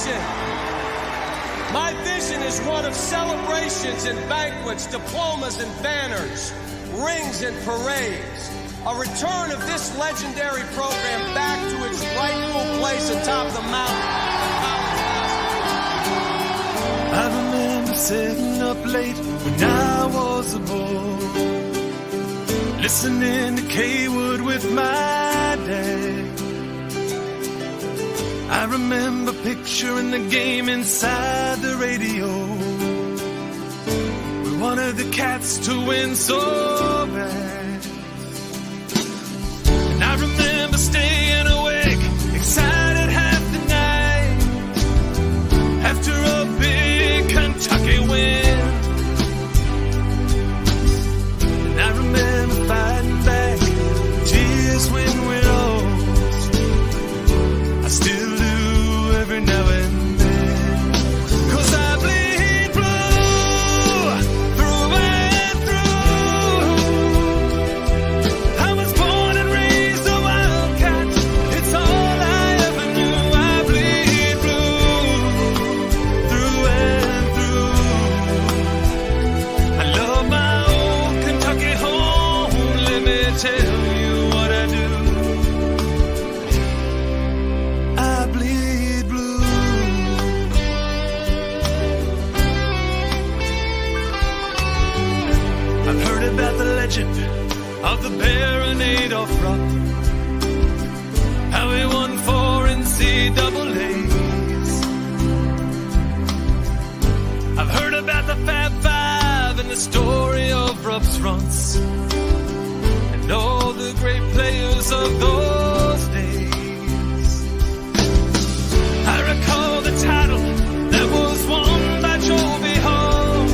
vision. My vision is one of celebrations and banquets, diplomas and banners, rings and parades. A return of this legendary program back to its rightful place atop the mountain. I remember sitting up late when I was a boy, listening to K-Wood with my dad. I remember picturing the game inside the radio. We wanted the Cats to win so bad. And I remember staying awake, excited half the night, after a big Kentucky win. And I remember fighting back tears when we lost. I still every now and then, 'cause I bleed blue through and through. I was born and raised a wildcat, it's all I ever knew. I bleed blue through and through. I love my old Kentucky home, let me tell you what I do. I bleed blue. I've heard about the legend of the Baron Adolph Rupp, how he won 4 NCAAs. I've heard about the Fab Five and the story of Rupp's runs, and all the great players of those days. I recall the title that was won by Joby Hall,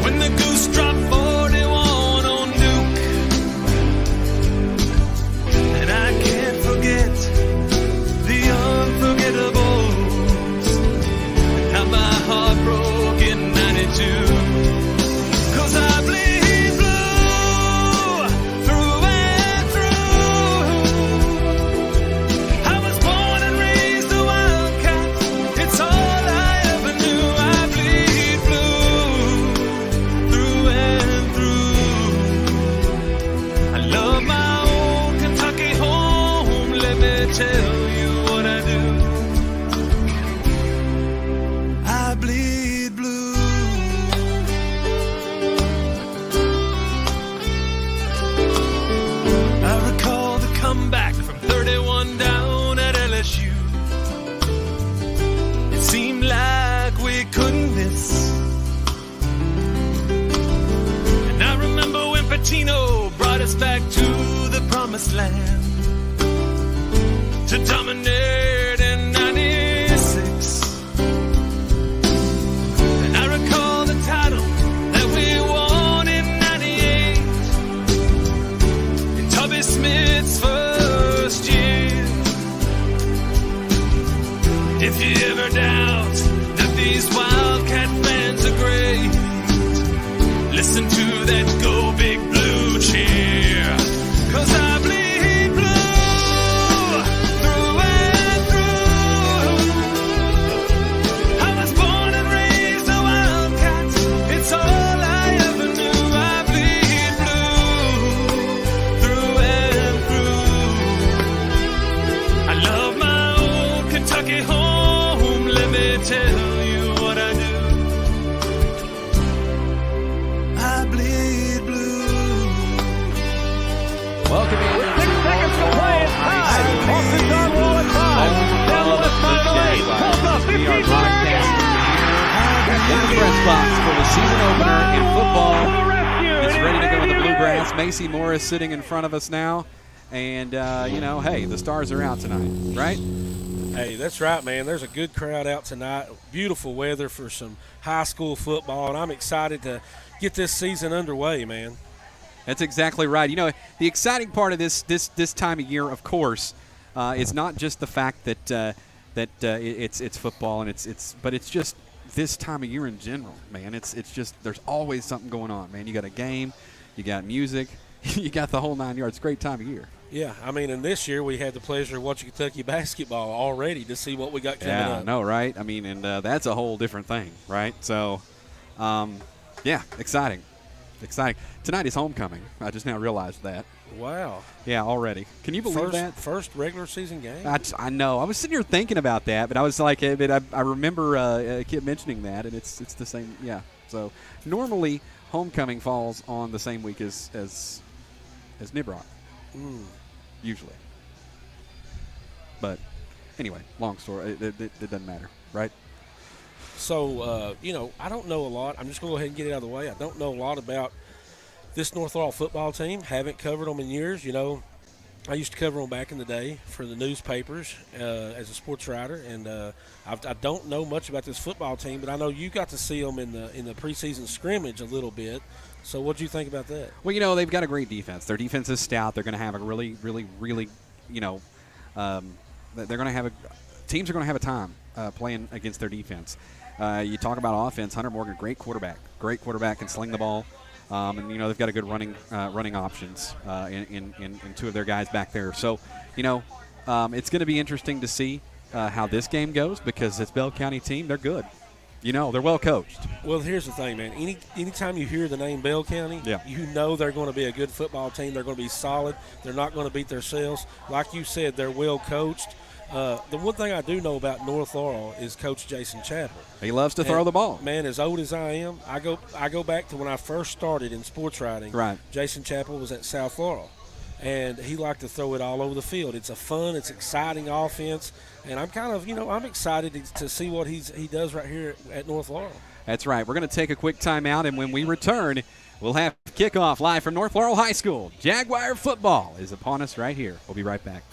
when the Goose dropped 41 on Duke. And I can't forget the unforgettables, and how my heart broke in 92. 'Cause I bleed blue through and through. I was born and raised a wildcat, it's all I ever knew. I bleed blue through and through. I love my old Kentucky home, let me tell you what I do. I bleed blue. I recall the comeback from 31 down at LSU. It seemed like we couldn't miss. And I remember when Patino brought us back to the promised land, to dominate in 96. And I recall the title that we won in 98, in Tubby Smith's first year. If you ever doubt that these Wildcat fans are great, listen to that Go Big Blue cheer. 'Cause I bleed blue through and through. I was born and raised a wildcat, it's all I ever knew. I bleed blue through and through. I love my old Kentucky home, let me tell you what I do. I bleed blue. Welcome in. With 6 seconds to play, it's tied. Boston's on roll at 5. Down the side of the lane. Pulls up 15 We are broadcasting here in the press box for the season opener in football. It's ready to go in the bluegrass. Macy Morris sitting in front of us now. And, hey, the Stars are out tonight, right? Hey, that's right, man. There's a good crowd out tonight. Beautiful weather for some high school football, and I'm excited to get this season underway, man. That's exactly right. You know, the exciting part of this time of year, of course, is not just the fact that it's football and but it's just this time of year in general, man. It's just there's always something going on, man. You got a game, you got music, you got the whole 9 yards. Great time of year. Yeah, I mean, and this year we had the pleasure of watching Kentucky basketball already to see what we got coming up. Yeah, I know, right? I mean, and that's a whole different thing, right? So, yeah, exciting. Tonight is homecoming. I just now realized that. Wow. Yeah, already. Can you believe that? First regular season game? I know. I was sitting here thinking about that, but I was like, I remember a kid mentioning that, and it's the same. Yeah. So normally homecoming falls on the same week as Nibrock. Usually. But anyway, long story. It doesn't matter, right? So, I don't know a lot. I'm just going to go ahead and get it out of the way. I don't know a lot about this North Laurel football team. Haven't covered them in years. I used to cover them back in the day for the newspapers as a sports writer, and I don't know much about this football team, but I know you got to see them in the preseason scrimmage a little bit. So what do you think about that? Well, they've got a great defense. Their defense is stout. They're going to have a really, really, really, they're going to have teams are going to have a time playing against their defense. You talk about offense. Hunter Morgan, great quarterback, can sling the ball. And they've got a good running options in two of their guys back there. So, it's going to be interesting to see how this game goes because this Bell County team, they're good. They're well coached. Well, here's the thing, man. Anytime you hear the name Bell County, you know they're going to be a good football team. They're going to be solid. They're not going to beat themselves. Like you said, they're well coached. The one thing I do know about North Laurel is Coach Jason Chappell. He loves to throw the ball. Man, as old as I am, I go back to when I first started in sports writing. Right. Jason Chappell was at South Laurel, and he liked to throw it all over the field. It's a fun, it's exciting offense, and I'm kind of, I'm excited to see what he does right here at North Laurel. That's right. We're going to take a quick timeout, and when we return, we'll have kickoff live from North Laurel High School. Jaguar football is upon us right here. We'll be right back.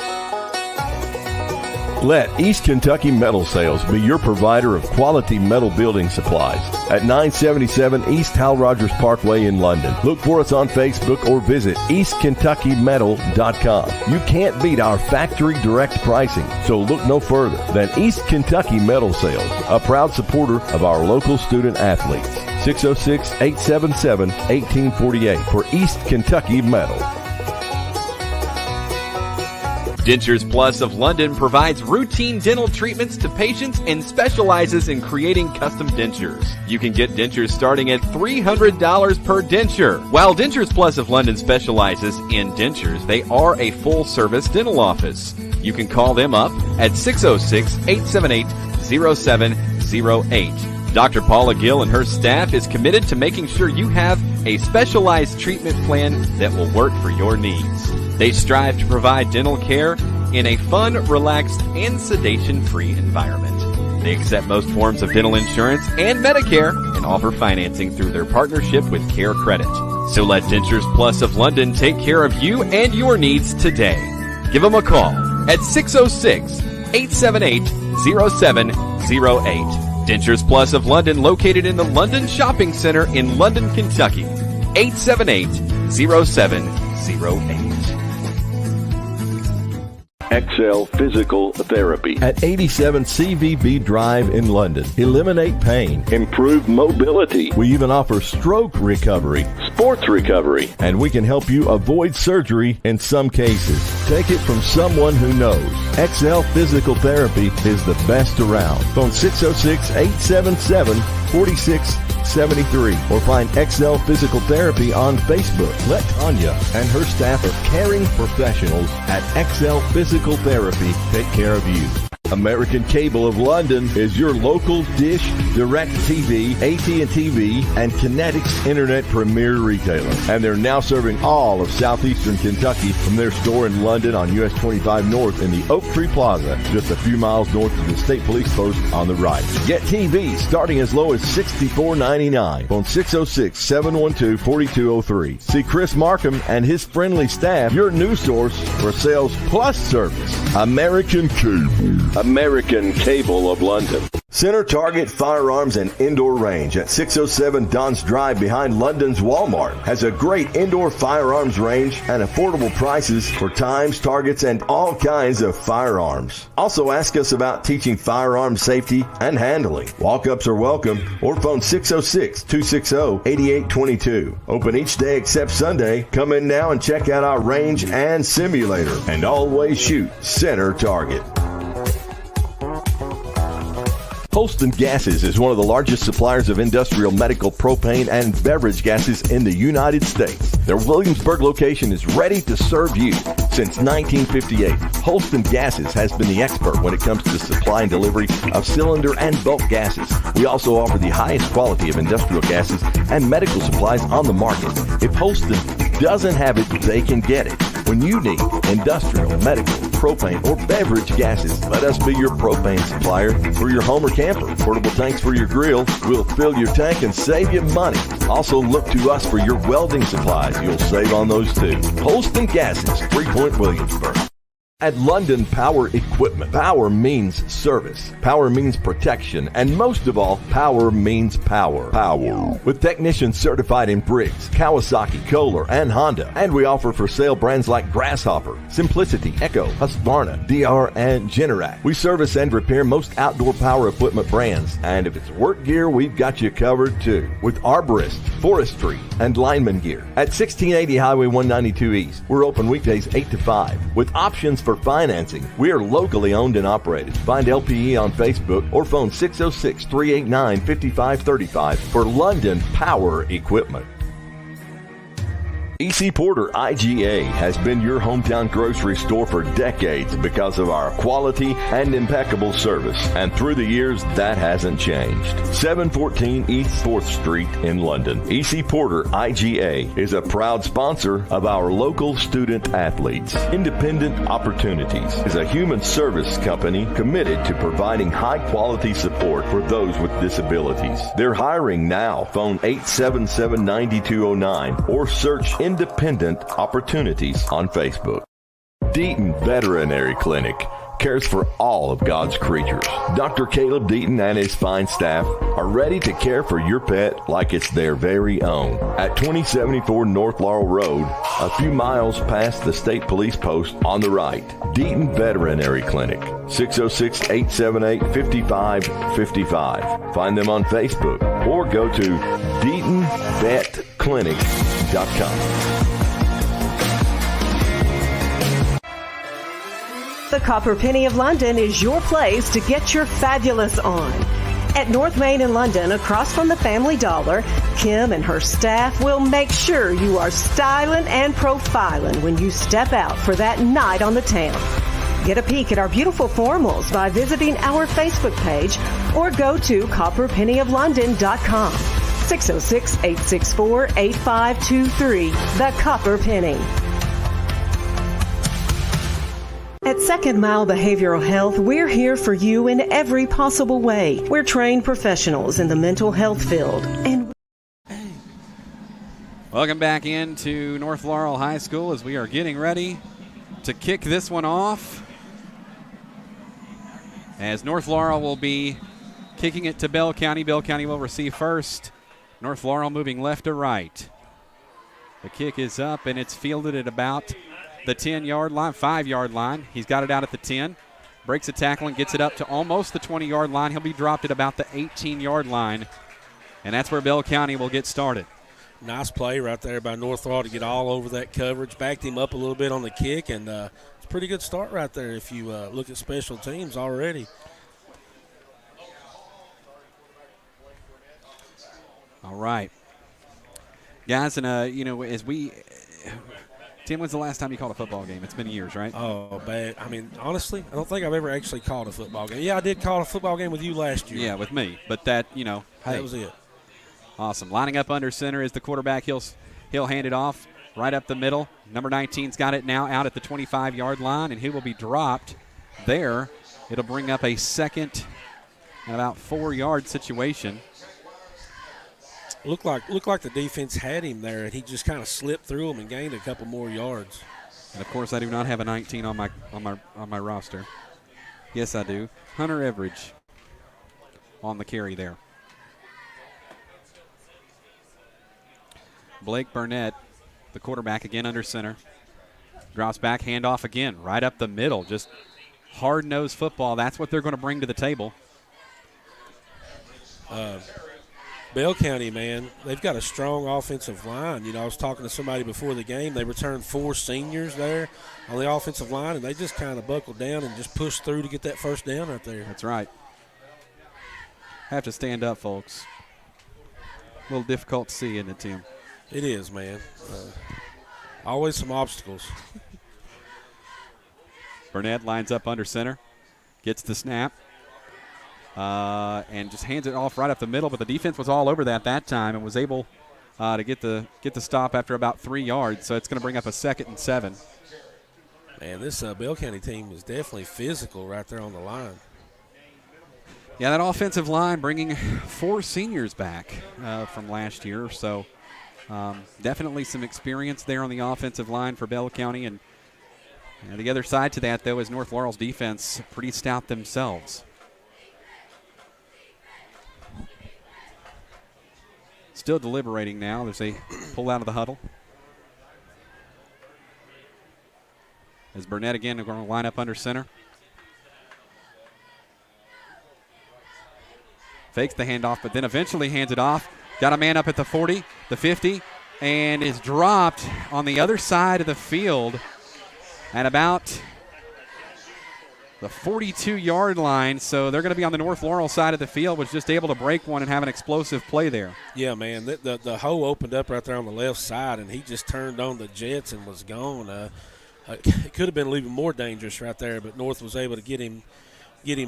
Let East Kentucky Metal Sales be your provider of quality metal building supplies at 977 East Hal Rogers Parkway in London. Look for us on Facebook or visit eastkentuckymetal.com. You can't beat our factory direct pricing, so look no further than East Kentucky Metal Sales, a proud supporter of our local student athletes. 606-877-1848 for East Kentucky Metal. Dentures Plus of London provides routine dental treatments to patients and specializes in creating custom dentures. You can get dentures starting at $300 per denture. While Dentures Plus of London specializes in dentures, they are a full-service dental office. You can call them up at 606-878-0708. Dr. Paula Gill and her staff is committed to making sure you have a specialized treatment plan that will work for your needs. They strive to provide dental care in a fun, relaxed, and sedation-free environment. They accept most forms of dental insurance and Medicare and offer financing through their partnership with Care Credit. So let Dentures Plus of London take care of you and your needs today. Give them a call at 606-878-0708. Dentures Plus of London, located in the London Shopping Center in London, Kentucky. 878-0708. XL Physical Therapy at 87 CVB Drive in London. Eliminate pain, improve mobility. We even offer stroke recovery, sports recovery, and we can help you avoid surgery in some cases. Take it from someone who knows. XL Physical Therapy is the best around. Phone 606-877-4673 or find XL Physical Therapy on Facebook. Let Tanya and her staff of caring professionals at XL Physical Therapy take care of you. American Cable of London is your local Dish, DirecTV, AT&TV, and Kinetics Internet premier retailer. And they're now serving all of southeastern Kentucky from their store in London on US 25 North in the Oak Tree Plaza, just a few miles north of the State Police Post on the right. Get TV starting as low as $64.99 on 606-712-4203. See Chris Markham and his friendly staff, your new source for sales plus service. American Cable. American Cable of London. Center Target Firearms and Indoor Range at 607 Don's Drive behind London's Walmart has a great indoor firearms range and affordable prices for times, targets, and all kinds of firearms. Also ask us about teaching firearm safety and handling. Walk-ups are welcome or phone 606-260-8822. Open each day except Sunday. Come in now and check out our range and simulator. And always shoot Center Target. Holston Gases is one of the largest suppliers of industrial, medical, propane, and beverage gases in the United States. Their Williamsburg location is ready to serve you. Since 1958, Holston Gases has been the expert when it comes to supply and delivery of cylinder and bulk gases. We also offer the highest quality of industrial gases and medical supplies on the market. If Holston doesn't have it, they can get it. When you need industrial, medical, propane, or beverage gases, let us be your propane supplier for your home or camper. Portable tanks for your grill. We'll fill your tank and save you money. Also look to us for your welding supplies. You'll save on those too. Holston Gases, 3 Point Williamsburg. At London Power Equipment, power means service, power means protection, and most of all, power means power. Power. With technicians certified in Briggs, Kawasaki, Kohler, and Honda. And we offer for sale brands like Grasshopper, Simplicity, Echo, Husqvarna, DR, and Generac. We service and repair most outdoor power equipment brands. And if it's work gear, we've got you covered too. With arborist, forestry, and lineman gear. At 1680 Highway 192 East, we're open weekdays 8 to 5 with options for financing. We are locally owned and operated. Find LPE on Facebook or phone 606-389-5535 for London Power Equipment. E.C. Porter IGA has been your hometown grocery store for decades because of our quality and impeccable service. And through the years, that hasn't changed. 714 East 4th Street in London. E.C. Porter IGA is a proud sponsor of our local student athletes. Independent Opportunities is a human service company committed to providing high-quality support for those with disabilities. They're hiring now. Phone 877-9209 or search Independent Opportunities on Facebook. Deaton Veterinary Clinic cares for all of God's creatures. Dr. Caleb Deaton and his fine staff are ready to care for your pet like it's their very own. At 2074 North Laurel Road, a few miles past the state police post on the right. Deaton Veterinary Clinic, 606-878-5555. Find them on Facebook or go to DeatonVetClinic.com. The Copper Penny of London is your place to get your fabulous on. At North Main in London, across from the Family Dollar, Kim and her staff will make sure you are styling and profiling when you step out for that night on the town. Get a peek at our beautiful formals by visiting our Facebook page or go to copperpennyoflondon.com. 606-864-8523. The Copper Penny. At Second Mile Behavioral Health, we're here for you in every possible way. We're trained professionals in the mental health field. And welcome back into North Laurel High School as we are getting ready to kick this one off. As North Laurel will be kicking it to Bell County. Bell County will receive first. North Laurel moving left to right. The kick is up and it's fielded at about the 10-yard line, 5-yard line. He's got it out at the 10. Breaks a tackle and gets it up to almost the 20-yard line. He'll be dropped at about the 18-yard line. And that's where Bell County will get started. Nice play right there by North Laurel to get all over that coverage. Backed him up a little bit on the kick, and it's a pretty good start right there if you look at special teams already. All right. Guys, and, as we – Tim, when's the last time you called a football game? It's been years, right? Oh, bad. I mean, honestly, I don't think I've ever actually called a football game. Yeah, I did call a football game with you last year. Yeah, with me. But that, hey. That was it. Awesome. Lining up under center is the quarterback. He'll hand it off right up the middle. Number 19's got it now out at the 25-yard line, and he will be dropped there. It'll bring up a second and about 4-yard situation. Looked like the defense had him there, and he just kind of slipped through him and gained a couple more yards. And of course, I do not have a 19 on my roster. Yes, I do. Hunter Everidge. on the carry there. Blake Burnett, the quarterback, again under center. Drops back, handoff again, right up the middle. Just hard-nosed football. That's what they're going to bring to the table. Bell County, man, they've got a strong offensive line. You know, I was talking to somebody before the game. They returned 4 seniors there on the offensive line, and they just kind of buckled down and just pushed through to get that first down right there. That's right. Have to stand up, folks. A little difficult to see, isn't it, Tim? It is, man. Always some obstacles. Burnett lines up under center, gets the snap, and just hands it off right up the middle. But the defense was all over that time and was able to get the stop after about 3 yards. So it's going to bring up a 2nd and 7. Man, this Bell County team is definitely physical right there on the line. Yeah, that offensive line bringing 4 seniors back from last year. So definitely some experience there on the offensive line for Bell County. And the other side to that, though, is North Laurel's defense pretty stout themselves. Still deliberating now. There's a pull out of the huddle. As Burnett again are going to line up under center. Fakes the handoff, but then eventually hands it off. Got a man up at the 40, the 50, and is dropped on the other side of the field at about the 42-yard line. So they're going to be on the North Laurel side of the field, was just able to break one and have an explosive play there. Yeah, man, the hole opened up right there on the left side, and he just turned on the jets and was gone. It could have been even more dangerous right there, but North was able to get him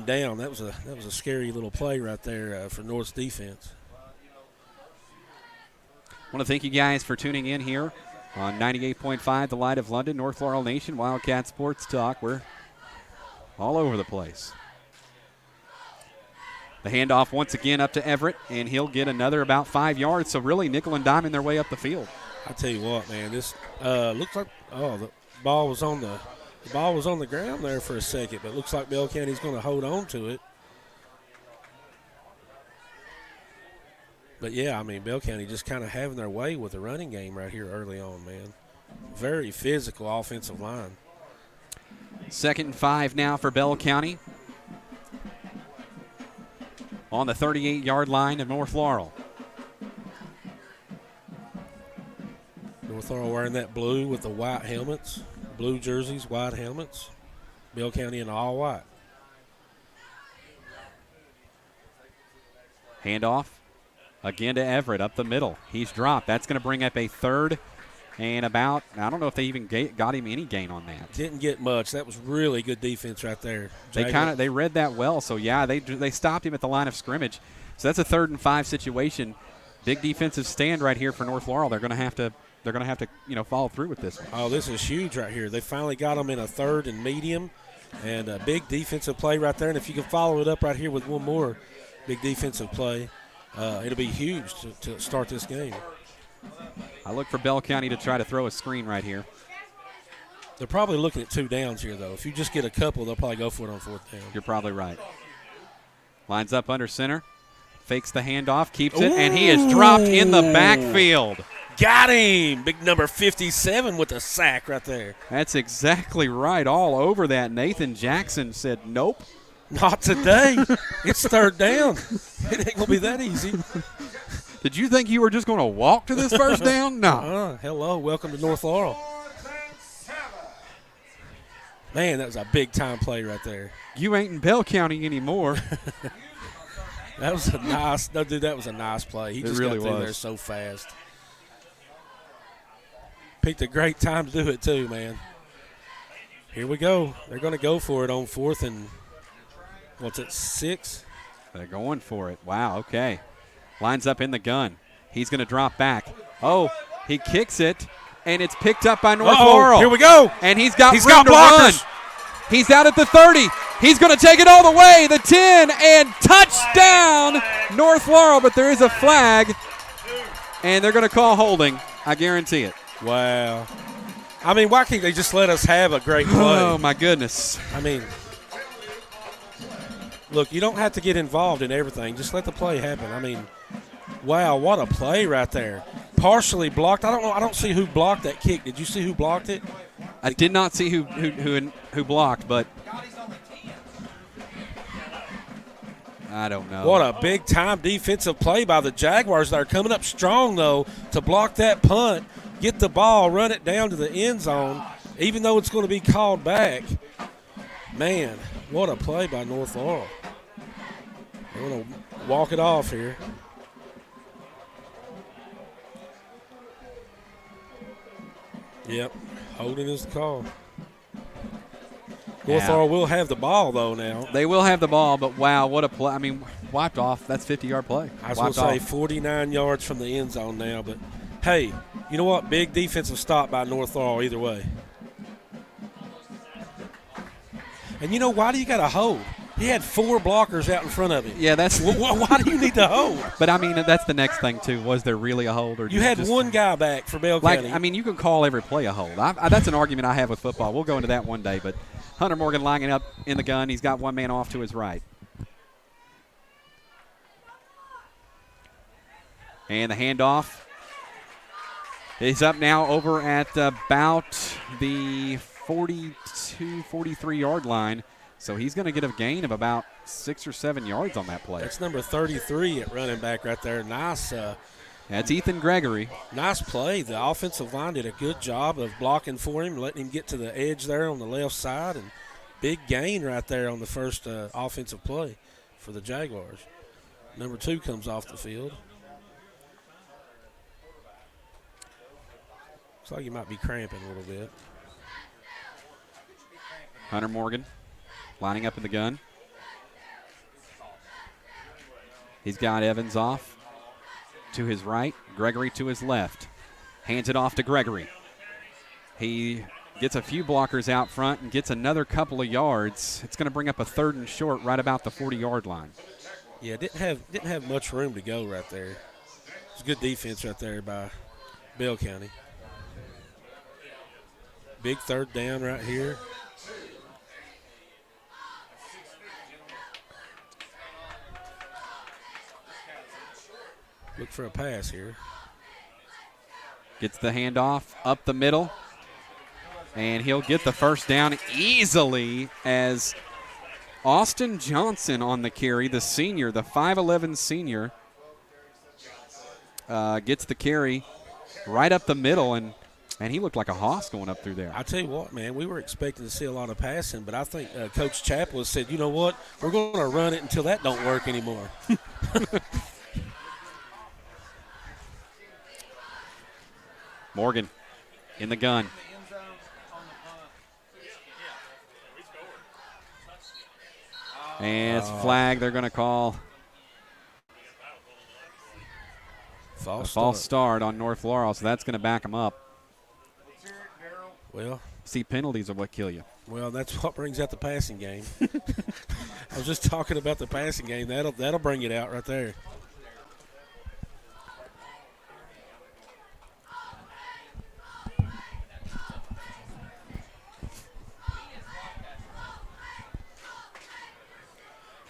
down. That was a scary little play right there for North's defense. I want to thank you guys for tuning in here on 98.5 The Light of London, North Laurel Nation, Wildcat Sports Talk. We're all over the place. The handoff once again up to Everett, and he'll get another about 5 yards. So really nickel and diming their way up the field. I tell you what, man, this looks like the ball was on the ground there for a second, but it looks like Bell County's going to hold on to it. But, yeah, I mean, Bell County just kind of having their way with the running game right here early on, man. Very physical offensive line. 2nd and 5 now for Bell County. On the 38-yard line of North Laurel. North Laurel wearing that blue with the white helmets. Blue jerseys, white helmets. Bell County in all white. Handoff again to Everett up the middle. He's dropped. That's going to bring up a 3rd and about, I don't know if they even got him any gain on that. Didn't get much. That was really good defense right there. They read that well. So yeah, they stopped him at the line of scrimmage. So that's a 3rd and 5 situation. Big defensive stand right here for North Laurel. They're going to have to follow through with this one. Oh, this is huge right here. They finally got him in a 3rd and medium, and a big defensive play right there. And if you can follow it up right here with one more big defensive play, it'll be huge to start this game. I look for Bell County to try to throw a screen right here. They're probably looking at 2 downs here, though. If you just get a couple, they'll probably go for it on 4th down. You're probably right. Lines up under center, fakes the handoff, keeps it, and he is dropped in the backfield. Got him! Big number 57 with a sack right there. That's exactly right. All over that. Nathan Jackson said, nope. Not today. It's 3rd down. It ain't going to be that easy. Did you think you were just going to walk to this first down? No. Hello. Welcome to North Laurel. Man, that was a big-time play right there. You ain't in Bell County anymore. That was a nice – no, dude, that was a nice play. He just really got through there so fast. Picked a great time to do it, too, man. Here we go. They're going to go for it on 4th and – what's it, 6? They're going for it. Wow, okay. Lines up in the gun. He's going to drop back. Oh, he kicks it, and it's picked up by North Laurel. Here we go. And he's got room to blockers. run. He's out at the 30. He's going to take it all the way. The 10, and touchdown, North Laurel. But there is a flag, and they're going to call holding. I guarantee it. Wow. I mean, why can't they just let us have a great play? Oh, my goodness. I mean, Look, you don't have to get involved in everything. Just let the play happen. I mean, wow, what a play right there. Partially blocked. I don't know. I don't see who blocked that kick. Did you see who blocked it? I did not see who blocked, but I don't know. What a big-time defensive play by the Jaguars. They're coming up strong, though, to block that punt, get the ball, run it down to the end zone, even though it's going to be called back. Man, what a play by North Laurel. They're going to walk it off here. Yep, holding is the call. North Laurel will have the ball, though, now. They will have the ball, but wow, what a play. I mean, wiped off. That's 50-yard play. I was going to say 49 yards from the end zone now, but, hey, you know what? Big defensive stop by North Laurel either way. And, you know, why do you got to hold? He had 4 blockers out in front of him. Yeah, that's why do you need to hold? But I mean, that's the next thing too. Was there really a hold, or you had just one guy back for Bell County? I mean, you can call every play a hold. That's an argument I have with football. We'll go into that one day. But Hunter Morgan lining up in the gun. He's got one man off to his right, and the handoff is up now over at about the 42, 43-yard line. So he's going to get a gain of about 6 or 7 yards on that play. That's number 33 at running back right there. Nice. That's Ethan Gregory. Nice play. The offensive line did a good job of blocking for him, letting him get to the edge there on the left side, and big gain right there on the first offensive play for the Jaguars. Number 2 comes off the field. Looks like he might be cramping a little bit. Hunter Morgan lining up in the gun. He's got Evans off to his right, Gregory to his left. Hands it off to Gregory. He gets a few blockers out front and gets another couple of yards. It's going to bring up a 3rd and short right about the 40-yard line. Yeah, didn't have much room to go right there. It's good defense right there by Bell County. Big 3rd down right here. Look for a pass here. Gets the handoff up the middle, and he'll get the first down easily as Austin Johnson on the carry, the senior, the 5'11 senior, gets the carry right up the middle, and he looked like a hoss going up through there. I tell you what, man, we were expecting to see a lot of passing, but I think Coach Chappell said, you know what, we're going to run it until that don't work anymore. Morgan in the gun. And it's flag. They're going to call a false start on North Laurel, so that's going to back them up. Well, see, penalties are what kill you. Well, that's what brings out the passing game. I was just talking about the passing game. That'll bring it out right there.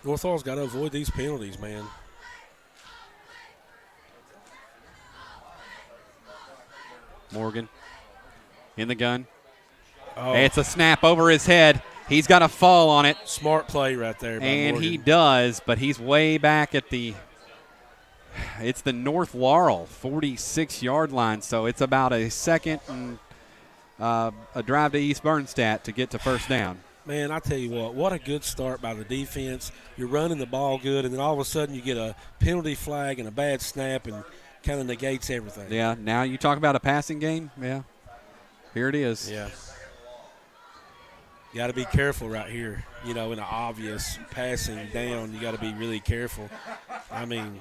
North Laurel's got to avoid these penalties, man. Morgan in the gun. Oh. It's a snap over his head. He's got a fall on it. Smart play right there by And Morgan. he does, but he's way back at it's the North Laurel 46-yard line, so it's about a second and a drive to East Bernstadt to get to first down. Man, I tell you what a good start by the defense. You're running the ball good, and then all of a sudden you get a penalty flag and a bad snap and kind of negates everything. Yeah, now you talk about a passing game. Yeah, here it is. Yeah. You got to be careful right here. You know, in an obvious passing down, you got to be really careful. I mean,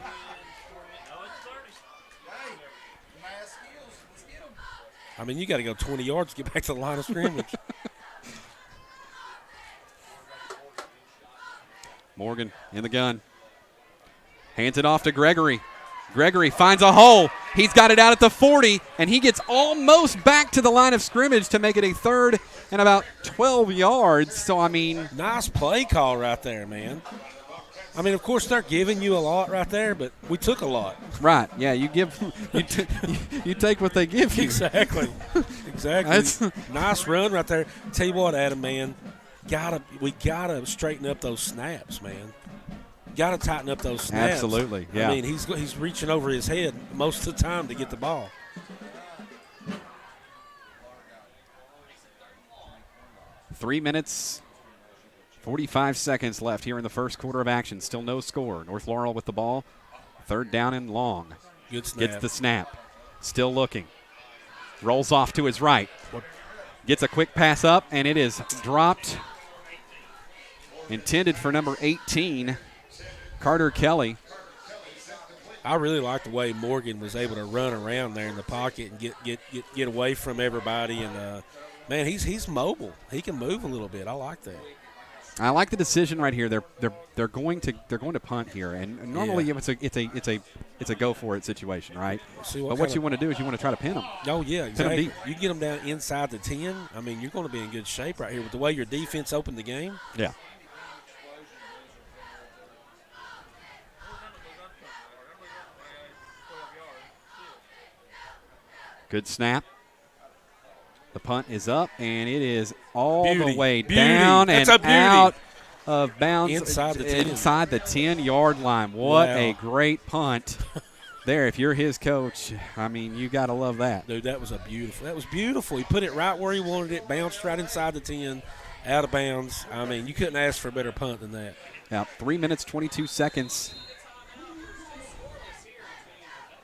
you got to go 20 yards to get back to the line of scrimmage. Morgan in the gun. Hands it off to Gregory. Gregory finds a hole. He's got it out at the 40, and he gets almost back to the line of scrimmage to make it a 3rd and about 12 yards. So, I mean. Nice play call right there, man. I mean, of course, they're giving you a lot right there, but we took a lot. Right. Yeah, you give you take what they give you. Exactly. Exactly. Nice run right there. Tell you what, Adam, man, we gotta straighten up those snaps, man. Got to tighten up those snaps. Absolutely, yeah. I mean, he's reaching over his head most of the time to get the ball. Three minutes, 45 seconds left here in the first quarter of action. Still no score. North Laurel with the ball. Third down and long. Good snap. Gets the snap. Still looking. Rolls off to his right. Gets a quick pass up, and it is dropped. Intended for number 18, Carter Kelly. I really like the way Morgan was able to run around there in the pocket and get away from everybody. And man, he's mobile. He can move a little bit. I like that. I like the decision right here. They're going to punt here, and normally it's a go for it situation, right? But what you want to do is you want to try to pin them. Oh yeah, exactly. You get them down inside the 10. I mean, you're going to be in good shape right here with the way your defense opened the game. Yeah. Good snap. The punt is up, and it is all the way down and out of bounds inside the 10-yard line. What a great punt there. If you're his coach, I mean, you got to love that. Dude, that was beautiful. He put it right where he wanted it, bounced right inside the 10, out of bounds. I mean, you couldn't ask for a better punt than that. Now, 3 minutes, 22 seconds.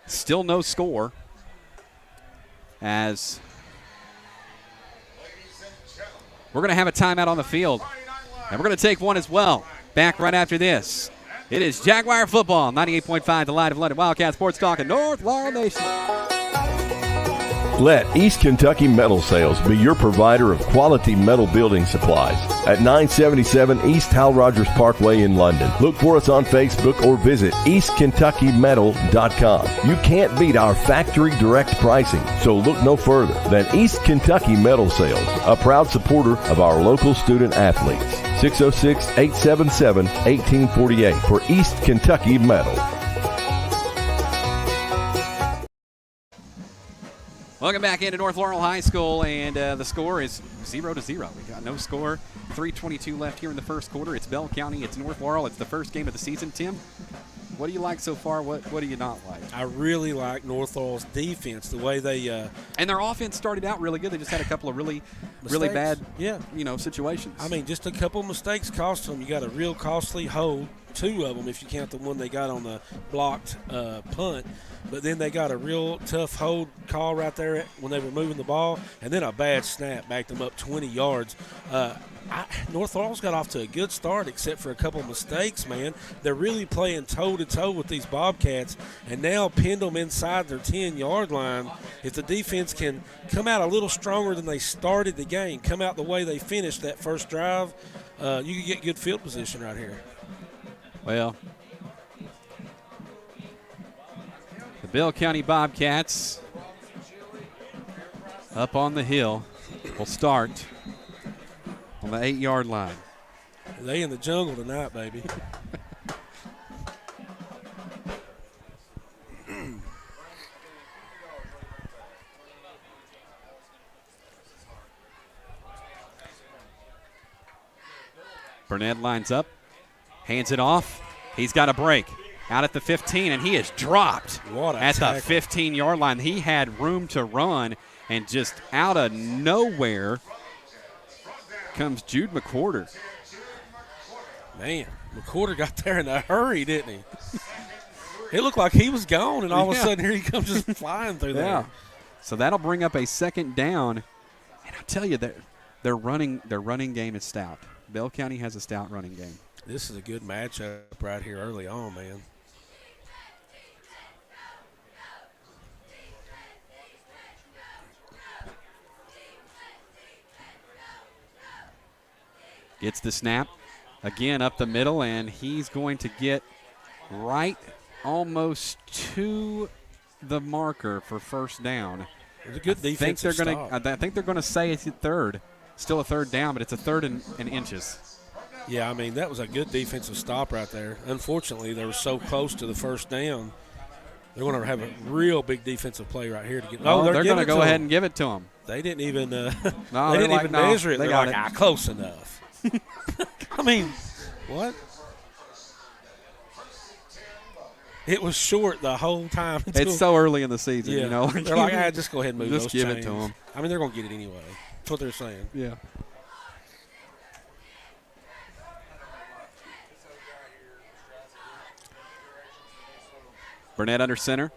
Still no score. As we're going to have a timeout on the field, and we're going to take one as well. Back right after this. It is Jaguar football, 98.5, the Light of London Wildcat Sports Talk in North Laurel Nation. Let East Kentucky Metal Sales be your provider of quality metal building supplies at 977 East Hal Rogers Parkway in London. Look for us on Facebook or visit eastkentuckymetal.com. You can't beat our factory direct pricing, so look no further than East Kentucky Metal Sales, a proud supporter of our local student athletes. 606-877-1848 for East Kentucky Metal. Welcome back into North Laurel High School, and the score is 0-0. We got no score. 3:22 left here in the first quarter. It's Bell County. It's North Laurel. It's the first game of the season. Tim, what do you like so far? What do you not like? I really like North Laurel's defense, the way they and their offense started out really good. They just had a couple of really bad situations. I mean, just a couple of mistakes cost them. You got a real costly hold, two of them if you count the one they got on the blocked punt. But then they got a real tough hold call right there when they were moving the ball, and then a bad snap backed them up 20 yards. North Laurel's got off to a good start except for a couple of mistakes, man. They're really playing toe-to-toe with these Bobcats, and now pinned them inside their 10-yard line. If the defense can come out a little stronger than they started the game, come out the way they finished that first drive, you can get good field position right here. Well, the Bell County Bobcats up on the hill will start on the 8-yard line. They in the jungle tonight, baby. Burnett lines up, hands it off. He's got a break. Out at the 15, and he is dropped at the 15-yard line. He had room to run, and just out of nowhere comes Jude McWhorter. Man, McWhorter got there in a hurry, didn't he? It looked like he was gone, and all of a sudden here he comes just flying through there. So that'll bring up a second down, and I'll tell you that their running game is stout. Bell County has a stout running game. This is a good matchup right here early on, man. Gets the snap again up the middle, and he's going to get right almost to the marker for first down. It's a good defensive stop. I think they're going to say it's a third. Still a third down, but it's a third and inches. Yeah, I mean, that was a good defensive stop right there. Unfortunately, they were so close to the first down. They're going to have a real big defensive play right here to get. Oh, they're going to go ahead and give it to them. They didn't even. No, they didn't even measure it. They They're got like, it. close enough. I mean, what? It was short the whole time. It's so early in the season, you know. They're like, just go ahead and move just those give chains. it to them. I mean, they're going to get it anyway. That's what they're saying. Yeah. Burnett under center.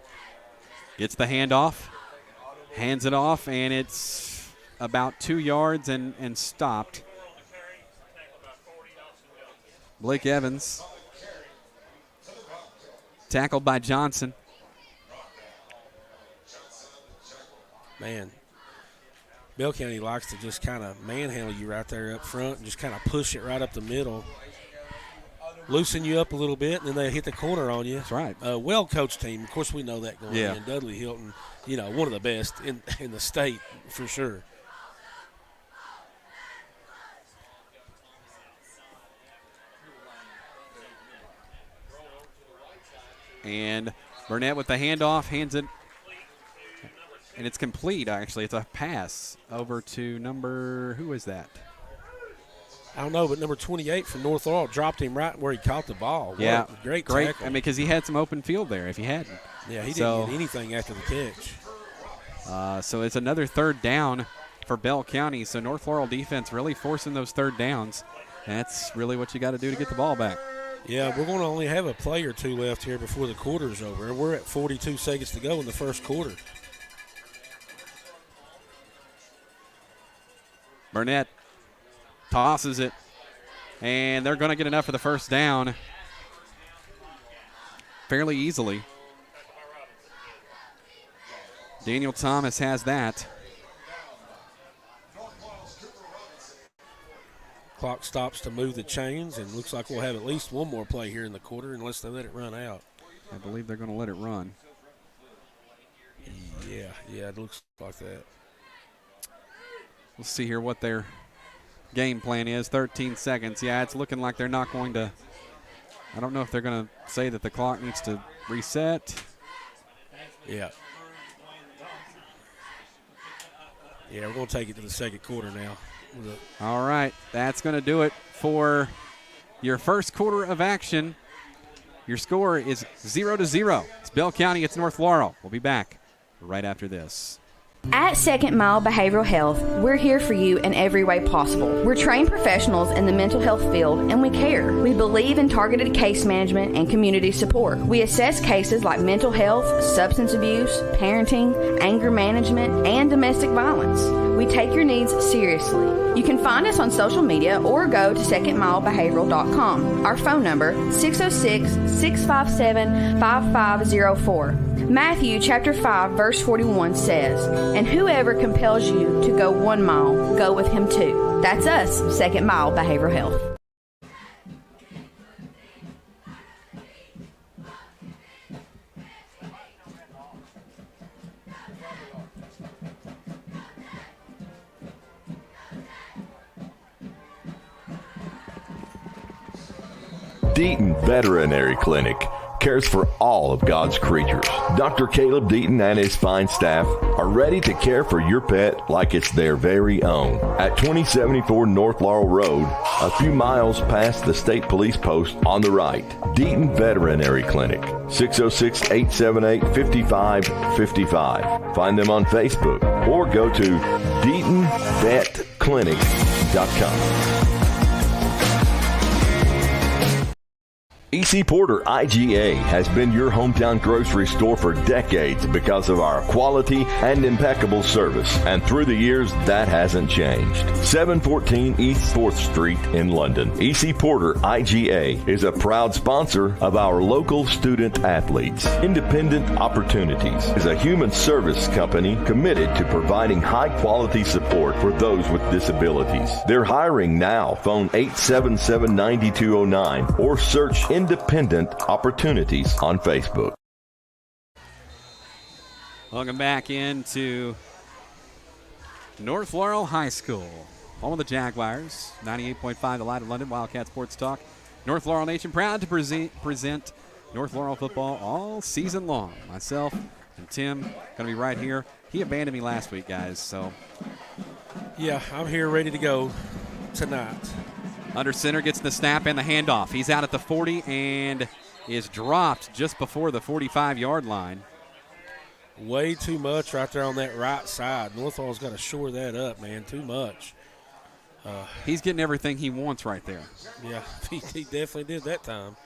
Gets the handoff. Hands it off, and it's about 2 yards and stopped. Blake Evans. Tackled by Johnson. Man, Bell County likes to just kind of manhandle you right there up front and just kind of push it right up the middle. Loosen you up a little bit, and then they hit the corner on you. That's right. Well-coached team. Of course, we know that going Yeah. in. Dudley Hilton, one of the best in the state for sure. And Burnett with the handoff, hands it, and it's complete, actually. It's a pass over to who is that? I don't know, but number 28 from North Laurel dropped him right where he caught the ball. Yeah. What a great I tackle. mean, because he had some open field there if he hadn't. Yeah, he didn't get anything after the catch. So it's another third down for Bell County. So North Laurel defense really forcing those third downs. That's really what you got to do to get the ball back. Yeah, we're going to only have a play or two left here before the quarter's over. We're at 42 seconds to go in the first quarter. Burnett tosses it, and they're going to get enough for the first down fairly easily. Daniel Thomas has that. Clock stops to move the chains, and looks like we'll have at least one more play here in the quarter unless they let it run out. I believe they're going to let it run. Yeah, it looks like that. We'll see here what their game plan is. 13 seconds. Yeah, it's looking like they're not going to. I don't know if they're going to say that the clock needs to reset. Yeah. Yeah, we're going to take it to the second quarter now. All right, that's going to do it for your first quarter of action. Your score is 0-0. It's Bell County, it's North Laurel. We'll be back right after this. At Second Mile Behavioral Health, we're here for you in every way possible. We're trained professionals in the mental health field, and we care. We believe in targeted case management and community support. We assess cases like mental health, substance abuse, parenting, anger management, and domestic violence. We take your needs seriously. You can find us on social media or go to secondmilebehavioral.com. Our phone number, 606-657-5504. Matthew chapter 5, verse 41 says, "And whoever compels you to go 1 mile, go with him 2. That's us, Second Mile Behavioral Health. Deaton Veterinary Clinic cares for all of God's creatures. Dr. Caleb Deaton and his fine staff are ready to care for your pet like it's their very own. At 2074 North Laurel Road, a few miles past the state police post on the right. Deaton Veterinary Clinic, 606-878-5555. Find them on Facebook or go to DeatonVetClinic.com. EC Porter IGA has been your hometown grocery store for decades because of our quality and impeccable service. And through the years, that hasn't changed. 714 East 4th Street in London. EC Porter IGA is a proud sponsor of our local student athletes. Independent Opportunities is a human service company committed to providing high-quality support for those with disabilities. They're hiring now. Phone 877-9209 or search Independent Opportunities on Facebook. Welcome back into North Laurel High School. home of the Jaguars. 98.5 The Light of London, Wildcat Sports Talk. North Laurel Nation proud to present North Laurel football all season long. Myself and Tim going to be right here. He abandoned me last week, guys, so. Yeah, I'm here ready to go tonight. Under center gets the snap and the handoff. He's out at the 40 and is dropped just before the 45-yard line. Way too much right there on that right side. North Laurel's got to shore that up, man. Too much. He's getting everything he wants right there. Yeah, he definitely did that time.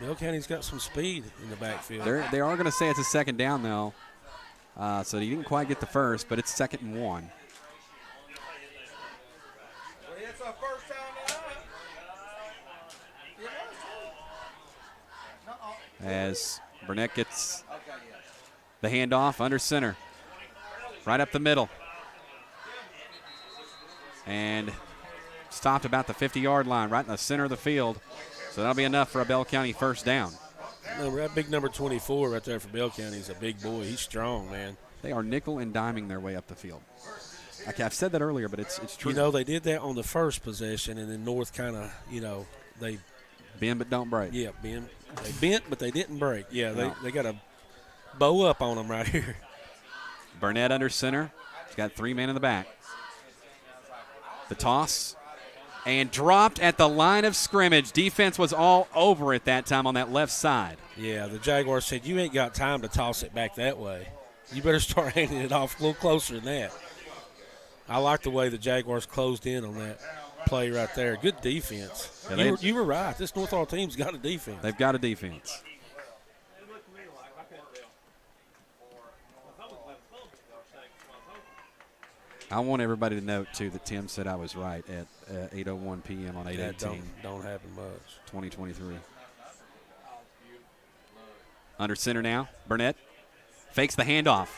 Bell County's got some speed in the backfield. They are going to say it's a second down, though. So he didn't quite get the first, but it's 2nd and 1. As Burnett gets the handoff under center. Right up the middle. And stopped about the 50-yard line, right in the center of the field. So that'll be enough for a Bell County first down. That big number 24 right there for Bell County is a big boy. He's strong, man. They are nickel and diming their way up the field. Okay, I've said that earlier, but it's true. You know, they did that on the first possession, and then North kind of, they bend but don't break. Yeah, bend. They bent, but they didn't break. Yeah, No. they got a bow up on them right here. Burnett under center. He's got 3 men in the back. The toss. And dropped at the line of scrimmage. Defense was all over it that time on that left side. Yeah, the Jaguars said, you ain't got time to toss it back that way. You better start handing it off a little closer than that. I like the way the Jaguars closed in on that play right there. Good defense. Yeah, you were right. This North Laurel team's got a defense. They've got a defense. I want everybody to note, too, that Tim said I was right at 8:01 p.m. on 8/18. That don't happen much. 2023. Under center now. Burnett fakes the handoff.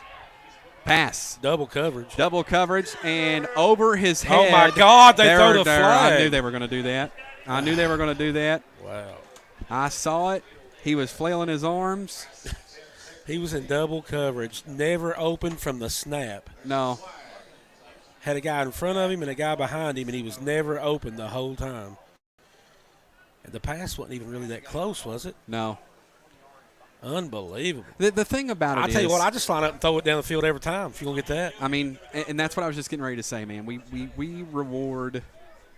Pass. Double coverage. Double coverage and over his head. Oh, my God, they throw the flag. I knew they were going to do that. Wow. I saw it. He was flailing his arms. He was in double coverage. Never opened from the snap. No. Had a guy in front of him and a guy behind him, and he was never open the whole time. And the pass wasn't even really that close, was it? No. Unbelievable. The thing about it I'll tell you what, I just line up and throw it down the field every time if you're going to get that. I mean, and that's what I was just getting ready to say, man. We reward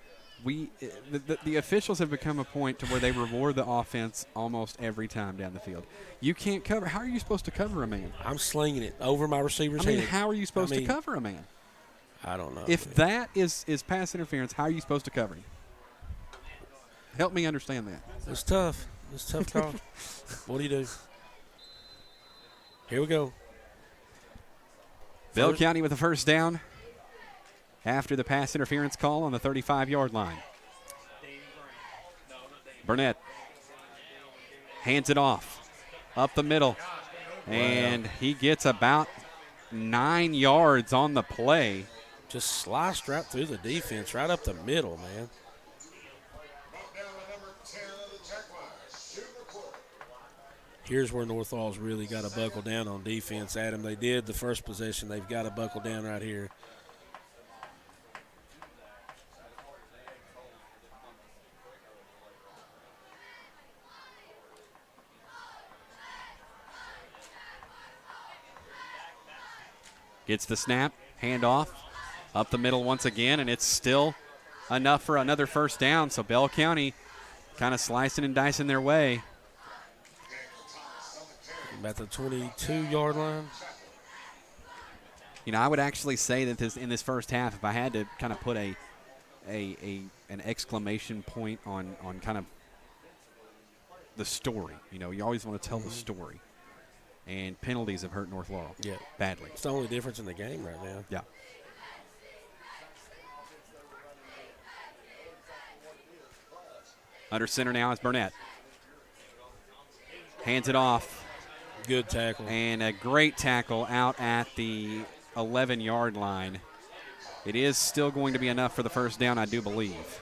– the officials have become a point to where they reward the offense almost every time down the field. You can't cover – how are you supposed to cover a man? I'm slinging it over my receiver's head. How are you supposed to cover a man? I don't know. If that is pass interference, how are you supposed to cover him? Help me understand that. It's tough. It's a tough call. What do you do? Here we go. Bell County with a first down after the pass interference call on the 35-yard line. Burnett hands it off up the middle, and he gets about 9 yards on the play. Just sliced right through the defense, right up the middle, man. Here's where North Laurel's really got to buckle down on defense, Adam. They did the first possession. They've got to buckle down right here. Gets the snap, handoff, up the middle once again, and it's still enough for another first down. So Bell County kind of slicing and dicing their way. About the 22-yard line. You know, I would actually say that in this first half, if I had to kind of put an exclamation point on kind of the story, you know, you always want to tell the story. And penalties have hurt North Laurel badly. It's the only difference in the game right now. Yeah. Under center now is Burnett. Hands it off. Good tackle. And a great tackle out at the 11-yard line. It is still going to be enough for the first down, I do believe.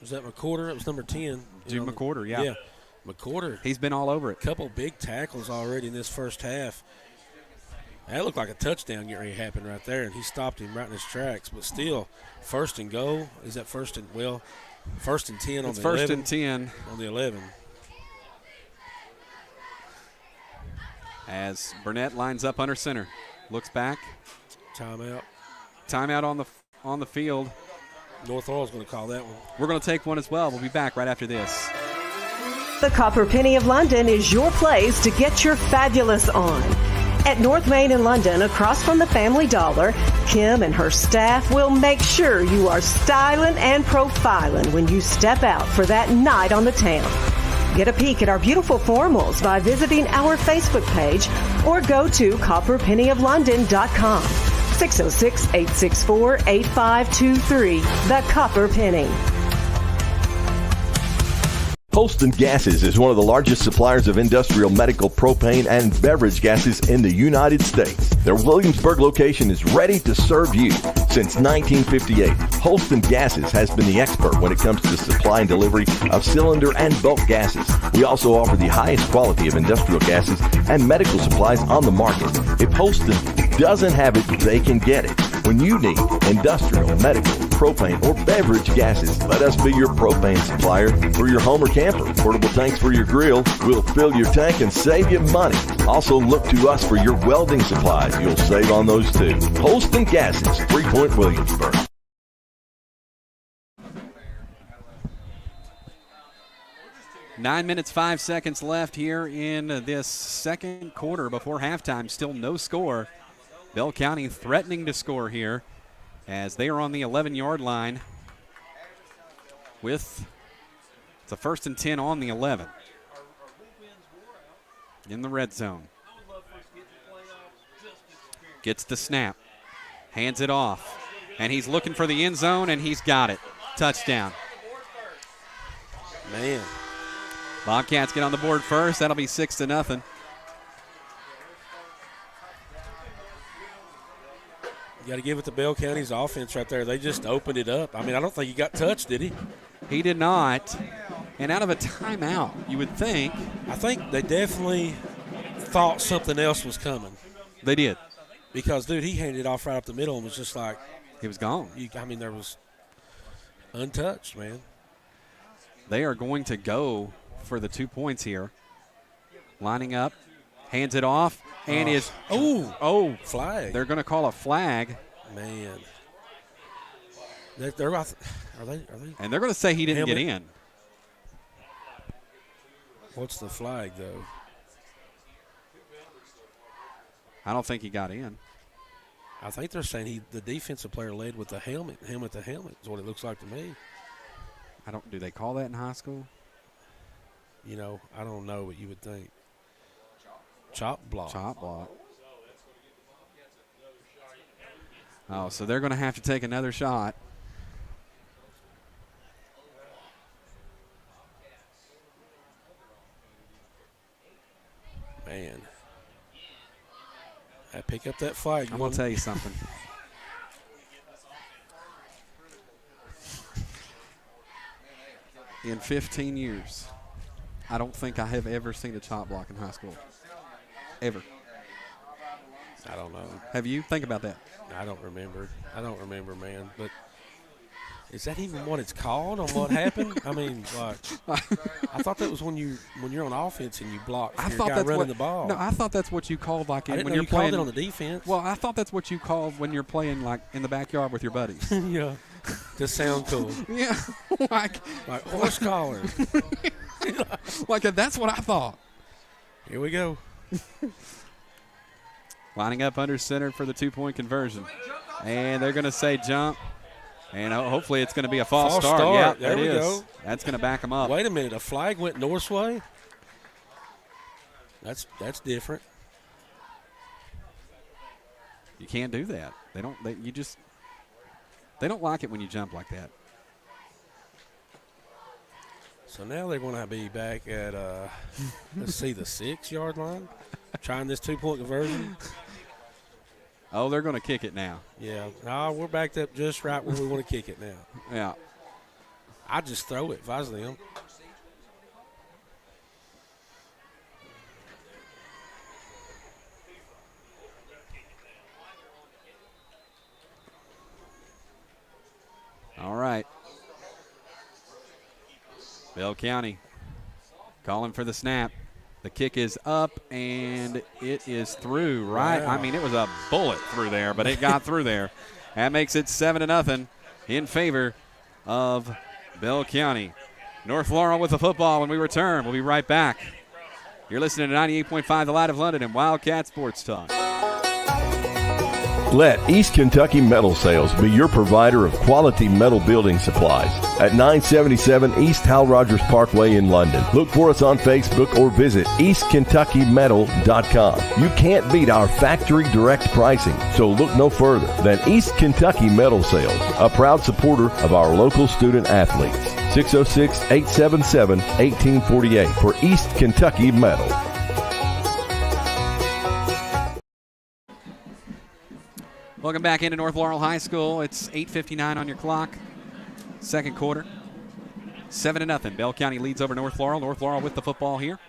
Was that McCorder? It was number 10. Jude McCorder, yeah. Yeah, McCorder. He's been all over it. A couple big tackles already in this first half. That looked like a touchdown getting ready to happen right there, and he stopped him right in his tracks. But still, first and goal. Is that first and 10 on It's the first 11? and 10. On the 11. As Burnett lines up under center. Looks back. Timeout. Timeout on the field. North Laurel's going to call that one. We're going to take one as well. We'll be back right after this. The Copper Penny of London is your place to get your fabulous on. At North Main in London, across from the Family Dollar, Kim and her staff will make sure you are styling and profiling when you step out for that night on the town. Get a peek at our beautiful formals by visiting our Facebook page or go to copperpennyoflondon.com. 606-864-8523. The Copper Penny. Holston Gases is one of the largest suppliers of industrial, medical, propane, and beverage gases in the United States. Their Williamsburg location is ready to serve you. Since 1958, Holston Gases has been the expert when it comes to supply and delivery of cylinder and bulk gases. We also offer the highest quality of industrial gases and medical supplies on the market. If Holston doesn't have it, they can get it. When you need industrial, medical, propane, or beverage gases, let us be your propane supplier for your home or camper. Portable tanks for your grill. We'll fill your tank and save you money. Also look to us for your welding supplies. You'll save on those too. Holston Gases, 3 Point Williamsburg. Nine minutes, 5 seconds left here in this second quarter before halftime. Still no score. Bell County threatening to score here as they are on the 11-yard line with it's a first and 10 on the 11 in the red zone. Gets the snap, hands it off, and he's looking for the end zone, and he's got it. Touchdown. Man. Bobcats get on the board first. That'll be 6-0. You got to give it to Bell County's offense right there. They just opened it up. I mean, I don't think he got touched, did he? He did not. And out of a timeout, you would think. I think they definitely thought something else was coming. They did. Because, dude, he handed it off right up the middle and was just like. He was gone. There was untouched, man. They are going to go for the 2 points here. Lining up. Hands it off. And flag. They're going to call a flag. Man. Are they? And they're going to say he didn't get in. What's the flag, though? I don't think he got in. I think they're saying the defensive player led with the helmet. Helmet to helmet is what it looks like to me. Do they call that in high school? I don't know what you would think. Chop block. Chop block. Oh, so they're going to have to take another shot. Man. I pick up that flag. I'm going to tell you something. In 15 years, I don't think I have ever seen a chop block in high school. Ever. I don't know. Have you? Think about that. I don't remember, man. But is that even what it's called on what happened? I mean, like, I thought that was when you're on offense and you block for your guy running the ball. No, I thought that's what you called like when you're you playing called it on the defense. Well, I thought that's what you called when you're playing like in the backyard with your buddies. Yeah, just sound cool. Yeah, like horse collar. Like that's what I thought. Here we go. Lining up under center for the 2-point conversion. And they're going to say jump. And hopefully it's going to be a false start. Yeah, there we go. That's going to back them up. Wait a minute. A flag went North's way? That's different. You can't do that. They don't like it when you jump like that. So now they're going to be back at, let's see, the 6-yard line, trying this 2-point conversion. Oh, they're going to kick it now. Yeah. No, we're backed up just right where we want to kick it now. Yeah. I'd just throw it if I was them. All right. Bell County calling for the snap. The kick is up, and it is through, right? Wow. I mean, it was a bullet through there, but it got through there. That makes it 7-0 in favor of Bell County. North Laurel with the football when we return. We'll be right back. You're listening to 98.5 The Light of London and Wildcat Sports Talk. Let East Kentucky Metal Sales be your provider of quality metal building supplies at 977 East Hal Rogers Parkway in London. Look for us on Facebook or visit eastkentuckymetal.com. You can't beat our factory direct pricing, so look no further than East Kentucky Metal Sales, a proud supporter of our local student athletes. 606-877-1848 for East Kentucky Metal. Welcome back into North Laurel High School. It's 8:59 on your clock. Second quarter. 7-0. Bell County leads over North Laurel. North Laurel with the football here.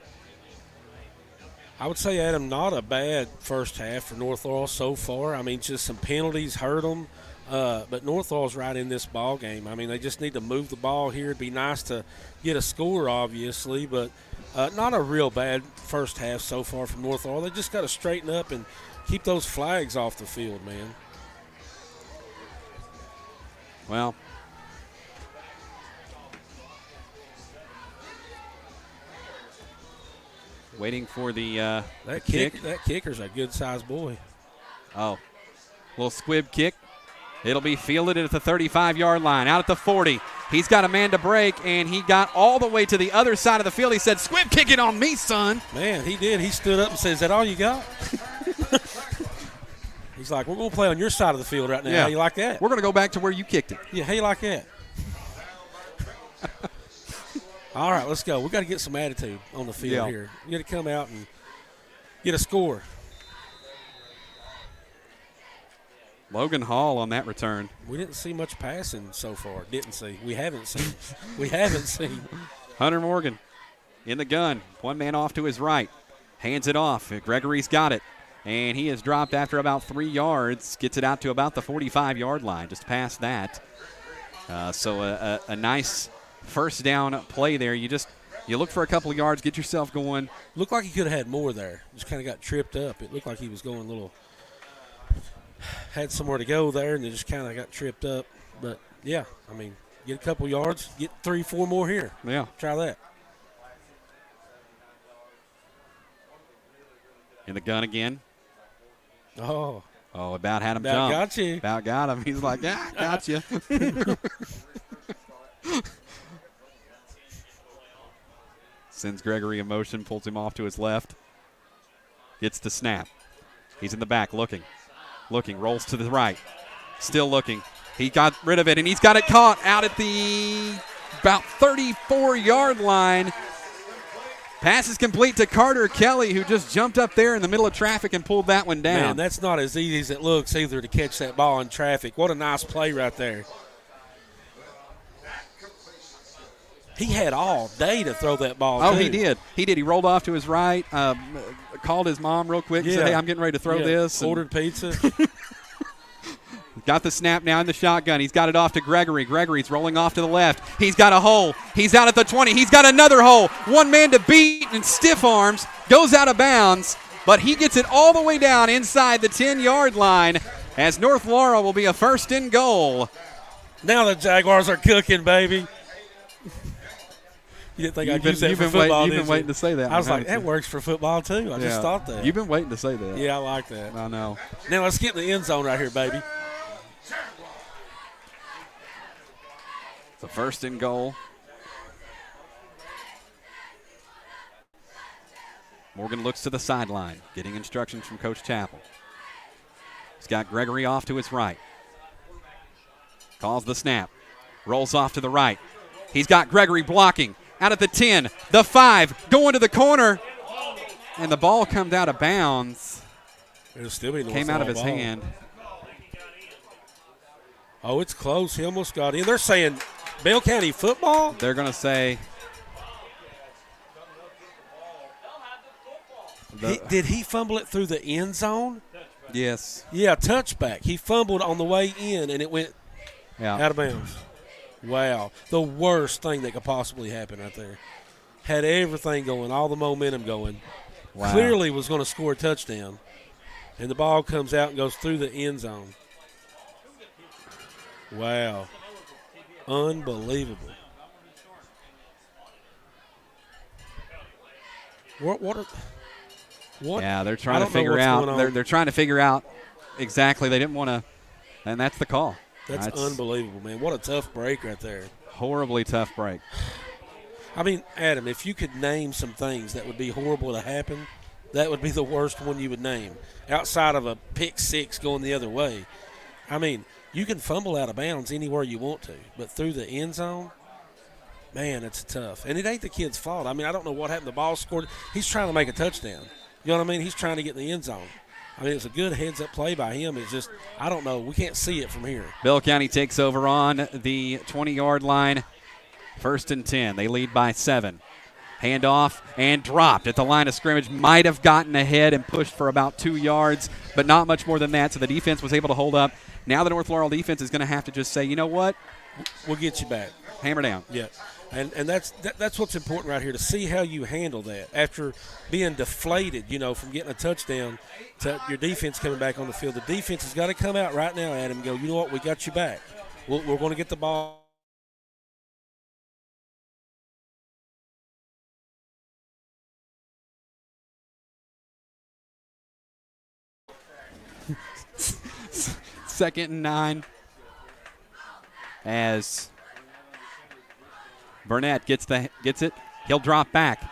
I would say, Adam, not a bad first half for North Laurel so far. I mean, just some penalties hurt them. But North Laurel's right in this ball game. I mean, they just need to move the ball here. It'd be nice to get a score, obviously, but not a real bad first half so far from North Laurel. They just got to straighten up and keep those flags off the field, man. Well, waiting for the that kick. That kicker's a good-sized boy. Oh, little squib kick. It'll be fielded at the 35-yard line, out at the 40. He's got a man to break, and he got all the way to the other side of the field. He said, "Squib kick it on me, son." Man, he did. He stood up and said, "Is that all you got?" He's like, "We're going to play on your side of the field right now. Yeah. How you like that?" We're going to go back to where you kicked it. Yeah, how you like that? All right, let's go. We got to get some attitude on the field here. You got to come out and get a score. Logan Hall on that return. We didn't see much passing so far. We haven't seen. We haven't seen. Hunter Morgan in the gun. One man off to his right. Hands it off. Gregory's got it. And he has dropped after about 3 yards. Gets it out to about the 45-yard line, just past that. So a nice first down play there. You look for a couple of yards, get yourself going. Looked like he could have had more there. Just kind of got tripped up. It looked like he was going a little – had somewhere to go there, and it just kind of got tripped up. But, yeah, I mean, get a couple yards, get 3-4 more here. Yeah. Try that. In the gun again. Oh, about had him about jump. got you. About got him. He's like, yeah, got you. Sends Gregory in motion, pulls him off to his left. Gets the snap. He's in the back looking, rolls to the right. Still looking. He got rid of it, and he's got it caught out at the about 34-yard line. Pass is complete to Carter Kelly, who just jumped up there in the middle of traffic and pulled that one down. Man, that's not as easy as it looks either to catch that ball in traffic. What a nice play right there. He had all day to throw that ball, Oh, too. he did. He rolled off to his right, called his mom real quick and said, "Hey, I'm getting ready to throw this." Ordered pizza. Got the snap now in the shotgun. He's got it off to Gregory. Gregory's rolling off to the left. He's got a hole. He's out at the 20. He's got another hole. One man to beat and stiff arms. Goes out of bounds, but he gets it all the way down inside the 10-yard line as North Laurel will be a first and goal. Now the Jaguars are cooking, baby. You didn't think I'd use that for football, You've been waiting to say that. I was like, that works for football, too. I just thought that. You've been waiting to say that. Yeah, I like that. I know. Now let's get in the end zone right here, baby. The first and goal. Morgan looks to the sideline, getting instructions from Coach Chappell. He's got Gregory off to his right. Calls the snap. Rolls off to the right. He's got Gregory blocking. Out at the 10, the 5, going to the corner. And the ball comes out of bounds. It'll still be Came out of his hand. Oh, it's close. He almost got in. They're saying Bell County football? They're going to say. Did he fumble it through the end zone? Yes. Yeah, touchback. He fumbled on the way in, and it went out of bounds. Wow. The worst thing that could possibly happen right there. Had everything going, all the momentum going. Wow. Clearly was going to score a touchdown. And the ball comes out and goes through the end zone. Wow. Unbelievable. What? Yeah, they're I trying to don't know figure what's out. going on. They're trying to figure out exactly. They didn't want to, and that's the call. That's unbelievable, man. What a tough break right there. Horribly tough break. I mean, Adam, if you could name some things that would be horrible to happen, that would be the worst one you would name. Outside of a pick six going the other way. I mean, you can fumble out of bounds anywhere you want to, but through the end zone, man, it's tough. And it ain't the kid's fault. I mean, I don't know what happened. The ball scored. He's trying to make a touchdown. You know what I mean? He's trying to get in the end zone. I mean, it's a good heads-up play by him. It's just, I don't know. We can't see it from here. Bell County takes over on the 20-yard line. 1st and 10. They lead by 7. Handoff and dropped at the line of scrimmage. Might have gotten ahead and pushed for about 2 yards, but not much more than that. So the defense was able to hold up. Now the North Laurel defense is going to have to just say, you know what? We'll get you back. Hammer down. Yeah. And that's what's important right here, to see how you handle that. After being deflated, from getting a touchdown to your defense coming back on the field, the defense has got to come out right now, Adam, and go, you know what, we got you back. We're going to get the ball. Second and 9 as Burnett gets it. He'll drop back.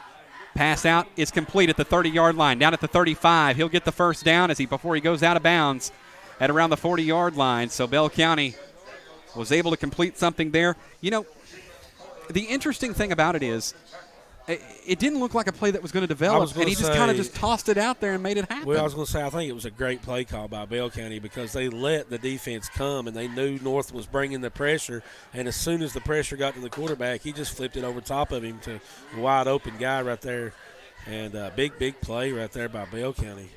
Pass out is complete at the 30-yard line. Down at the 35. He'll get the first down before he goes out of bounds at around the 40-yard line. So Bell County was able to complete something there. The interesting thing about it is it didn't look like a play that was going to develop, and he just kind of just tossed it out there and made it happen. Well, I was going to say, I think it was a great play call by Bell County because they let the defense come, and they knew North was bringing the pressure, and as soon as the pressure got to the quarterback, he just flipped it over top of him to a wide-open guy right there, and big play right there by Bell County.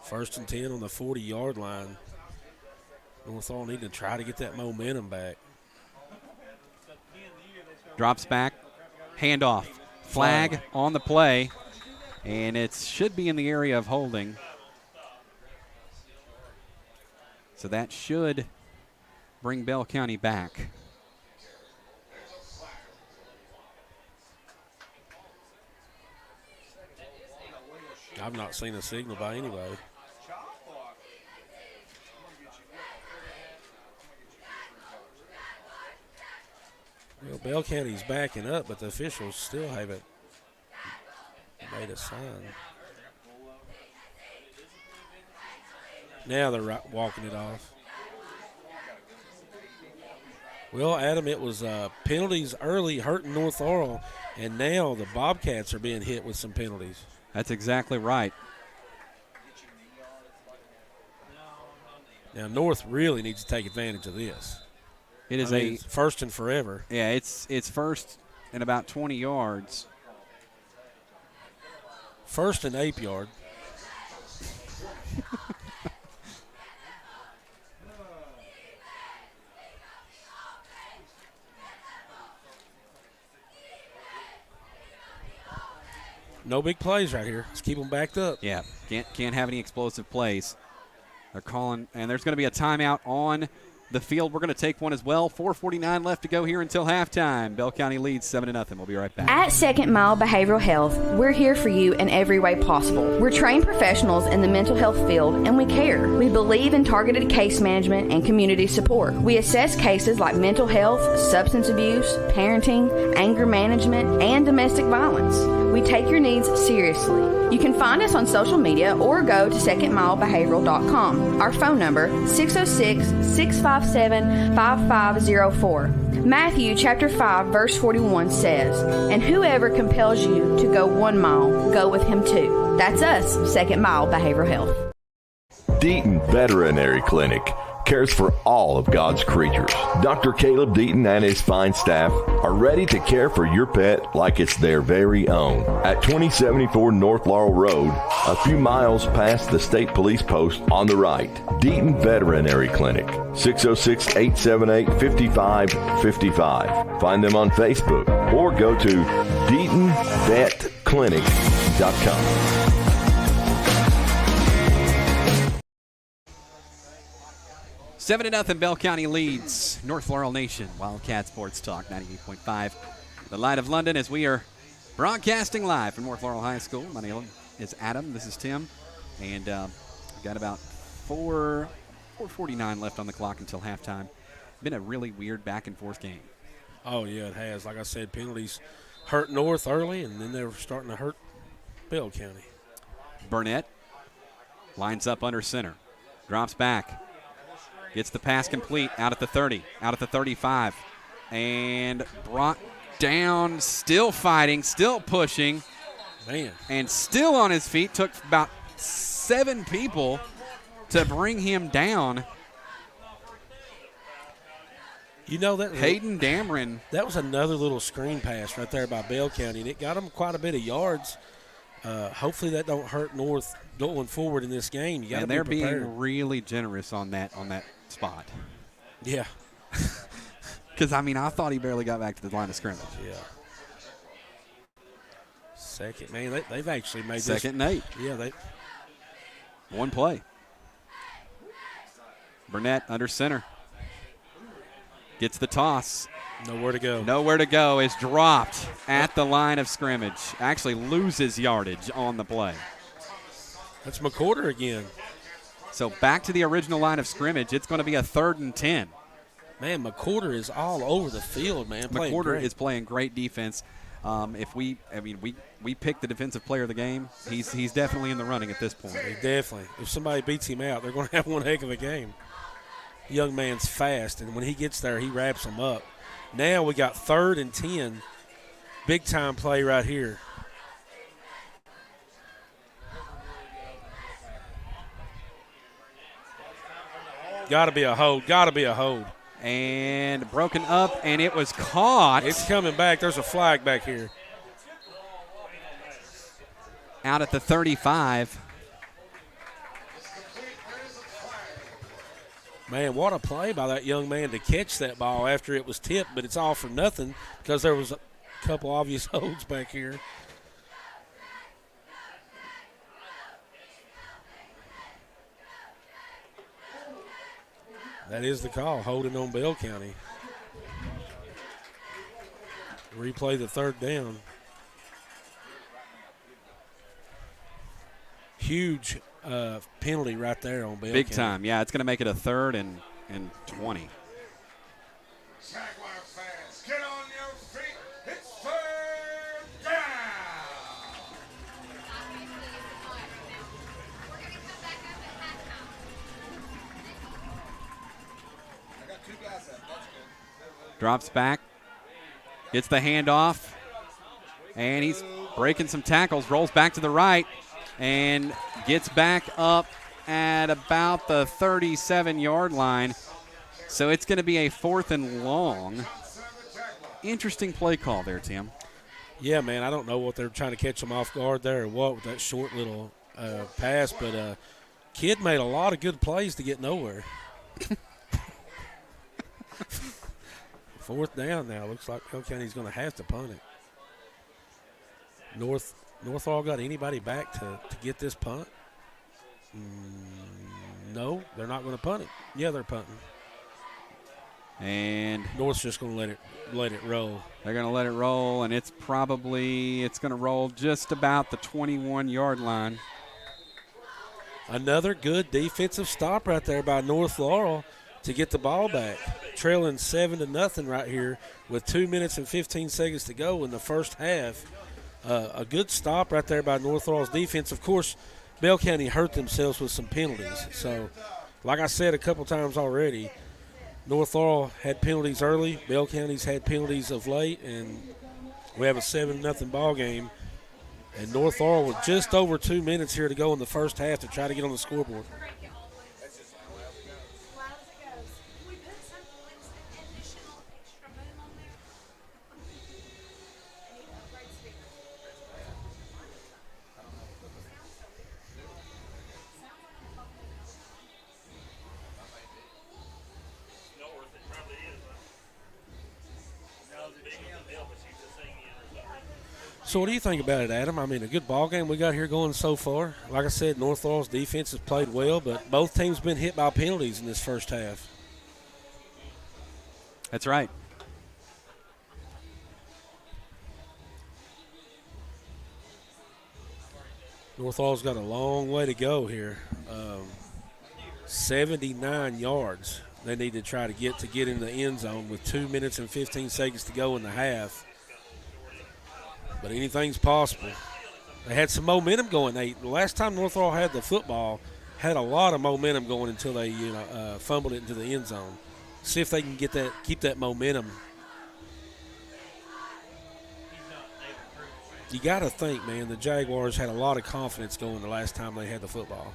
First and 10 on the 40-yard line. North Laurel need to try to get that momentum back. Drops back, handoff, flag on the play, and it should be in the area of holding. So that should bring Bell County back. I've not seen a signal by anybody. Well, Bell County's backing up, but the officials still haven't made a sign. Now they're walking it off. Well, Adam, it was penalties early hurting North Laurel, and now the Bobcats are being hit with some penalties. That's exactly right. Now, North really needs to take advantage of this. It is it's first and forever. Yeah, it's first and about 20 yards. First and 8 yard. No big plays right here. Let's keep them backed up. Yeah, can't have any explosive plays. They're calling, and there's going to be a timeout on the field. We're going to take one as well. 4:49 left to go here until halftime. Bell County leads 7-0. We'll be right back. At Second Mile Behavioral Health, we're here for you in every way possible. We're trained professionals in the mental health field, and we care. We believe in targeted case management and community support. We assess cases like mental health, substance abuse, parenting, anger management, and domestic violence. We take your needs seriously. You can find us on social media or go to secondmilebehavioral.com. Our phone number, 606-657-5504. Matthew chapter 5, verse 41 says, "And whoever compels you to go 1 mile, go with him 2. That's us, Second Mile Behavioral Health. Deaton Veterinary Clinic. cares for all of God's creatures. Dr. Caleb Deaton and his fine staff are ready to care for your pet like it's their very own. At 2074 North Laurel Road, a few miles past the state police post on the right. Deaton Veterinary Clinic, 606-878-5555. Find them on Facebook or go to DeatonVetClinic.com. Seven to nothing, Bell County leads North Laurel Nation. Wildcat Sports Talk 98.5. The Light of London, as we are broadcasting live from North Laurel High School. My name is Adam. This is Tim, and we've got about 4:49 left on the clock until halftime. Been a really weird back and forth game. Oh yeah, it has. Like I said, penalties hurt North early, and then they were starting to hurt Bell County. Burnett lines up under center, drops back. Gets the pass complete out at the 30, out at the 35, and brought down, still fighting, still pushing, man, and still on his feet. Took about 7 people to bring him down. You know that Hayden Dameron. That was another little screen pass right there by Bell County, and it got them quite a bit of yards. Hopefully that don't hurt North going forward in this game. You got to be prepared. They're being really generous on that spot. Yeah. Because, I mean, I thought he barely got back to the line of scrimmage. Yeah. Second, man, they've actually made Second and 8. Yeah, one play. Burnett under center. Gets the toss. Nowhere to go. Nowhere to go. Is dropped at the line of scrimmage. Actually loses yardage on the play. That's McCorder again. So back to the original line of scrimmage. It's going to be a 3rd and 10. Man, McCorder is all over the field, man. McCorder is playing great defense. We picked the defensive player of the game. He's definitely in the running at this point. Definitely. If somebody beats him out, they're going to have one heck of a game. Young man's fast, and when he gets there, he wraps them up. Now we got 3rd and 10. Big time play right here. Got to be a hold. Got to be a hold. And broken up, and it was caught. It's coming back. There's a flag back here. Out at the 35. Man, what a play by that young man to catch that ball after it was tipped, but it's all for nothing because there was a couple obvious holds back here. That is the call, holding on Bell County. Replay the 3rd down. Huge penalty right there on Bell County. Big time, yeah. It's going to make it a 3rd and 20. Jaguar fans, get on your feet. It's 3rd down. Drops back, gets the handoff, and he's breaking some tackles, rolls back to the right, and gets back up at about the 37-yard line. So it's going to be a 4th and long. Interesting play call there, Tim. Yeah, man, I don't know what they're trying to catch them off guard there or what with that short little pass, but kid made a lot of good plays to get nowhere. 4th down now. Looks like Bell County's going to have to punt it. North Laurel got anybody back to get this punt? No, they're not going to punt it. Yeah, they're punting. And North's just going to let it roll. They're going to let it roll, and it's going to roll just about the 21-yard line. Another good defensive stop right there by North Laurel to get the ball back. Trailing 7-0 right here with 2 minutes and 15 seconds to go in the first half. A good stop right there by North Laurel's defense. Of course, Bell County hurt themselves with some penalties. So, like I said a couple times already, North Laurel had penalties early. Bell County's had penalties of late, and we have a 7-0 ball game. And North Laurel with just over 2 minutes here to go in the first half to try to get on the scoreboard. So what do you think about it, Adam? I mean, a good ball game we got here going so far. Like I said, North Laurel's defense has played well, but both teams been hit by penalties in this first half. That's right. North Laurel's got a long way to go here. 79 yards they need to try to get in the end zone with 2 minutes and 15 seconds to go in the half. But anything's possible. They had some momentum going. The last time North Laurel had the football, had a lot of momentum going until they fumbled it into the end zone. See if they can keep that momentum. You got to think, man, the Jaguars had a lot of confidence going the last time they had the football.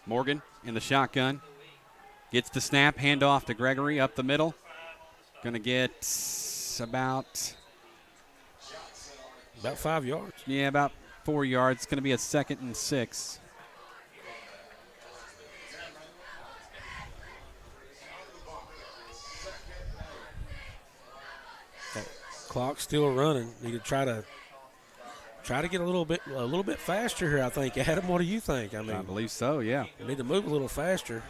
Morgan in the shotgun. Gets the snap, handoff to Gregory up the middle. Going to get about 5 yards. Yeah, about 4 yards. It's going to be a 2nd and 6. Clock's still running. Need to try to get a little bit faster here, I think. Adam, what do you think? I believe so, yeah. We need to move a little faster.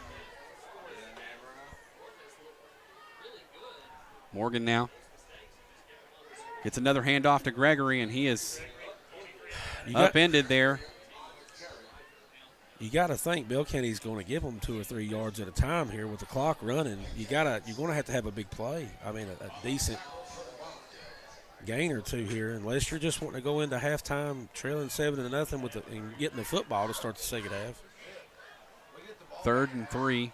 Morgan now gets another handoff to Gregory, and he is upended there. You got to think Bill Kenny's going to give them 2 or 3 yards at a time here with the clock running. You're going to have a big play. I mean, a decent gain or two here, unless you're just wanting to go into halftime trailing 7-0 and getting the football to start the second half. 3rd and 3.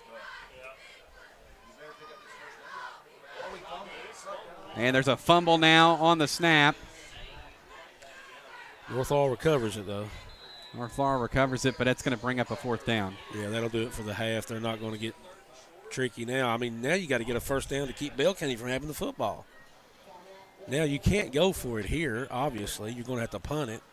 And there's a fumble now on the snap. North Laurel recovers it, though. North Laurel recovers it, but it's going to bring up a 4th down. Yeah, that'll do it for the half. They're not going to get tricky now. I mean, now you got to get a 1st down to keep Bell County from having the football. Now you can't go for it here, obviously. You're going to have to punt it.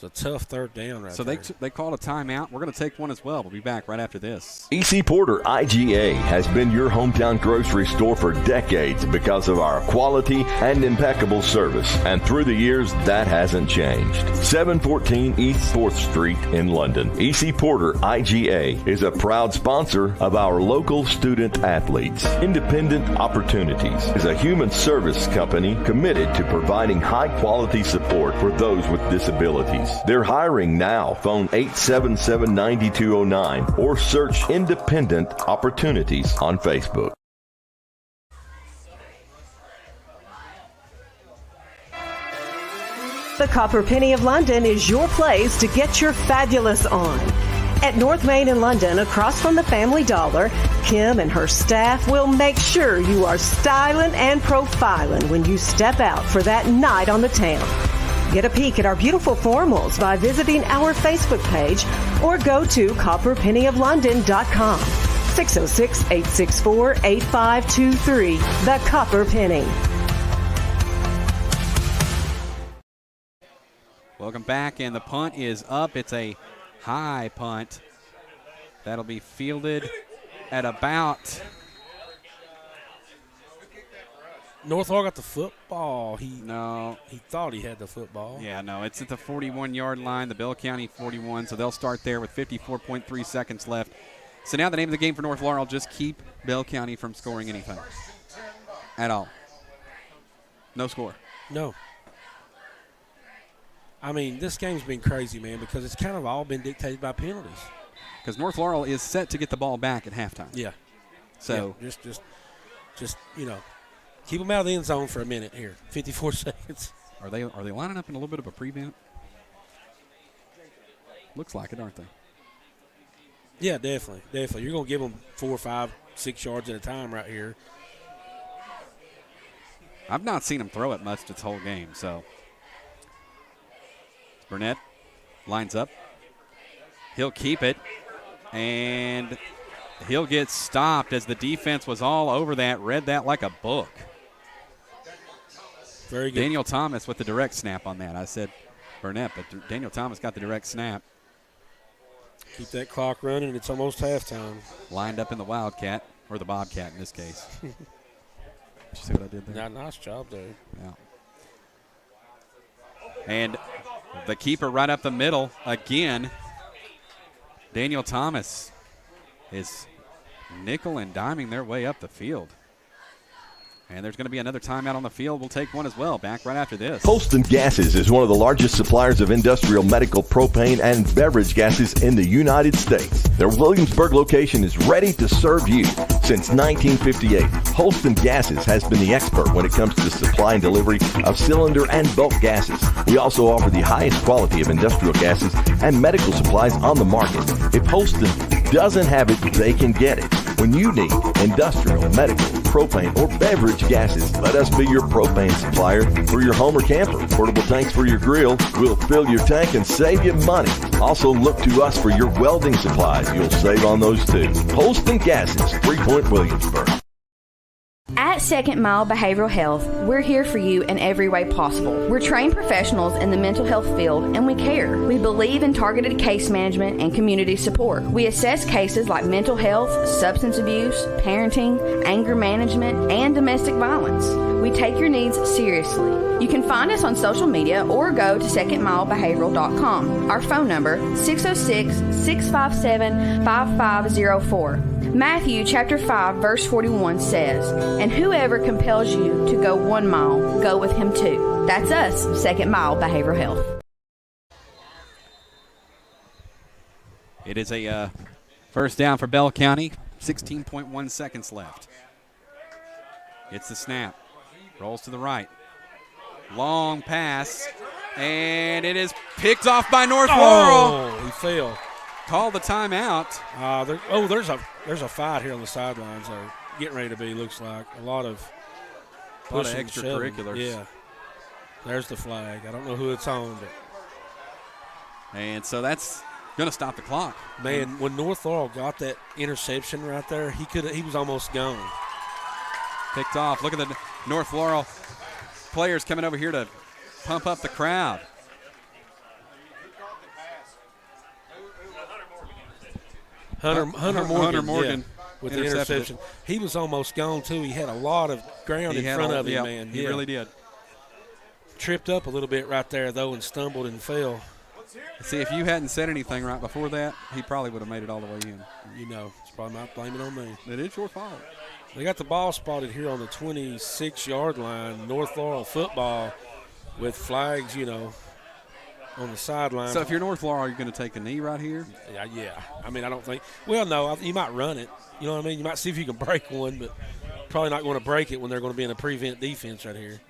It's a tough 3rd down right there. So they called a timeout. We're going to take one as well. We'll be back right after this. E.C. Porter IGA has been your hometown grocery store for decades because of our quality and impeccable service. And through the years, that hasn't changed. 714 East 4th Street in London. E.C. Porter IGA is a proud sponsor of our local student athletes. Independent Opportunities is a human service company committed to providing high-quality support for those with disabilities. They're hiring now. Phone 877-9209 or search Independent Opportunities on Facebook. The Copper Penny of London is your place to get your fabulous on. At North Main in London, across from the Family Dollar, Kim and her staff will make sure you are styling and profiling when you step out for that night on the town. Get a peek at our beautiful formals by visiting our Facebook page or go to copperpennyoflondon.com. 606-864-8523. The Copper Penny. Welcome back, and the punt is up. It's a high punt. That'll be fielded at about... North Laurel got the football. He thought he had the football. Yeah, no, it's at the 41-yard line, the Bell County 41, so they'll start there with 54.3 seconds left. So now the name of the game for North Laurel, just keep Bell County from scoring anything at all. No score. No. I mean, this game's been crazy, man, because it's kind of all been dictated by penalties. Because North Laurel is set to get the ball back at halftime. Yeah. So just keep them out of the end zone for a minute here. 54 seconds. Are they lining up in a little bit of a prevent? Looks like it, aren't they? Yeah, definitely. You're going to give them 4, 5, 6 yards at a time right here. I've not seen him throw it much this whole game, so. Burnett lines up. He'll keep it, and he'll get stopped as the defense was all over that, read that like a book. Very good. Daniel Thomas with the direct snap on that. I said Burnett, but Daniel Thomas got the direct snap. Keep that clock running. It's almost halftime. Lined up in the Wildcat, or the Bobcat in this case. Did you see what I did there? Yeah, nice job there. Yeah. And the keeper right up the middle again. Daniel Thomas is nickel and diming their way up the field. And there's going to be another timeout on the field. We'll take one as well. Back right after this. Holston Gases is one of the largest suppliers of industrial, medical, propane, and beverage gases in the United States. Their Williamsburg location is ready to serve you. Since 1958, Holston Gases has been the expert when it comes to the supply and delivery of cylinder and bulk gases. We also offer the highest quality of industrial gases and medical supplies on the market. If Holston doesn't have it, they can get it. When you need industrial, medical, propane, or beverage gases, let us be your propane supplier for your home or camper. Portable tanks for your grill. We'll fill your tank and save you money. Also look to us for your welding supplies. You'll save on those too. Holston Gases, 3 Point Williamsburg. At Second Mile Behavioral Health, we're here for you in every way possible. We're trained professionals in the mental health field, and we care. We believe in targeted case management and community support. We assess cases like mental health, substance abuse, parenting, anger management, and domestic violence. We take your needs seriously. You can find us on social media or go to secondmilebehavioral.com. Our phone number, 606-657-5504. Matthew chapter 5 verse 41 says, "And whoever compels you to go 1 mile, go with him 2. That's us, Second Mile Behavioral Health. It is a first down for Bell County. 16.1 seconds left. It's the snap. Rolls to the right. Long pass. And it is picked off by North Laurel. Oh, he fell. Call the timeout. There's a fight here on the sidelines. Getting ready to be, looks like. A lot of extracurriculars. Yeah. There's the flag. I don't know who it's on, but. And so that's going to stop the clock. Man, when North Laurel got that interception right there, he was almost gone. Picked off. Look at the North Laurel players coming over here to pump up the crowd. Hunter Morgan with the interception. He was almost gone, too. He had a lot of ground in front of him, man. He really did. Tripped up a little bit right there, though, and stumbled and fell. See, if you hadn't said anything right before that, he probably would have made it all the way in. You know, it's probably not blaming on me. It is your fault. They got the ball spotted here on the 26-yard line, North Laurel football, with flags, on the sideline. So if you're North Laurel, you're going to take a knee right here? Yeah. I mean, I don't think – well, no, you might run it. You know what I mean? You might see if you can break one, but probably not going to break it when they're going to be in a prevent defense right here.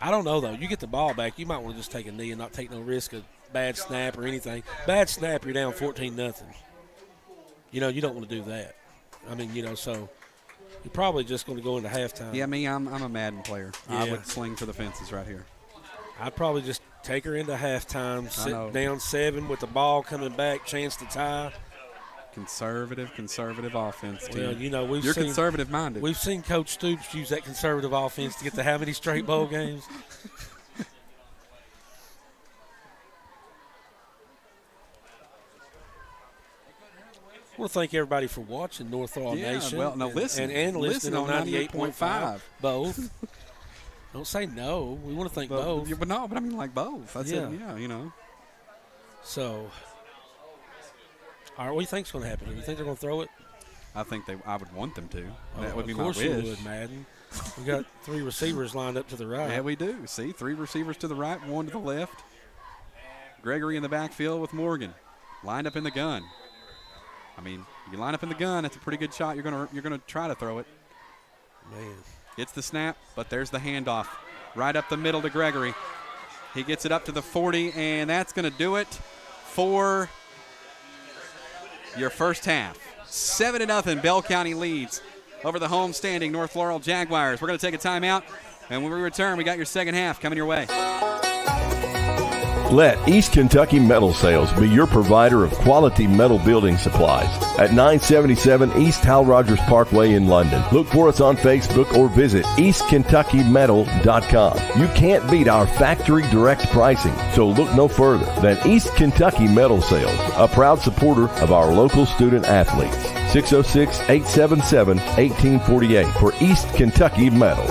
I don't know, though. You get the ball back, you might want to just take a knee and not take no risk of bad snap or anything. Bad snap, you're down 14-0. You don't want to do that. I mean, so you're probably just going to go into halftime. Yeah, I'm a Madden player. Yeah. I would sling for the fences right here. I'd probably just take her into halftime, sit down 7 with the ball coming back, chance to tie. Conservative offense, team. Well, you're conservative-minded. We've seen Coach Stoops use that conservative offense to get to how many straight bowl games? I want to thank everybody for watching North Laurel Nation. Well, no, listen. And listening on 98.5. Both. Don't say no. We want to thank both. But I mean like both. I said, So, all right, what do you think's going to happen? Do you think they're going to throw it? I would want them to. That would be my wish. Of course you would, Madden. We got 3 receivers lined up to the right. Yeah, we do. See, 3 receivers to the right, 1 to the left. Gregory in the backfield with Morgan, lined up in the gun. I mean, you line up in the gun, that's a pretty good shot. You're gonna try to throw it. Man. It's the snap, but there's the handoff. Right up the middle to Gregory. He gets it up to the 40, and that's going to do it for your first half. 7-0, Bell County leads over the home-standing North Laurel Jaguars. We're going to take a timeout, and when we return, we got your second half coming your way. Let East Kentucky Metal Sales be your provider of quality metal building supplies at 977 East Hal Rogers Parkway in London. Look for us on Facebook or visit eastkentuckymetal.com. You can't beat our factory direct pricing, so look no further than East Kentucky Metal Sales, a proud supporter of our local student athletes. 606-877-1848 for East Kentucky Metal.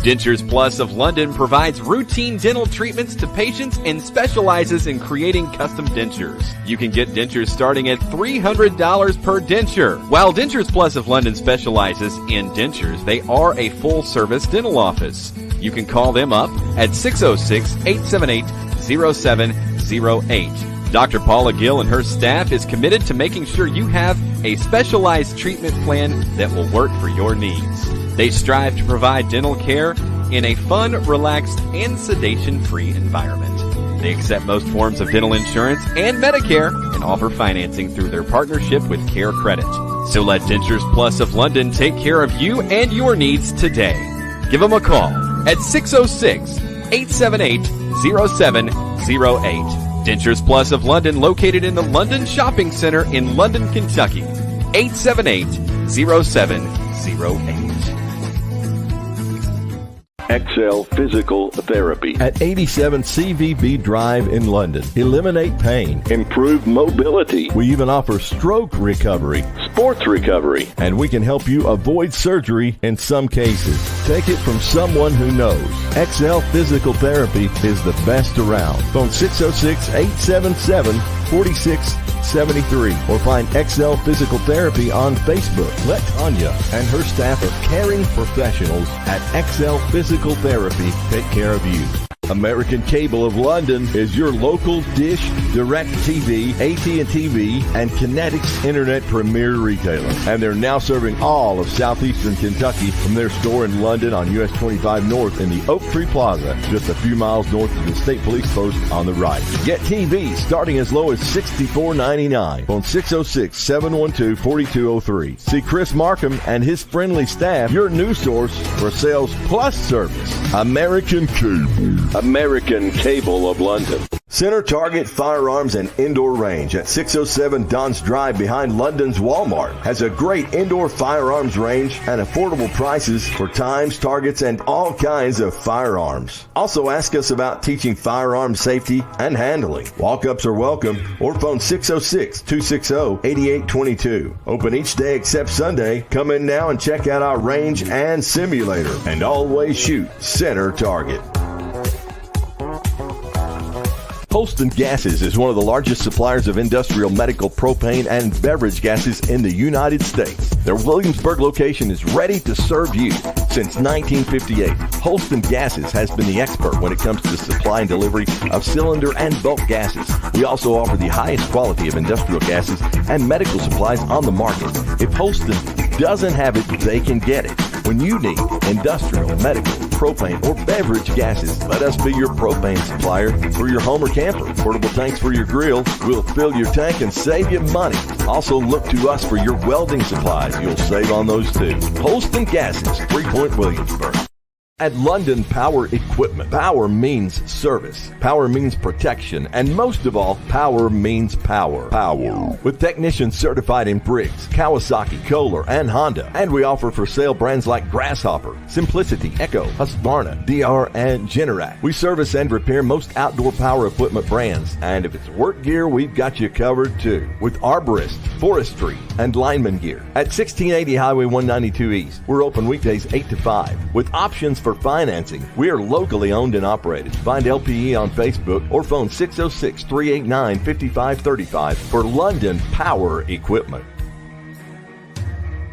Dentures Plus of London provides routine dental treatments to patients and specializes in creating custom dentures. You can get dentures starting at $300 per denture. While Dentures Plus of London specializes in dentures, they are a full-service dental office. You can call them up at 606-878-0708. Dr. Paula Gill and her staff is committed to making sure you have a specialized treatment plan that will work for your needs. They strive to provide dental care in a fun, relaxed, and sedation-free environment. They accept most forms of dental insurance and Medicare and offer financing through their partnership with Care Credit. So let Dentures Plus of London take care of you and your needs today. Give them a call at 606-878-0708. Dentures Plus of London, located in the London Shopping Center in London, Kentucky. 878-0708. XL Physical Therapy at 87 CVB Drive in London. Eliminate pain, improve mobility. We even offer stroke recovery, sports recovery, and we can help you avoid surgery in some cases. Take it from someone who knows. XL Physical Therapy is the best around. Phone 606-877-4673 or find XL Physical Therapy on Facebook. Let Tanya and her staff of caring professionals at XL Physical Therapy take care of you. American Cable of London is your local Dish, DirecTV, AT&TV, and Kinetics Internet premier retailer. And they're now serving all of southeastern Kentucky from their store in London on US 25 North in the Oak Tree Plaza, just a few miles north of the State Police Post on the right. Get TV starting as low as $64.99 on 606-712-4203. See Chris Markham and his friendly staff, your new source for sales plus service. American Cable. American Cable of London. Center Target Firearms and Indoor Range at 607 Don's Drive behind London's Walmart has a great indoor firearms range and affordable prices for times, targets, and all kinds of firearms. Also ask us about teaching firearm safety and handling. Walk-ups are welcome or phone 606-260-8822. Open each day except Sunday. Come in now and check out our range and simulator. And always shoot Center Target. Holston Gases is one of the largest suppliers of industrial, medical, propane, and beverage gases in the United States. Their Williamsburg location is ready to serve you. Since 1958, Holston Gases has been the expert when it comes to the supply and delivery of cylinder and bulk gases. We also offer the highest quality of industrial gases and medical supplies on the market. If Holston doesn't have it, they can get it. When you need industrial, medical, propane, or beverage gases, let us be your propane supplier for your home or camper. Portable tanks for your grill. We'll fill your tank and save you money. Also look to us for your welding supplies. You'll save on those too. Holston Gases, 3 Point, Williamsburg. At London Power Equipment, power means service, power means protection, and most of all, power means power. Power. With technicians certified in Briggs, Kawasaki, Kohler, and Honda. And we offer for sale brands like Grasshopper, Simplicity, Echo, Husqvarna, DR, and Generac. We service and repair most outdoor power equipment brands. And if it's work gear, we've got you covered too. With Arborist, Forestry, and Lineman gear. At 1680 Highway 192 East, we're open weekdays 8 to 5. With options for financing. We are locally owned and operated. Find LPE on Facebook or phone 606-389-5535 for London Power Equipment.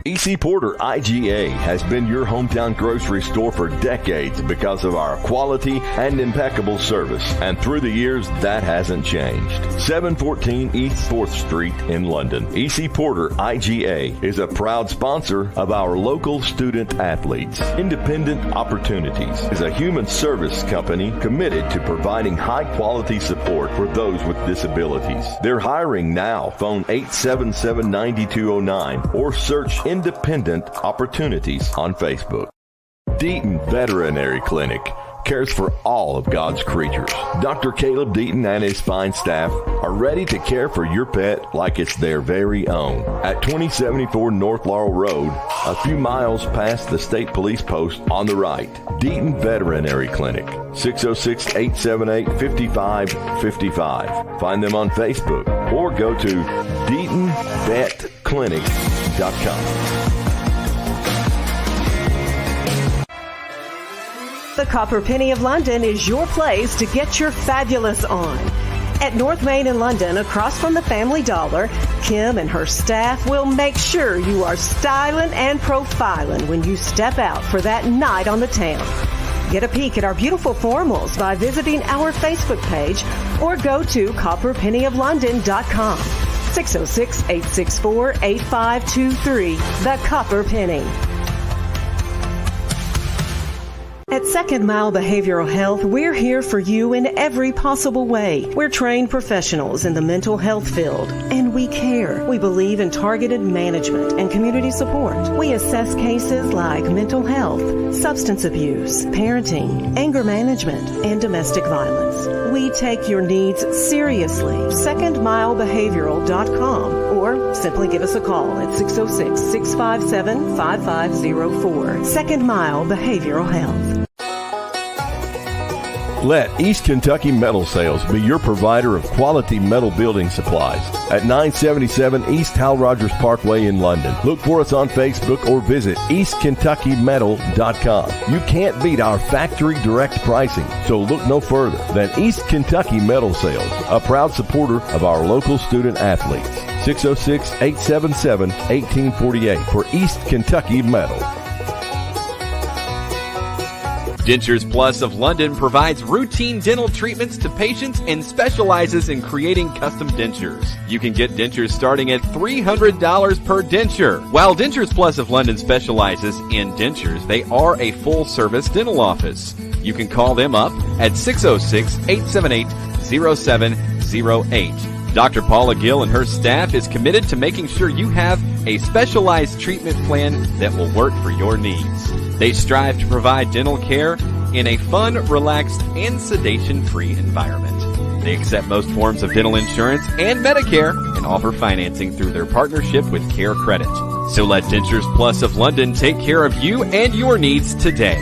E.C. Porter IGA has been your hometown grocery store for decades because of our quality and impeccable service. And through the years, that hasn't changed. 714 East 4th Street in London. E.C. Porter IGA is a proud sponsor of our local student athletes. Independent Opportunities is a human service company committed to providing high-quality support for those with disabilities. They're hiring now. Phone 877-9209 or search Independent Opportunities on Facebook. Deaton Veterinary Clinic. cares for all of God's creatures. Dr. Caleb Deaton and his fine staff are ready to care for your pet like it's their very own. At 2074 North Laurel Road, a few miles past the state police post on the right. Deaton Veterinary Clinic, 606-878-5555. Find them on Facebook or go to DeatonVetClinic.com. The Copper Penny of London is your place to get your fabulous on. At North Main in London, across from the Family Dollar, Kim and her staff will make sure you are styling and profiling when you step out for that night on the town. Get a peek at our beautiful formals by visiting our Facebook page or go to copperpennyoflondon.com. 606-864-8523. The Copper Penny. At Second Mile Behavioral Health, we're here for you in every possible way. We're trained professionals in the mental health field, and we care. We believe in targeted management and community support. We assess cases like mental health, substance abuse, parenting, anger management, and domestic violence. We take your needs seriously. SecondMileBehavioral.com or simply give us a call at 606-657-5504. Second Mile Behavioral Health. Let East Kentucky Metal Sales be your provider of quality metal building supplies at 977 East Hal Rogers Parkway in London. Look for us on Facebook or visit EastKentuckyMetal.com. You can't beat our factory direct pricing, so look no further than East Kentucky Metal Sales, a proud supporter of our local student athletes. 606-877-1848 for East Kentucky Metal. Dentures Plus of London provides routine dental treatments to patients and specializes in creating custom dentures. You can get dentures starting at $300 per denture. While Dentures Plus of London specializes in dentures, they are a full-service dental office. You can call them up at 606-878-0708. Dr. Paula Gill and her staff is committed to making sure you have a specialized treatment plan that will work for your needs. They strive to provide dental care in a fun, relaxed, and sedation-free environment. They accept most forms of dental insurance and Medicare and offer financing through their partnership with Care Credit. So let Dentures Plus of London take care of you and your needs today.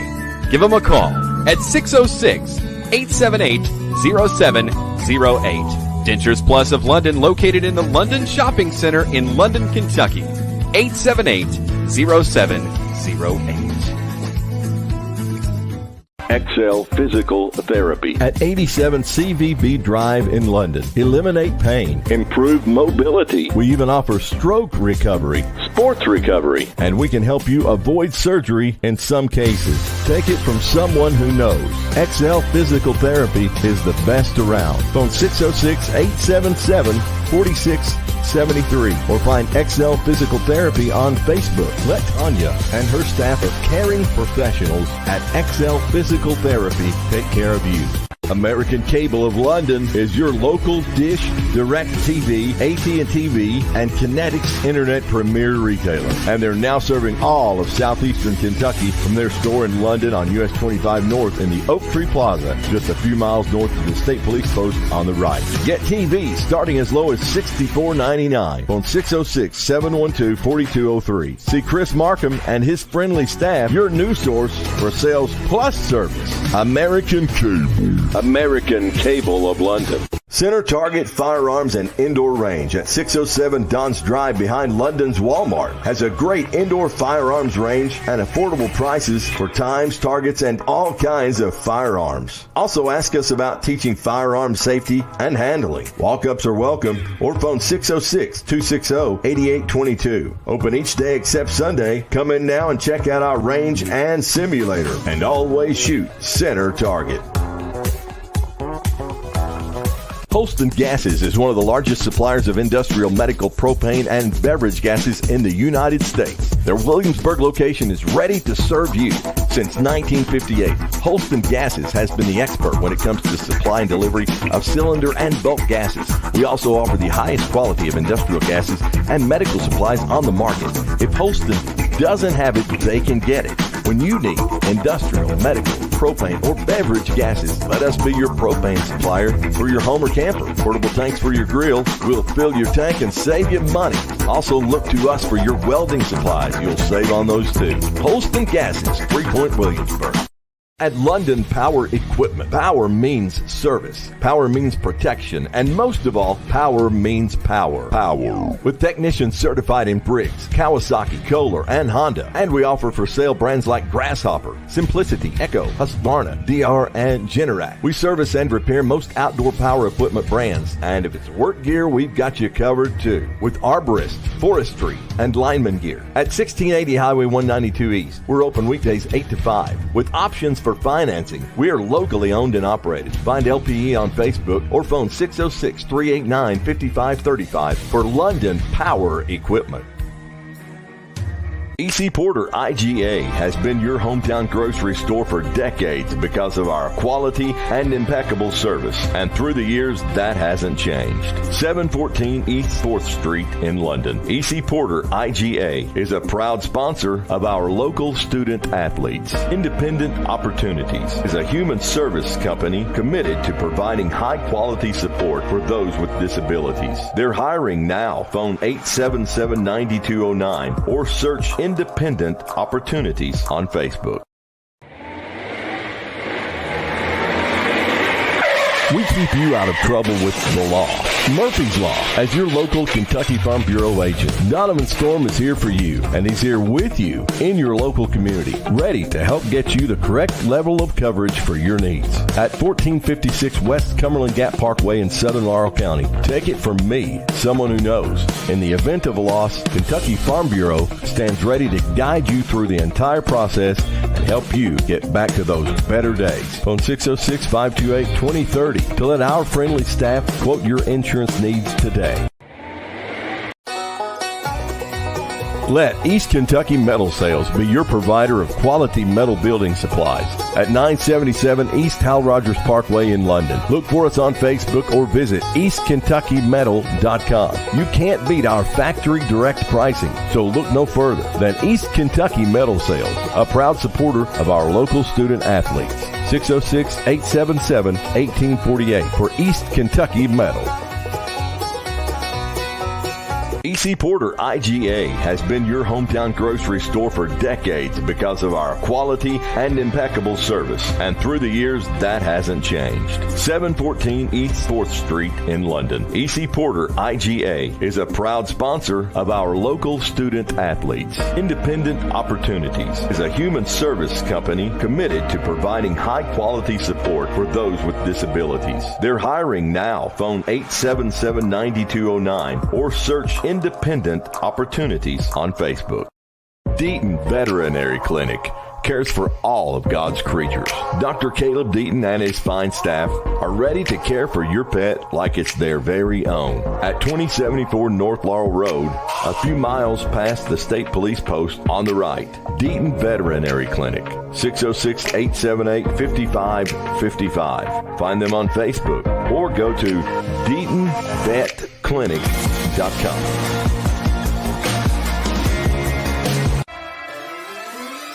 Give them a call at 606-878-0708. Dentures Plus of London, located in the London Shopping Center in London, Kentucky. 878-0708. XL Physical Therapy at 87 CVB Drive in London. Eliminate pain, improve mobility. We even offer stroke recovery, sports recovery, and we can help you avoid surgery in some cases. Take it from someone who knows. XL Physical Therapy is the best around. Phone 606-877-4673 or find XL Physical Therapy on Facebook. Let Tanya and her staff of caring professionals at XL Physical Therapy take care of you. American Cable of London is your local Dish, Direct TV, AT&TV, and Kinetics Internet premier retailer. And they're now serving all of southeastern Kentucky from their store in London on US 25 North in the Oak Tree Plaza, just a few miles north of the state police post on the right. Get TV starting as low as $64.99 on 606-712-4203. See Chris Markham and his friendly staff, your new source for sales plus service. American Cable of London. Center Target Firearms and Indoor Range at 607 Don's Drive behind London's Walmart has a great indoor firearms range and affordable prices for times, targets, and all kinds of firearms. Also ask us about teaching firearm safety and handling. Walk-ups are welcome or phone 606-260-8822. Open each day except Sunday. Come in now and check out our range and simulator. And always shoot Center Target. Holston Gases is one of the largest suppliers of industrial, medical, propane, and beverage gases in the United States. Their Williamsburg location is ready to serve you. Since 1958, Holston Gases has been the expert when it comes to the supply and delivery of cylinder and bulk gases. We also offer the highest quality of industrial gases and medical supplies on the market. If Holston doesn't have it, they can get it. When you need industrial, medical, propane, or beverage gases, let us be your propane supplier for your home or camper. Portable tanks for your grill. We'll fill your tank and save you money. Also look to us for your welding supplies. You'll save on those too. Holston Gases, 3 Point, Williamsburg. At London Power Equipment, power means service, power means protection, and most of all, power means power. Power. With technicians certified in Briggs, Kawasaki, Kohler, and Honda. And we offer for sale brands like Grasshopper, Simplicity, Echo, Husqvarna, DR, and Generac. We service and repair most outdoor power equipment brands. And if it's work gear, we've got you covered too. With arborist, forestry, and lineman gear. At 1680 Highway 192 East, we're open weekdays 8 to 5. With options for financing. We are locally owned and operated. Find LPE on Facebook or phone 606-389-5535 for London Power Equipment. E.C. Porter IGA has been your hometown grocery store for decades because of our quality and impeccable service. And through the years, that hasn't changed. 714 East 4th Street in London. E.C. Porter IGA is a proud sponsor of our local student athletes. Independent Opportunities is a human service company committed to providing high-quality support for those with disabilities. They're hiring now. Phone 877-9209 or search Independent Opportunities on Facebook. We keep you out of trouble with the law. Murphy's Law, as your local Kentucky Farm Bureau agent. Donovan Storm is here for you, and he's here with you in your local community, ready to help get you the correct level of coverage for your needs. At 1456 West Cumberland Gap Parkway in Southern Laurel County, take it from me, someone who knows. In the event of a loss, Kentucky Farm Bureau stands ready to guide you through the entire process and help you get back to those better days. Phone 606-528-2030 to let our friendly staff quote your insurance needs today. Let East Kentucky Metal Sales be your provider of quality metal building supplies at 977 East Hal Rogers Parkway in London. Look for us on Facebook or visit eastkentuckymetal.com. You can't beat our factory direct pricing, so look no further than East Kentucky Metal Sales, a proud supporter of our local student athletes. 606-877-1848 for East Kentucky Metal. E.C. Porter IGA has been your hometown grocery store for decades because of our quality and impeccable service. And through the years, that hasn't changed. 714 East 4th Street in London. E.C. Porter IGA is a proud sponsor of our local student athletes. Independent Opportunities is a human service company committed to providing high-quality support for those with disabilities. They're hiring now. Phone 877-9209 or search Independent Opportunities on Facebook. Deaton Veterinary Clinic cares for all of God's creatures. Dr. Caleb Deaton and his fine staff are ready to care for your pet like it's their very own. At 2074 North Laurel Road, a few miles past the state police post on the right. Deaton Veterinary Clinic, 606-878-5555. Find them on Facebook or go to DeatonVetClinic.com.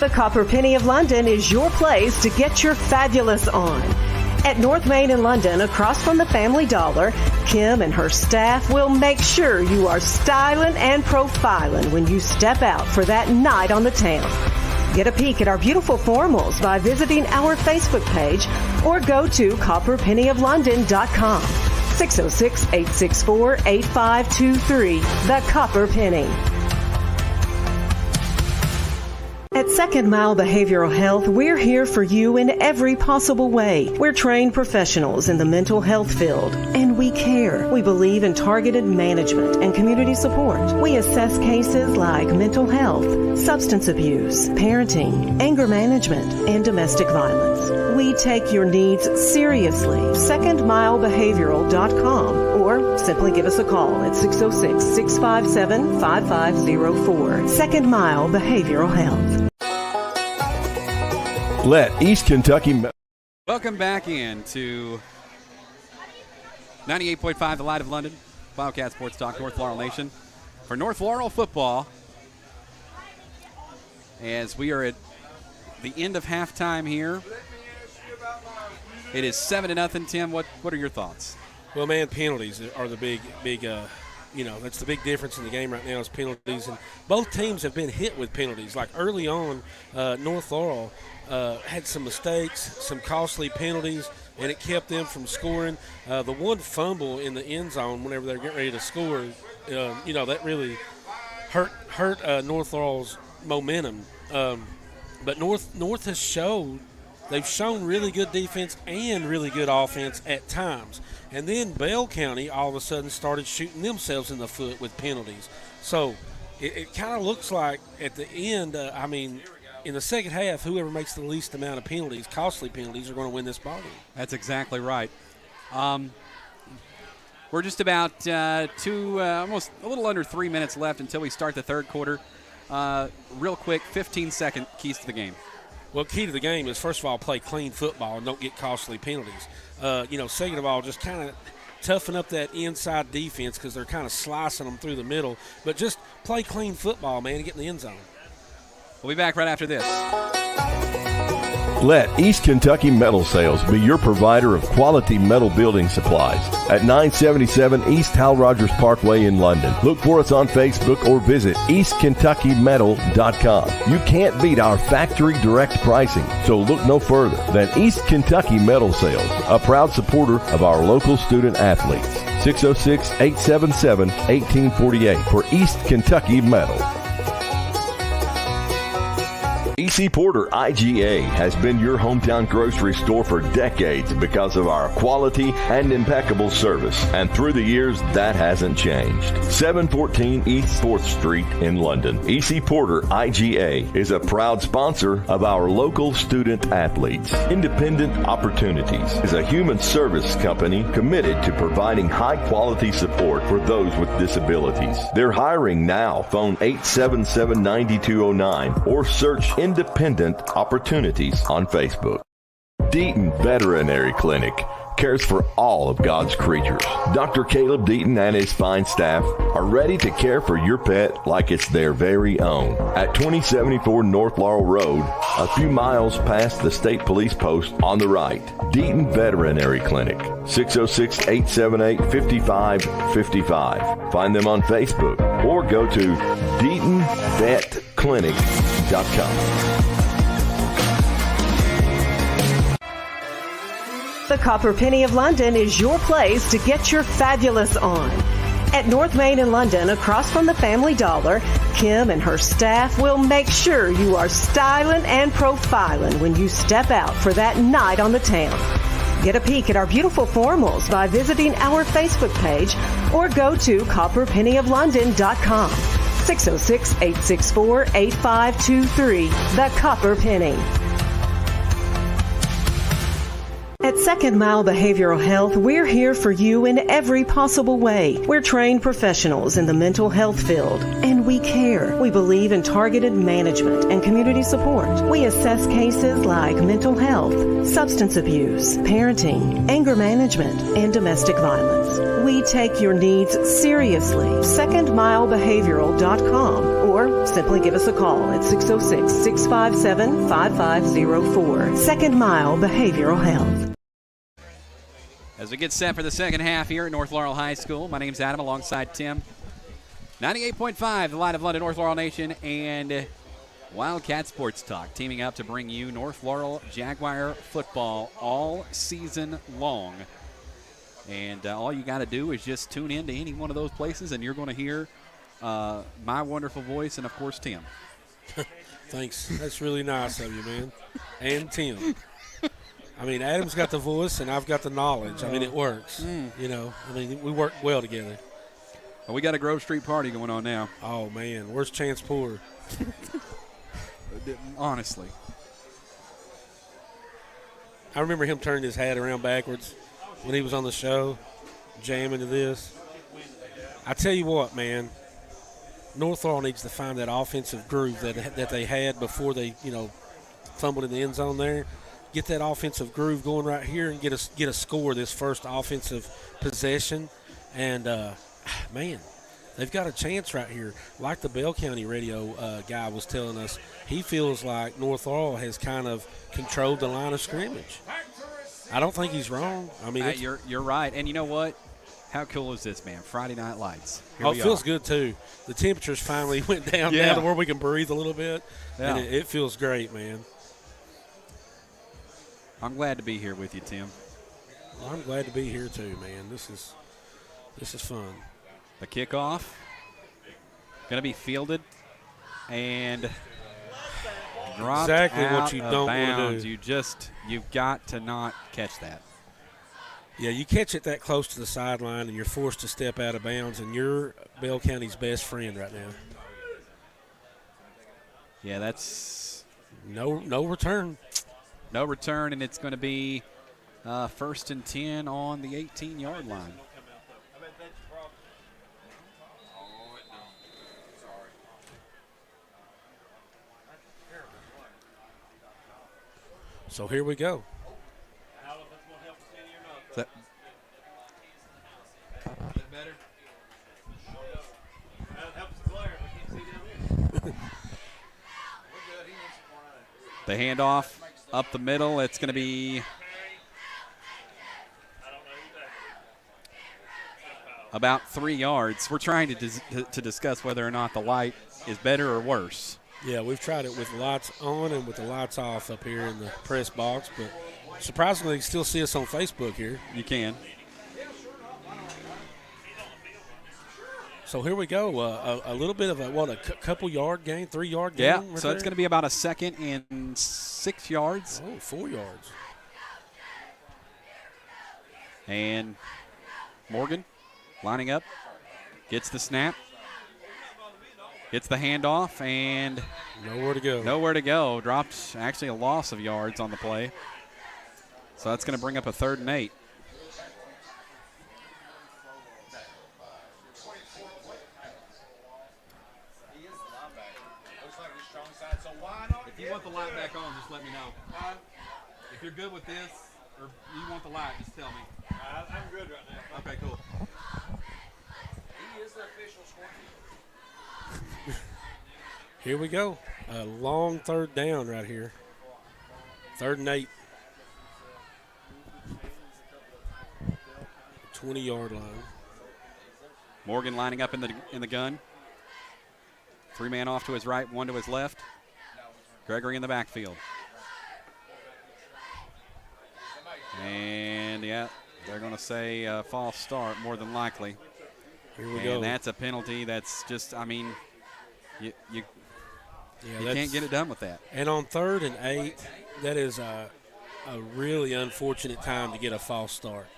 The Copper Penny of London is your place to get your fabulous on. At North Main in London, across from the Family Dollar, Kim and her staff will make sure you are styling and profiling when you step out for that night on the town. Get a peek at our beautiful formals by visiting our Facebook page or go to copperpennyoflondon.com. 606-864-8523. The Copper Penny. At Second Mile Behavioral Health, we're here for you in every possible way. We're trained professionals in the mental health field, and we care. We believe in targeted management and community support. We assess cases like mental health, substance abuse, parenting, anger management, and domestic violence. We take your needs seriously. SecondMileBehavioral.com or simply give us a call at 606-657-5504. Second Mile Behavioral Health. Let East Kentucky... Welcome back in to 98.5 The Light of London, Wildcat Sports Talk, North Laurel Nation. For North Laurel football, as we are at the end of halftime here It is 7-0. Tim, what are your thoughts? Well, man, penalties are the big, that's the big difference in the game right now is penalties. And both teams have been hit with penalties. Like early on, North Laurel had some mistakes, some costly penalties, and it kept them from scoring. The one fumble in the end zone whenever they're getting ready to score, that really hurt North Laurel's momentum. But North has they've shown really good defense and really good offense at times. And then Bell County all of a sudden started shooting themselves in the foot with penalties. So it kind of looks like at the end, in the second half, whoever makes the least amount of penalties, costly penalties, are going to win this ball game. That's exactly right. We're just about almost a little under 3 minutes left until we start the third quarter. Real quick, 15-second keys to the game. Well, key to the game is, first of all, play clean football and don't get costly penalties. Second of all, just kind of toughen up that inside defense because they're kind of slicing them through the middle. But just play clean football, man, and get in the end zone. We'll be back right after this. Let East Kentucky Metal Sales be your provider of quality metal building supplies at 977 East Hal Rogers Parkway in London. Look for us on Facebook or visit eastkentuckymetal.com. You can't beat our factory direct pricing, so look no further than East Kentucky Metal Sales, a proud supporter of our local student athletes. 606-877-1848 for East Kentucky Metal. E.C. Porter IGA has been your hometown grocery store for decades because of our quality and impeccable service. And through the years, that hasn't changed. 714 East 4th Street in London. E.C. Porter IGA is a proud sponsor of our local student athletes. Independent Opportunities is a human service company committed to providing high-quality support for those with disabilities. They're hiring now. Phone 877-9209 or search Independent Opportunities on Facebook. Deaton Veterinary Clinic cares for all of God's creatures. Dr. Caleb Deaton and his fine staff are ready to care for your pet like it's their very own. At 2074 North Laurel Road, a few miles past the State Police Post on the right. Deaton Veterinary Clinic, 606-878-5555. Find them on Facebook or go to DeatonVetClinic.com. The Copper Penny of London is your place to get your fabulous on. At North Main in London, across from the Family Dollar, Kim and her staff will make sure you are styling and profiling when you step out for that night on the town. Get a peek at our beautiful formals by visiting our Facebook page or go to copperpennyoflondon.com. 606-864-8523. The Copper Penny. At Second Mile Behavioral Health, we're here for you in every possible way. We're trained professionals in the mental health field, and we care. We believe in targeted management and community support. We assess cases like mental health, substance abuse, parenting, anger management, and domestic violence. We take your needs seriously. SecondMileBehavioral.com or simply give us a call at 606-657-5504. Second Mile Behavioral Health. As we get set for the second half here at North Laurel High School, my name's Adam alongside Tim. 98.5, the Light of London, North Laurel Nation, and Wildcat Sports Talk, teaming up to bring you North Laurel Jaguar football all season long. And all you got to do is just tune in to any one of those places, and you're going to hear my wonderful voice and, of course, Tim. Thanks. That's really nice of you, man. And Tim. I mean, Adam's got the voice, and I've got the knowledge. I mean, it works. We work well together. Well, we got a Grove Street party going on now. Oh, man. Where's Chance Poor? Honestly. I remember him turning his hat around backwards when he was on the show, jamming to this. I tell you what, man. North Laurel needs to find that offensive groove that they had before they, fumbled in the end zone there. Get that offensive groove going right here and get a score this first offensive possession. And, man, they've got a chance right here. Like the Bell County radio guy was telling us, he feels like North Laurel has kind of controlled the line of scrimmage. I don't think he's wrong. I mean, you're right. And you know what? How cool is this, man? Friday Night Lights. Here it feels good, too. The temperatures finally went down now to where we can breathe a little bit. Yeah. And it feels great, man. I'm glad to be here with you, Tim. Well, I'm glad to be here, too, man. This is fun. The kickoff going to be fielded and dropped exactly out what you of don't bounds. want to do. You've got to not catch that. Yeah, you catch it that close to the sideline, and you're forced to step out of bounds, and you're Bell County's best friend right now. Yeah, that's no return. No return, and it's going to be 1st and 10 on the 18-yard line. So here we go. Is that better? The handoff up the middle. It's going to be about 3 yards. We're trying to discuss whether or not the light is better or worse. Yeah, we've tried it with the lights on and with the lights off up here in the press box, but surprisingly, you can still see us on Facebook here. You can. So here we go. A little bit of a couple yard gain, 3 yard gain. Yeah, right so it's going to be about a 2nd and 6 yards. Oh, 4 yards. And Morgan lining up, gets the snap, gets the handoff, and nowhere to go. Nowhere to go. Dropped actually a loss of yards on the play. So that's going to bring up a 3rd and 8. If you want the light back on, just let me know. If you're good with this, or you want the light, just tell me. I'm good right now. Okay, cool. He is the official scorekeeper. Here we go. A long 3rd down right here. 3rd and 8. 20-yard line. Morgan lining up in the gun. 3-man off to his right, 1 to his left. Gregory in the backfield. And, yeah, they're going to say false start more than likely. Here we go. And that's a penalty that's just, I mean, you can't get it done with that. And on 3rd and 8, that is a really unfortunate time to get a false start.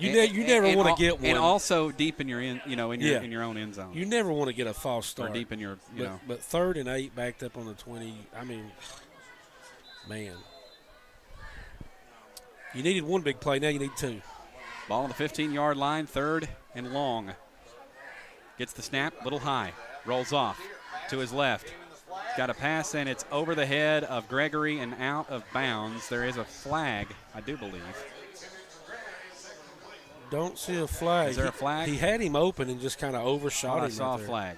You never want to get one. And also deep in your in your own end zone. You never want to get a false start. Or deep in your, But 3rd and 8 backed up on the 20. I mean, man. You needed 1 big play. Now you need 2. Ball on the 15-yard line, 3rd and long. Gets the snap, little high. Rolls off to his left. Got a pass, and it's over the head of Gregory and out of bounds. There is a flag, I do believe. Don't see a flag. Is there a flag? He had him open and just kind of overshot him. I saw right a flag.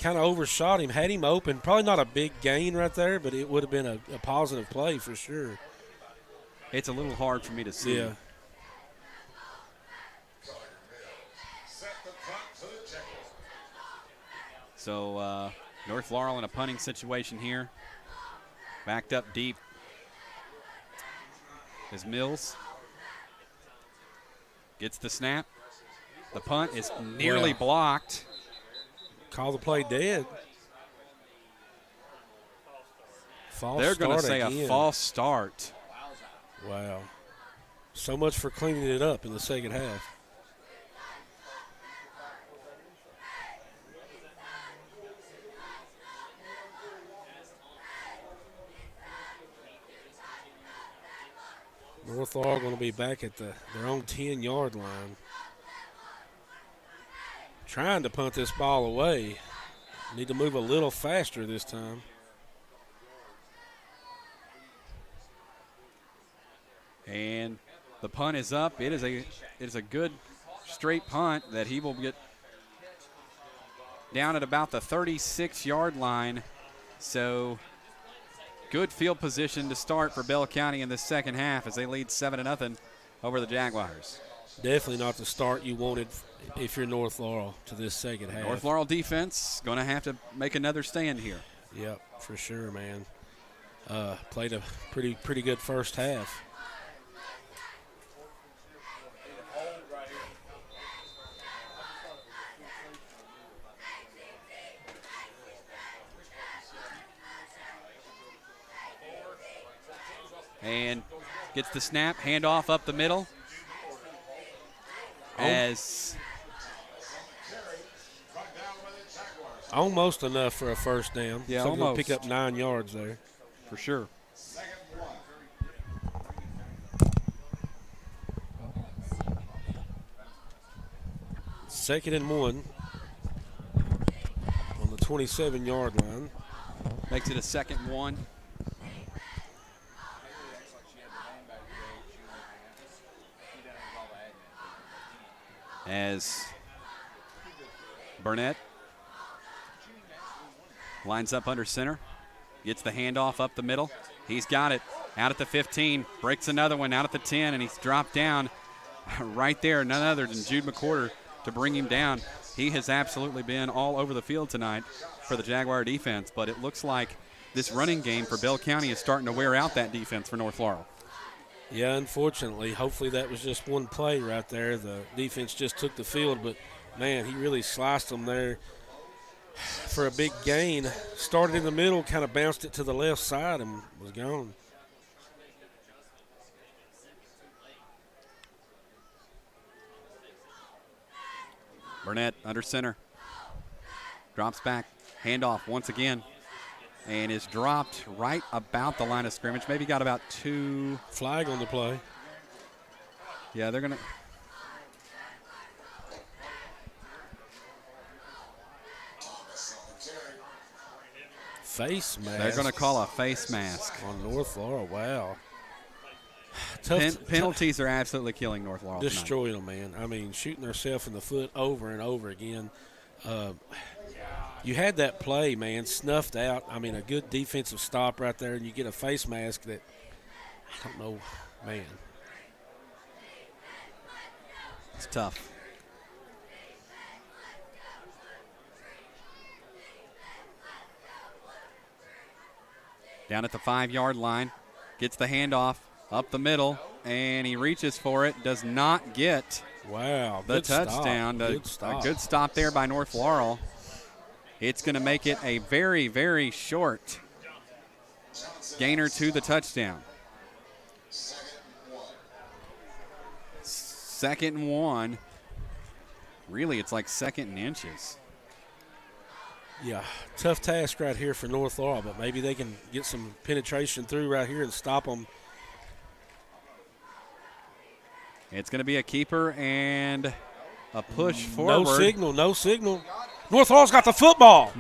Kind of overshot him, had him open. Probably not a big gain right there, but it would have been a positive play for sure. It's a little hard for me to see. Yeah. So North Laurel in a punting situation here. Backed up deep is Mills. Gets the snap. The punt is nearly blocked. Call the play dead. They're going to say a false start. Wow. So much for cleaning it up in the second half. North Laurel going to be back at their own 10-yard line. Trying to punt this ball away. Need to move a little faster this time. And the punt is up. It is a good straight punt that he will get down at about the 36-yard line. So good field position to start for Bell County in the second half as they lead 7-0 over the Jaguars. Definitely not the start you wanted if you're North Laurel to this second half. North Laurel defense going to have to make another stand here. Yep, for sure, man. Played a pretty good first half. And gets the snap, handoff up the middle. As almost enough for a first down. Yeah, so almost. Pick up 9 yards there. For sure. Second and 1 on the 27-yard line. Makes it a 2nd and 1. As Burnett lines up under center, gets the handoff up the middle. He's got it out at the 15, breaks another one out at the 10, and he's dropped down right there. None other than Jude McCorder to bring him down. He has absolutely been all over the field tonight for the Jaguar defense, but it looks like this running game for Bell County is starting to wear out that defense for North Laurel. Yeah, unfortunately. Hopefully that was just one play right there. The defense just took the field, but, man, he really sliced them there for a big gain. Started in the middle, kind of bounced it to the left side and was gone. Burnett under center. Drops back. Handoff once again. And is dropped right about the line of scrimmage. Maybe got about 2. Flag on the play. Yeah, they're going to. Face mask. They're going to call a face mask. On North Laurel, wow. Penalties are absolutely killing North Laurel destroying them, man. I mean, shooting themselves in the foot over and over again. You had that play, man, snuffed out. I mean, a good defensive stop right there, and you get a face mask that, I don't know, man. It's tough. Down at the 5-yard line, gets the handoff up the middle, and he reaches for it, does not get the touchdown. A good stop there by North Laurel. It's going to make it a very, very short gainer to the touchdown. 2nd and 1. Really, it's like 2nd and inches. Yeah, tough task right here for North Laurel, but maybe they can get some penetration through right here and stop them. It's going to be a keeper and a push forward. No signal. North Laurel's got the football.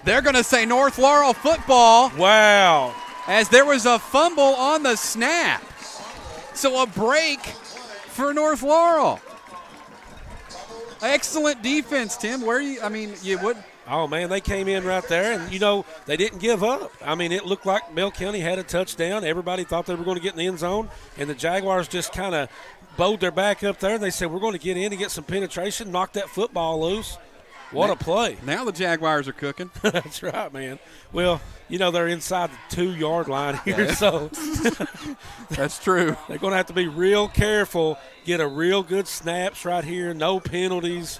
They're going to say North Laurel football. Wow. As there was a fumble on the snap. So a break for North Laurel. Excellent defense, Tim. You would. Oh, man, they came in right there, and, they didn't give up. I mean, it looked like Bell County had a touchdown. Everybody thought they were going to get in the end zone, and the Jaguars just kind of bowed their back up there. They said, we're going to get in and get some penetration, knock that football loose. What a play. Now the Jaguars are cooking. That's right, man. Well, they're inside the 2-yard line here, so. That's true. They're going to have to be real careful, get a real good snaps right here, no penalties.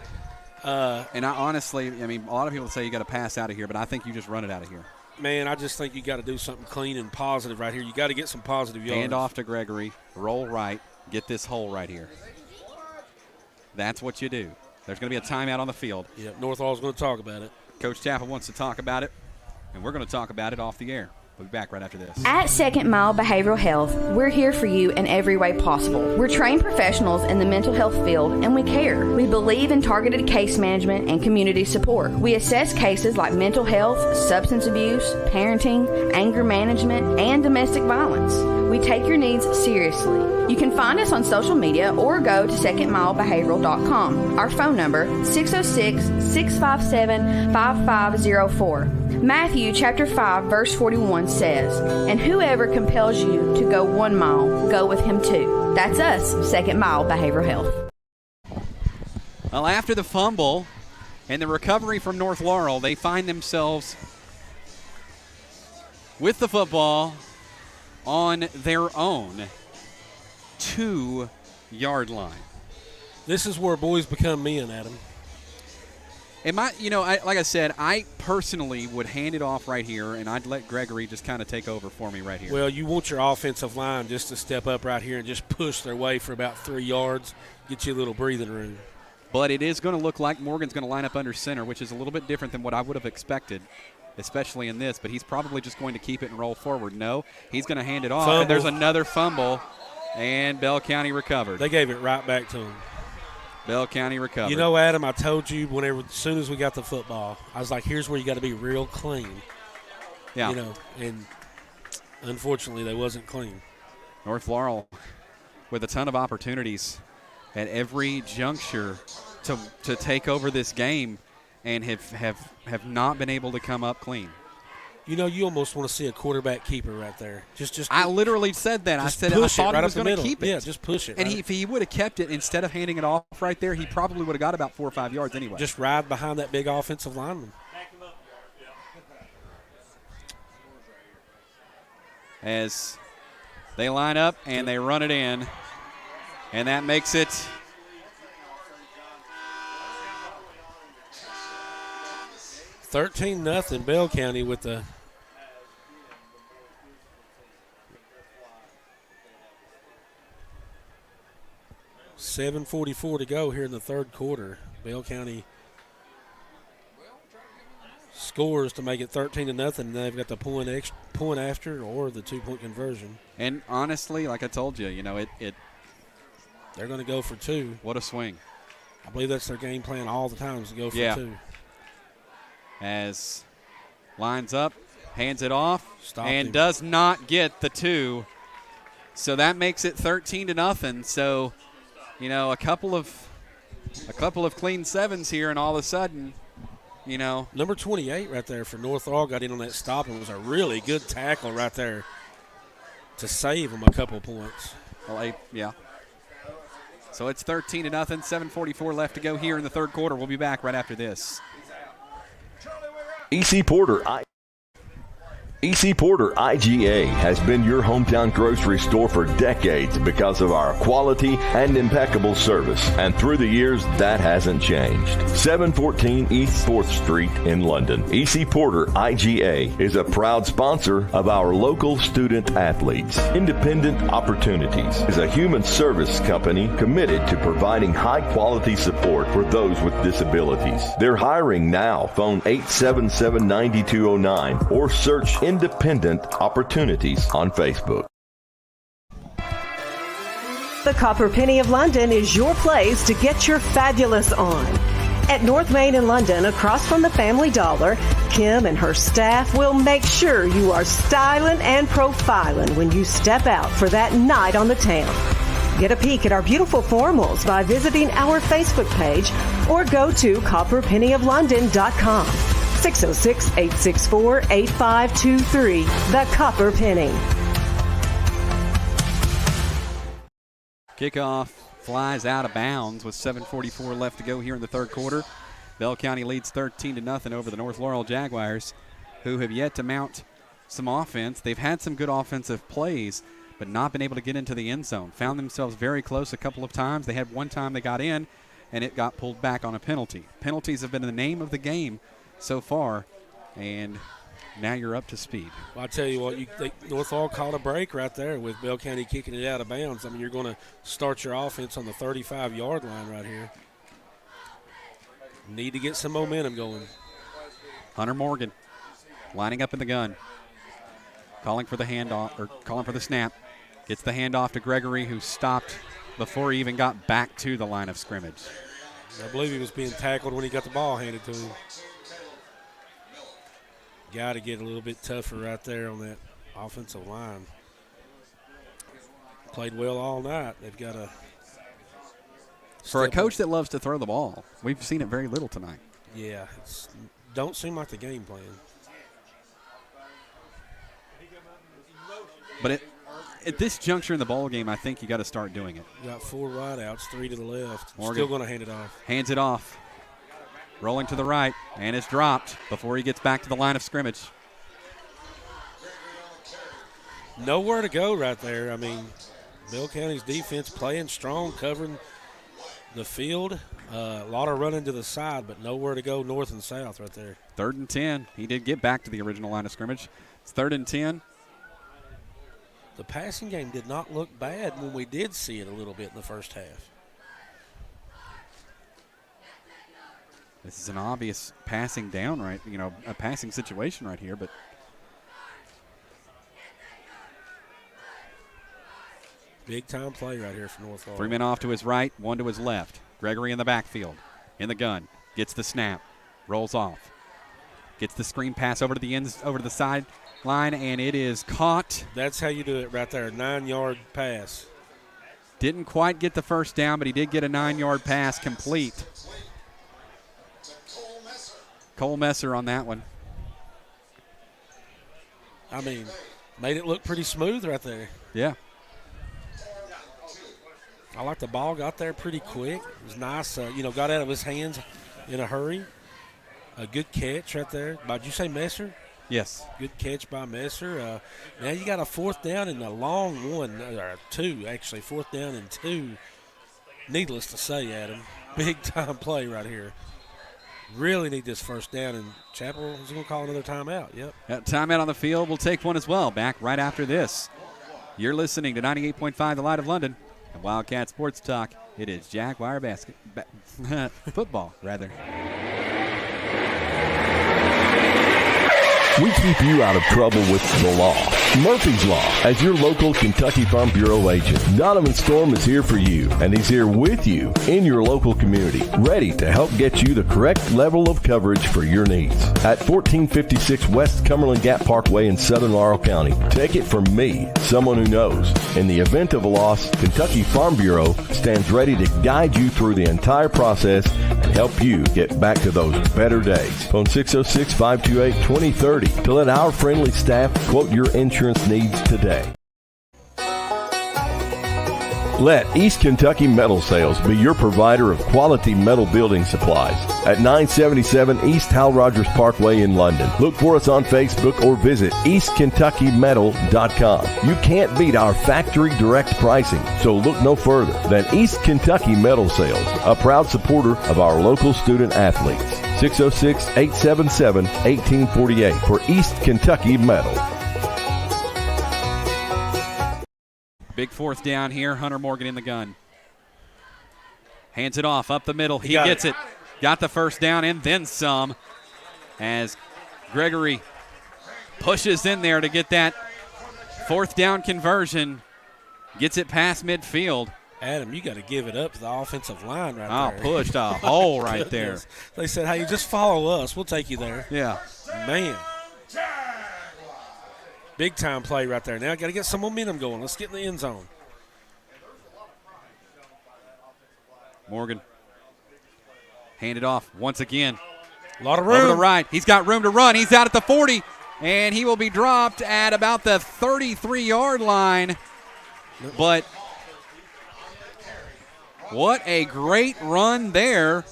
And I honestly, a lot of people say you got to pass out of here, but I think you just run it out of here. Man, I just think you got to do something clean and positive right here. You got to get some positive yards. Hand off to Gregory, roll right, get this hole right here. That's what you do. There's going to be a timeout on the field. Yeah, North Laurel's going to talk about it. Coach Tappa wants to talk about it, and we're going to talk about it off the air. We'll be back right after this. At Second Mile Behavioral Health, we're here for you in every way possible. We're trained professionals in the mental health field, and we care. We believe in targeted case management and community support. We assess cases like mental health, substance abuse, parenting, anger management, and domestic violence. We take your needs seriously. You can find us on social media or go to secondmilebehavioral.com. Our phone number, 606-657-5504. Matthew chapter 5, verse 41 says, "And whoever compels you to go 1 mile, go with him 2. That's us, Second Mile Behavioral Health. Well, after the fumble and the recovery from North Laurel, they find themselves with the football on their own 2-yard line. This is where boys become men, Adam. Like I said, I personally would hand it off right here, and I'd let Gregory just kind of take over for me right here. Well, you want your offensive line just to step up right here and just push their way for about 3 yards, get you a little breathing room. But it is going to look like Morgan's going to line up under center, which is a little bit different than what I would have expected, especially in this. But he's probably just going to keep it and roll forward. No, he's going to hand it off. Fumble. And there's another fumble, and Bell County recovered. They gave it right back to him. Bell County recovered. You know, Adam, I told you as soon as we got the football, I was like, here's where you got to be real clean. Yeah. And unfortunately they wasn't clean. North Laurel with a ton of opportunities at every juncture to take over this game and have not been able to come up clean. You almost want to see a quarterback keeper right there. I literally said that. I said I thought he was going to keep it. Yeah, just push it. And if he would have kept it instead of handing it off right there, he probably would have got about 4 or 5 yards anyway. Just ride behind that big offensive lineman. As they line up and they run it in, and that makes it 13-0 Bell County with the 7:44 to go here in the third quarter. Bell County scores to make it 13-0, and they've got the point after or the 2-point conversion. And honestly, like I told you, they're going to go for 2. What a swing! I believe that's their game plan all the time is to go for 2. As lines up, hands it off, and him. does not get the 2. So that makes it 13-0. So, a couple of clean 7s here, and all of a sudden, Number 28 right there for North Laurel got in on that stop and was a really good tackle right there to save them a couple points. Well, yeah. So it's 13-0, 7:44 left to go here in the third quarter. We'll be back right after this. EC Porter IGA has been your hometown grocery store for decades because of our quality and impeccable service. And through the years, that hasn't changed. 714 East 4th Street in London. EC Porter IGA is a proud sponsor of our local student athletes. Independent Opportunities is a human service company committed to providing high-quality support for those with disabilities. They're hiring now. Phone 877-9209 or search Independent Opportunities on Facebook. The Copper Penny of London is your place to get your fabulous on. At North Main in London, across from the Family Dollar, Kim and her staff will make sure you are styling and profiling when you step out for that night on the town. Get a peek at our beautiful formals by visiting our Facebook page or go to copperpennyoflondon.com. 606-864-8523. The Copper Penny. Kickoff flies out of bounds with 7:44 left to go here in the third quarter. Bell County leads 13-0 over the North Laurel Jaguars, who have yet to mount some offense. They've had some good offensive plays, but not been able to get into the end zone. Found themselves very close a couple of times. They had one time they got in, and it got pulled back on a penalty. Penalties have been the name of the game so far, and now you're up to speed. Well, I tell you what, North Laurel caught a break right there with Bell County kicking it out of bounds. I mean, you're going to start your offense on the 35-yard line right here. Need to get some momentum going. Hunter Morgan lining up in the gun, calling for the handoff, or calling for the snap. Gets the handoff to Gregory, who stopped before he even got back to the line of scrimmage. I believe he was being tackled when he got the ball handed to him. Got to get a little bit tougher right there on that offensive line. played well all night. They've got a For a coach that loves to throw the ball, we've seen it very little tonight. Yeah, don't seem like the game plan. But at this juncture in the ball game, I think you got to start doing it. You got 4 wideouts, 3 to the left. Morgan Still going to hand it off. Hands it off. Rolling to the right, and it's dropped before he gets back to the line of scrimmage. Nowhere to go right there. I mean, Bell County's defense playing strong, covering the field. A lot of running to the side, but nowhere to go north and south right there. 3rd and 10. He did get back to the original line of scrimmage. It's 3rd and 10. The passing game did not look bad when we did see it a little bit in the first half. This is an obvious passing down, right? A passing situation right here, but big time play right here for North Laurel. 3 men off to his right, 1 to his left. Gregory in the backfield, in the gun, gets the snap, rolls off, gets the screen pass over to the sideline, and it is caught. That's how you do it right there, 9-yard pass. Didn't quite get the first down, but he did get a 9-yard pass complete. Cole Messer on that one. I mean, made it look pretty smooth right there. Yeah. I like the ball got there pretty quick. It was nice, got out of his hands in a hurry. A good catch right there. Did you say Messer? Yes. Good catch by Messer. Now you got a 4th down and a long one, or 2 actually, 4th down and 2. Needless to say, Adam, big time play right here. Really need this first down, and Chapel is going to call another timeout. Yep. Timeout on the field. We'll take one as well. Back right after this. You're listening to 98.5 The Light of London and Wildcat Sports Talk. It is Jaguar football, rather. We keep you out of trouble with the law. Murphy's Law, as your local Kentucky Farm Bureau agent. Donovan Storm is here for you, and he's here with you in your local community, ready to help get you the correct level of coverage for your needs. At 1456 West Cumberland Gap Parkway in Southern Laurel County, take it from me, someone who knows. In the event of a loss, Kentucky Farm Bureau stands ready to guide you through the entire process and help you get back to those better days. Phone 606-528-2030 to let our friendly staff quote your insurance needs today. Let East Kentucky Metal Sales be your provider of quality metal building supplies at 977 East Hal Rogers Parkway in London. Look for us on Facebook or visit eastkentuckymetal.com. You can't beat our factory direct pricing, so look no further than East Kentucky Metal Sales, a proud supporter of our local student athletes. 606-877-1848 for East Kentucky Metal. Big 4th down here. Hunter Morgan in the gun. Hands it off up the middle. He gets it. Got the first down and then some as Gregory pushes in there to get that 4th down conversion. Gets it past midfield. Adam, you got to give it up to the offensive line right there. Pushed a hole right there. They said, hey, just follow us. We'll take you there. Yeah. Man. Big time play right there. Now got to get some momentum going. Let's get in the end zone. Morgan. Hand it off once again. A lot of room. Over the right. He's got room to run. He's out at the 40, and he will be dropped at about the 33-yard line. But what a great run there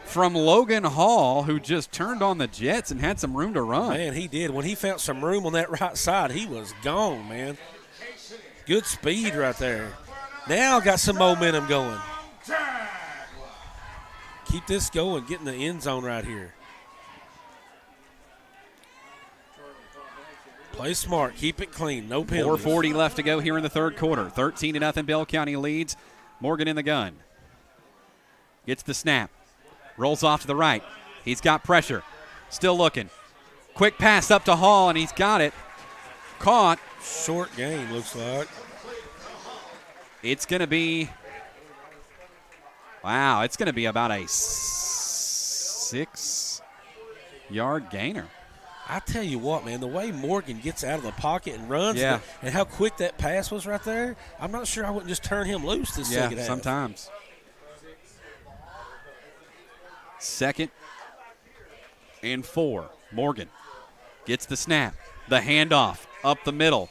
from Logan Hall, who just turned on the Jets and had some room to run. Man, he did. When he found some room on that right side, he was gone, man. Good speed right there. Now got some momentum going. Keep this going. Get in the end zone right here. Play smart. Keep it clean. No penalties. 4:40 left to go here in the 3rd quarter. 13-0 Bell County leads. Morgan in the gun. Gets the snap. Rolls off to the right. He's got pressure. Still looking. Quick pass up to Hall, and he's got it. Caught. Short game, looks like. It's going to be, it's going to be about a 6-yard gainer. I tell you what, man, the way Morgan gets out of the pocket and runs and how quick that pass was right there, I'm not sure I wouldn't just turn him loose this second half. Sometimes. 2nd and 4. Morgan gets the snap, the handoff up the middle.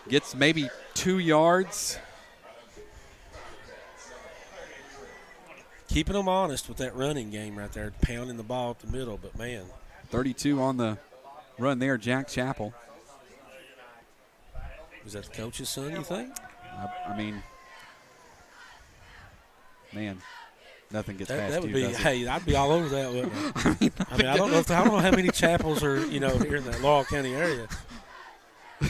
Gets maybe 2 yards. Keeping them honest with that running game right there, pounding the ball up the middle, but man. 32 on the run there, Jack Chappell. Is that the coach's son, you think? I mean, man, nothing gets past that would you, be. does it? Hey, I'd be all over that, wouldn't I? I mean, I don't know how many Chappells are here in the Laurel County area. I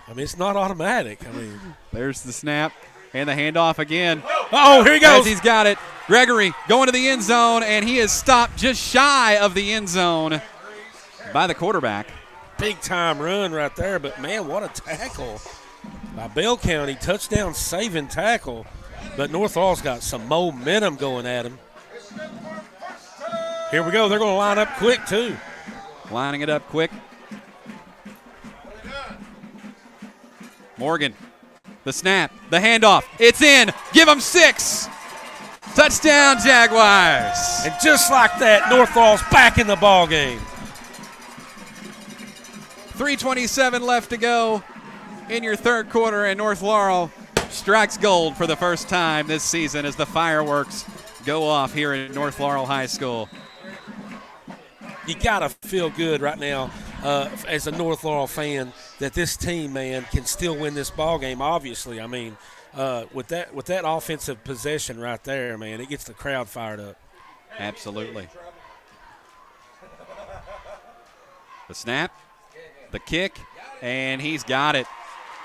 mean, it's not automatic. I mean, there's the snap and the handoff again. Oh, here he goes. As he's got it. Gregory going to the end zone, and he is stopped just shy of the end zone by the quarterback. Big time run right there, but man, what a tackle by Bell County. Touchdown saving tackle, but North Laurel's got some momentum going at him. Here we go. They're going to line up quick too. Lining it up quick. Morgan, the snap, the handoff. It's in. Give him 6. Touchdown, Jaguars. And just like that, North Laurel's back in the ball game. 3:27 left to go in your third quarter, and North Laurel strikes gold for the first time this season as the fireworks go off here at North Laurel High School. You got to feel good right now as a North Laurel fan that this team, man, can still win this ball game. Obviously, I mean, with that offensive possession right there, man, it gets the crowd fired up. Absolutely. The snap, the kick, and he's got it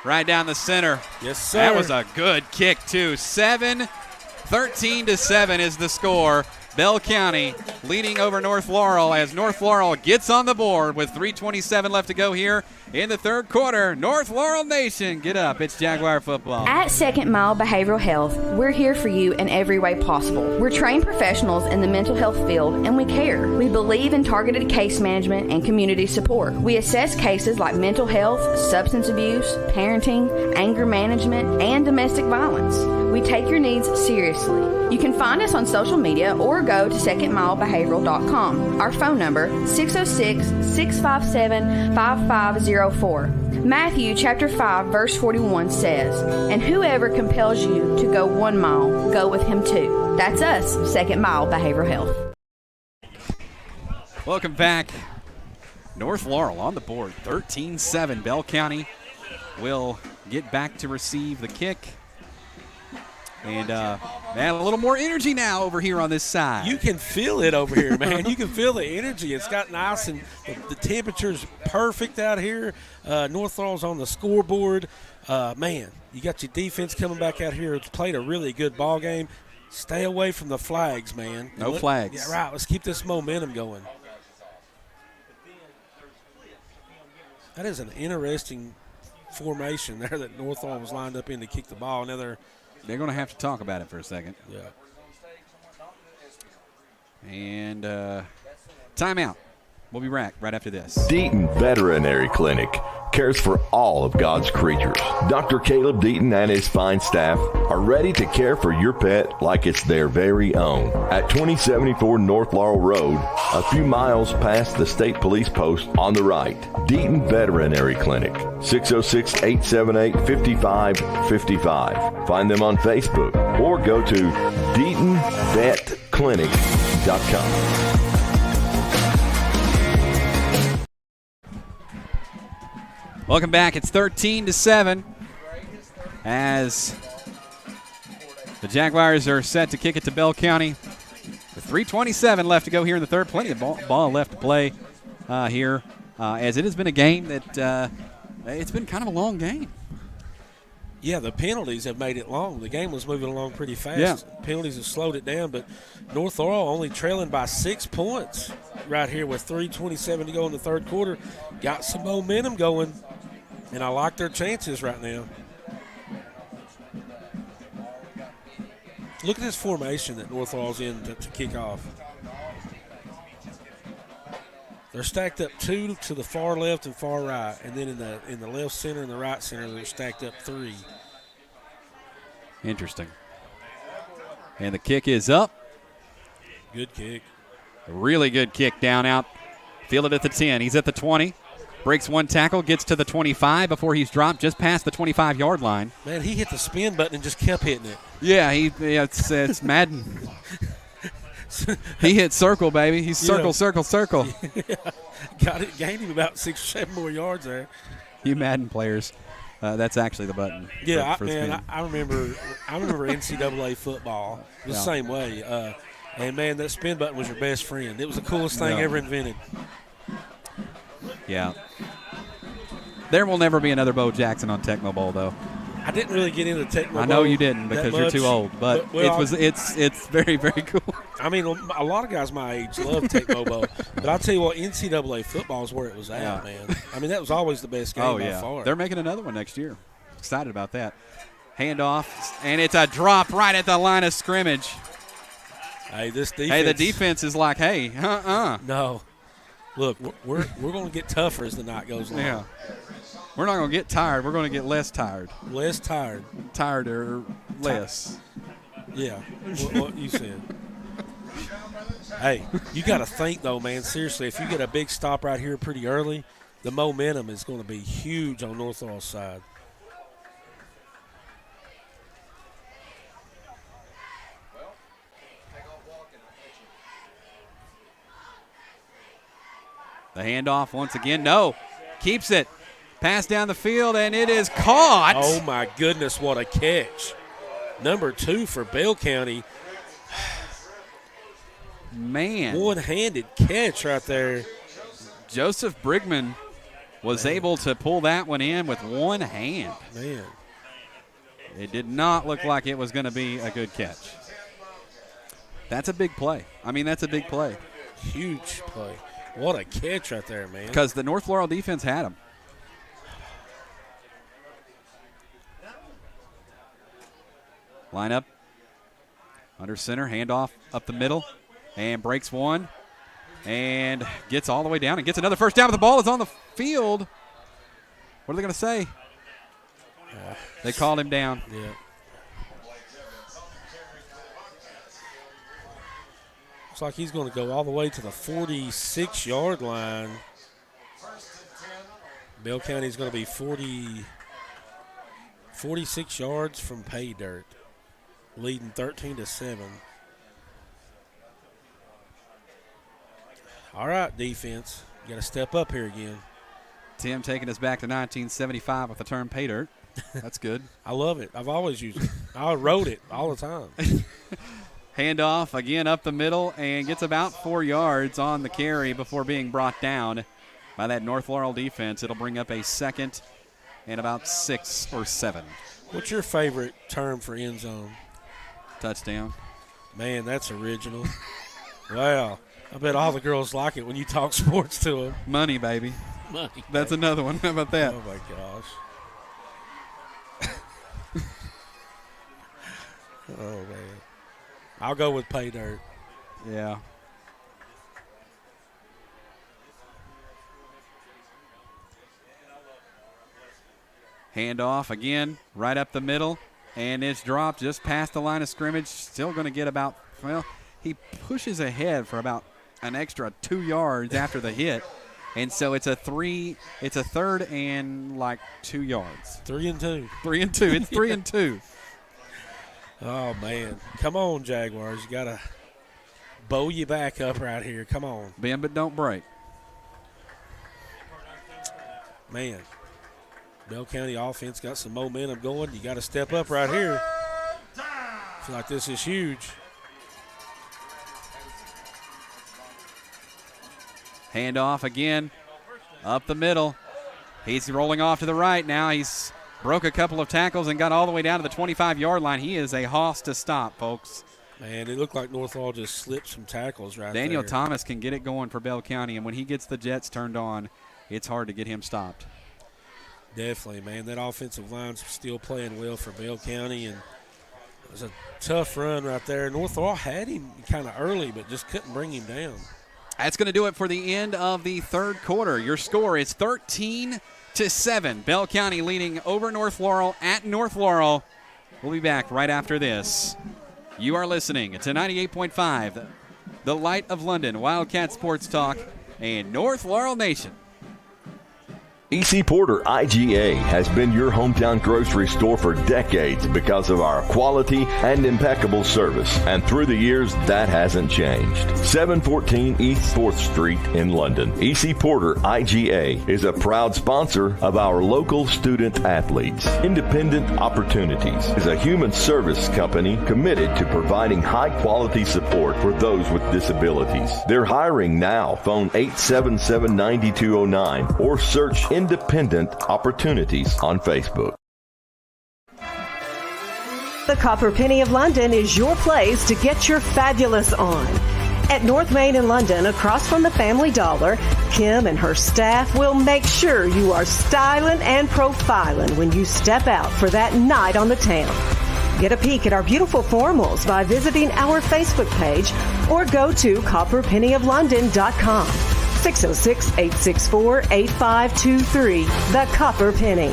right down the center. Yes, sir. That was a good kick, too. 13-7 is the score. Bell County leading over North Laurel as North Laurel gets on the board with 3:27 left to go here in the third quarter. North Laurel Nation, get up. It's Jaguar football. At Second Mile Behavioral Health, we're here for you in every way possible. We're trained professionals in the mental health field, and we care. We believe in targeted case management and community support. We assess cases like mental health, substance abuse, parenting, anger management, and domestic violence. We take your needs seriously. You can find us on social media or go to secondmilebehavioral.com. Our phone number, 606-657-5504. Matthew chapter 5, verse 41 says, "And whoever compels you to go 1 mile, go with him too." That's us, Second Mile Behavioral Health. Welcome back. North Laurel on the board, 13-7. Bell County will get back to receive the kick. And, man, a little more energy now over here on this side. You can feel it over here, man. You can feel the energy. It's got nice, and the temperature's perfect out here. North Laurel's on the scoreboard. Man, you got your defense coming back out here. It's played a really good ball game. Stay away from the flags, man. No flags. Yeah, right. Let's keep this momentum going. That is an interesting formation there that North Laurel was lined up in to kick the ball. Now they're going to have to talk about it for a second. Yeah. And timeout. We'll be back right after this. Deaton Veterinary Clinic cares for all of God's creatures. Dr. Caleb Deaton and his fine staff are ready to care for your pet like it's their very own. At 2074 North Laurel Road, a few miles past the state police post on the right. Deaton Veterinary Clinic, 606-878-5555. Find them on Facebook or go to DeatonVetClinic.com. Welcome back. It's 13-7 as the Jaguars are set to kick it to Bell County. With 3:27 left to go here in the third. Plenty of ball left to play here as it has been a game that it's been kind of a long game. Yeah, the penalties have made it long. The game was moving along pretty fast. Yeah. Penalties have slowed it down, but North Laurel only trailing by 6 points right here with 3:27 to go in the third quarter. Got some momentum going, and I like their chances right now. Look at this formation that North Laurel's in to kick off. They're stacked up 2 to the far left and far right, and then in the left center and the right center, they're stacked up 3. Interesting. And the kick is up. Good kick. A really good kick down out. Fielded at the 10. He's at the 20. Breaks one tackle, gets to the 25 before he's dropped just past the 25-yard line. Man, he hit the spin button and just kept hitting it. Yeah, it's Madden. He hit circle, baby. He's circle, circle, circle. Got it. Gained him about 6 or 7 more yards there. You Madden players, that's actually the button. Yeah, for I remember NCAA football. It was the same way. And, man, that spin button was your best friend. It was the coolest thing ever invented. Yeah. There will never be another Bo Jackson on Tecmo Bowl, though. I didn't really get into Tecmo Bowl. I know you didn't because you're too old, but it's very, very cool. I mean, a lot of guys my age love Tecmo Bowl, but I'll tell you what, NCAA football is where it was at, man. I mean, that was always the best game by far. They're making another one next year. Excited about that. Handoff, and it's a drop right at the line of scrimmage. Hey, this defense. Hey, the defense is like, hey, No. Look, we're going to get tougher as the night goes on. Yeah. We're not going to get tired. We're going to get less tired. Less tired. Tired or less. Yeah, what you said. Hey, you got to think, though, man, seriously, if you get a big stop right here pretty early, the momentum is going to be huge on North Laurel's side. The handoff once again. No. Keeps it. Pass down the field, and it is caught. Oh, my goodness, what a catch. Number 2 for Bell County. Man. One-handed catch right there. Joseph Brigman was able to pull that one in with one hand. Man. It did not look like it was going to be a good catch. That's a big play. I mean, that's a big play. Huge play. What a catch right there, man. Because the North Laurel defense had him. Line up. Under center, handoff up the middle, and breaks one, and gets all the way down and gets another first down, but the ball is on the field. What are they going to say? They called him down. Yeah. Looks like he's going to go all the way to the 46-yard line. Bell County's going to be 46 yards from pay dirt, leading 13-7. All right, defense. You got to step up here again. Tim taking us back to 1975 with the term pay dirt. That's good. I love it. I've always used it. I wrote it all the time. Handoff again up the middle and gets about 4 yards on the carry before being brought down by that North Laurel defense. It'll bring up a second and about 6 or 7. What's your favorite term for end zone? Touchdown. Man, that's original. Wow. I bet all the girls like it when you talk sports to them. Money, baby. Money. That's another one. How about that? Oh, my gosh. Oh, man. I'll go with pay dirt. Yeah. Handoff again, right up the middle, and it's dropped just past the line of scrimmage. Still going to get about, well, he pushes ahead for about an extra 2 yards after the hit. And so it's a third and like 2 yards. 3 and 2. 3 and 2. It's 3 and 2. Oh, man. Come on, Jaguars. You got to bow you back up right here. Come on. Bend but don't break. Man. Bell County offense got some momentum going. You got to step up right here. I feel like this is huge. Handoff again, up the middle. He's rolling off to the right now. He's broke a couple of tackles and got all the way down to the 25-yard line. He is a hoss to stop, folks. Man, it looked like North Laurel just slipped some tackles right Daniel there. Thomas can get it going for Bell County, and when he gets the Jets turned on, it's hard to get him stopped. Definitely, man. That offensive line's still playing well for Bell County, and it was a tough run right there. North Laurel had him kind of early, but just couldn't bring him down. That's going to do it for the end of the third quarter. Your score is 13-7. Bell County leading over North Laurel at North Laurel. We'll be back right after this. You are listening to 98.5, The Light of London, Wildcat Sports Talk, and North Laurel Nation. EC Porter IGA has been your hometown grocery store for decades because of our quality and impeccable service. And through the years, that hasn't changed. 714 East 4th Street in London. EC Porter IGA is a proud sponsor of our local student athletes. Independent Opportunities is a human service company committed to providing high-quality support for those with disabilities. They're hiring now. Phone 877-9209 or search Independent Opportunities on Facebook. The Copper Penny of London is your place to get your fabulous on. At North Main in London, across from the Family Dollar, Kim and her staff will make sure you are styling and profiling when you step out for that night on the town. Get a peek at our beautiful formals by visiting our Facebook page or go to copperpennyoflondon.com. 606-864-8523. The Copper Penny.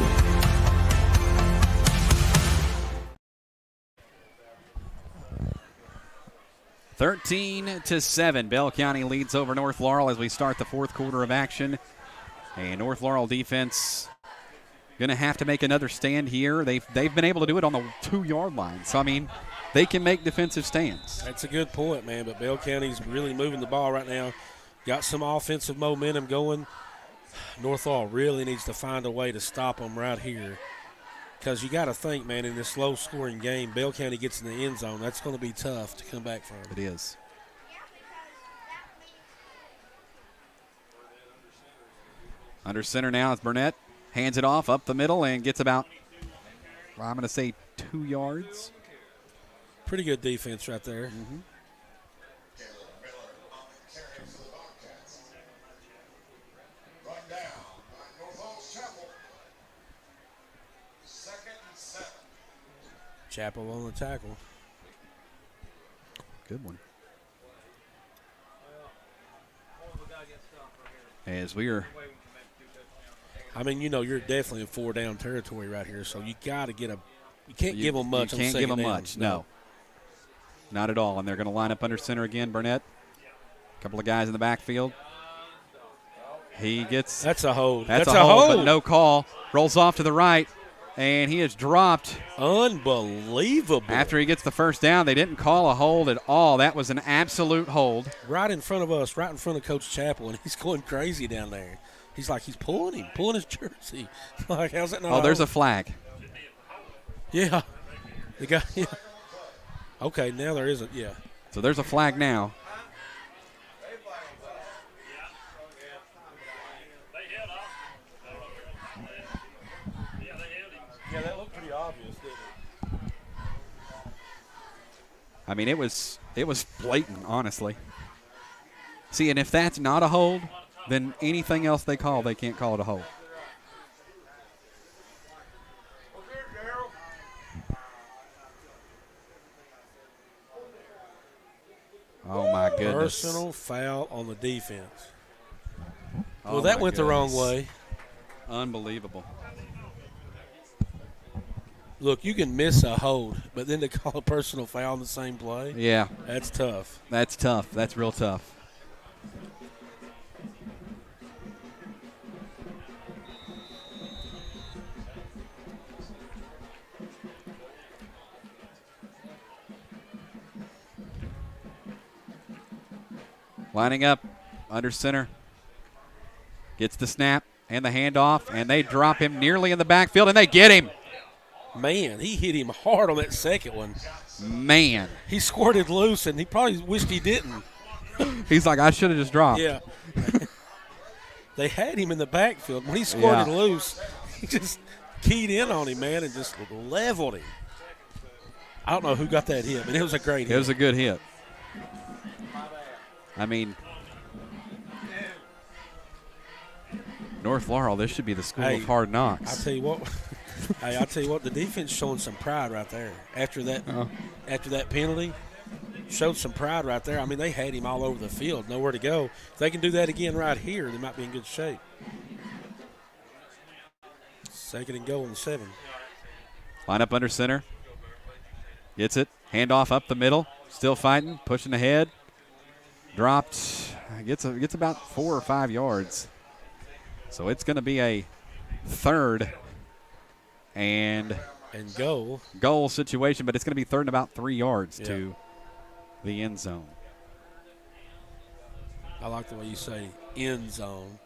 (13-7). Bell County leads over North Laurel as we start the fourth quarter of action. And North Laurel defense going to have to make another stand here. They've been able to do it on the 2-yard line. So, I mean, they can make defensive stands. That's a good point, man. But Bell County's really moving the ball right now. Got some offensive momentum going. North Laurel really needs to find a way to stop them right here. Because you got to think, man, in this low-scoring game, Bell County gets in the end zone. That's going to be tough to come back from. It is. Under center now is Burnett. Hands it off up the middle and gets about, well, I'm going to say 2 yards. Pretty good defense right there. Mm-hmm. Chapel on the tackle. Good one. As we are. I mean, you know, you're definitely in 4-down territory right here, so you got to get a. You can't give them much. You can't give them much. No. Not at all. And they're going to line up under center again. Burnett. A couple of guys in the backfield. He gets. That's a hold. That's a hold, but no call. Rolls off to the right. And he is dropped. Unbelievable. After he gets the first down, they didn't call a hold at all. That was an absolute hold. Right in front of us, right in front of Coach Chappell, and he's going crazy down there. He's like, he's pulling his jersey. Like, how's that not? Oh, there's a flag. Yeah. The guy, yeah. Okay, now there isn't, yeah. So there's a flag now. Yeah, that looked pretty obvious, didn't it? I mean, it was blatant, honestly. See, and if that's not a hold, then anything else they call, they can't call it a hold. Oh, my goodness. Personal foul on the defense. Oh, well, that went the wrong goodness. way. Unbelievable. Look, you can miss a hold, but then to call a personal foul on the same play, Yeah. that's tough. That's tough. That's real tough. Lining up under center. Gets the snap and the handoff, and they drop him nearly in the backfield, and they get him. Man, he hit him hard on that second one. Man. He squirted loose, and he probably wished he didn't. He's like, I should have just dropped. Yeah. They had him in the backfield. When he squirted Yeah. loose, he just keyed in on him, man, and just leveled him. I don't know who got that hit, but it was a great hit. It was a good hit. I mean, North Laurel, this should be the school of hard knocks. I'll tell you what. I'll tell you what, the defense showing some pride right there. After that penalty, showed some pride right there. I mean, they had him all over the field, nowhere to go. If they can do that again right here, they might be in good shape. 2nd and goal and 7. Line up under center. Gets it. Handoff up the middle. Still fighting. Pushing ahead. Dropped. Gets about 4 or 5 yards. So it's going to be a 3rd and goal situation, but it's going to be 3rd and about 3 yards to the end zone. I like the way you say end zone.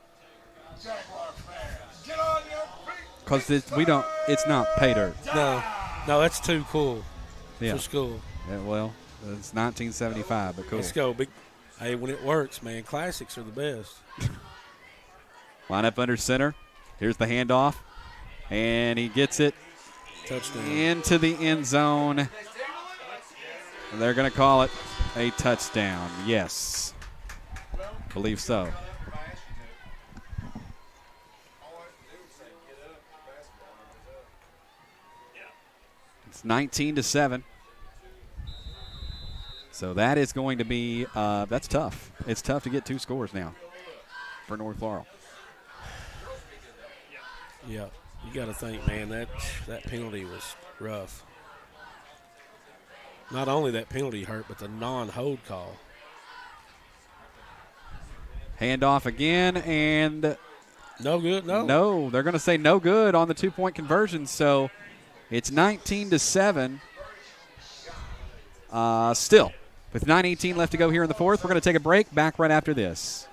Because it's not pay dirt. No, that's too cool for school. Yeah, well, it's 1975, but cool. Let's go. Hey, when it works, man, classics are the best. Line up under center. Here's the handoff. And he gets it Touchdown. Into the end zone. And they're going to call it a touchdown. Yes. Believe so. It's 19-7. So that is going to be that's tough. It's tough to get 2 scores now for North Laurel. Yeah, you got to think, man, that penalty was rough. Not only that penalty hurt, but the non-hold call. Handoff again, and no good. No, they're going to say no good on the 2-point conversion. So it's 19-7. Still, with 9:18 left to go here in the 4th, we're going to take a break. Back right after this.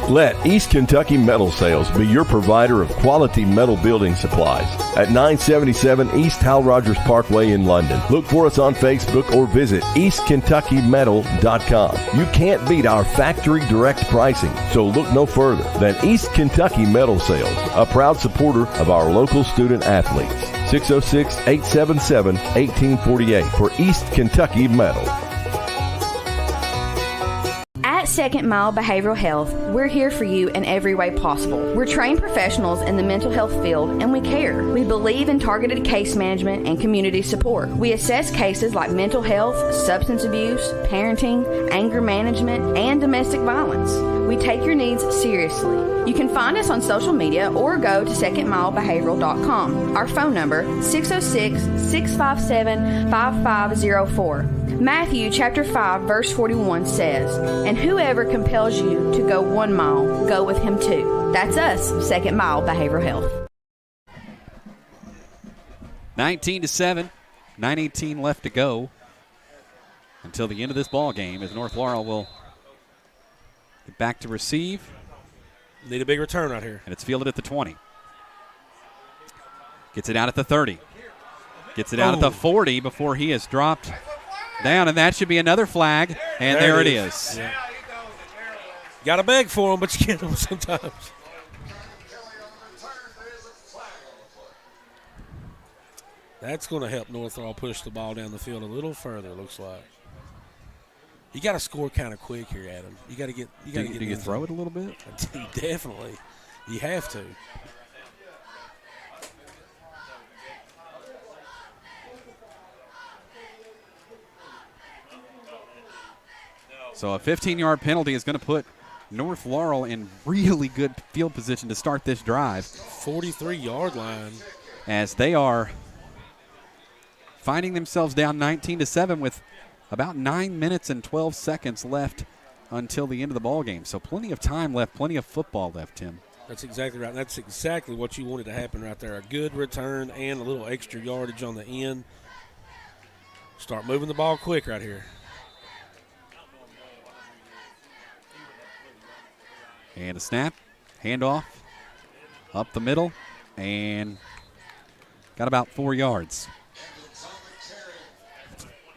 Let East Kentucky Metal Sales be your provider of quality metal building supplies at 977 East Hal Rogers Parkway in London. Look for us on Facebook or visit eastkentuckymetal.com. You can't beat our factory direct pricing, so look no further than East Kentucky Metal Sales, a proud supporter of our local student athletes. 606-877-1848 for East Kentucky Metal. At Second Mile Behavioral Health, we're here for you in every way possible. We're trained professionals in the mental health field, and we care. We believe in targeted case management and community support. We assess cases like mental health, substance abuse, parenting, anger management, and domestic violence. We take your needs seriously. You can find us on social media or go to secondmilebehavioral.com. Our phone number, 606-657-5504. Matthew chapter 5, verse 41 says, "And whoever compels you to go 1 mile, go with him too." That's us, Second Mile Behavioral Health. 19-7, 9:18 left to go until the end of this ball game as North Laurel will get back to receive. Need a big return right here. And it's fielded at the 20. Gets it out at the 30. Gets it out at the 40 before he is dropped down, and that should be another flag, and there it is. Yeah. Got to beg for them, but you get them sometimes. That's going to help North Laurel push the ball down the field a little further, looks like. You got to score kind of quick here, Adam. You got to get. Do you throw it a little bit? Definitely, you have to. So a 15-yard penalty is going to put North Laurel in really good field position to start this drive. 43-yard line. As they are finding themselves down 19-7 with about 9 minutes and 12 seconds left until the end of the ball game. So plenty of time left, plenty of football left, Tim. That's exactly right. That's exactly what you wanted to happen right there. A good return and a little extra yardage on the end. Start moving the ball quick right here. And a snap, handoff, up the middle, and got about 4 yards.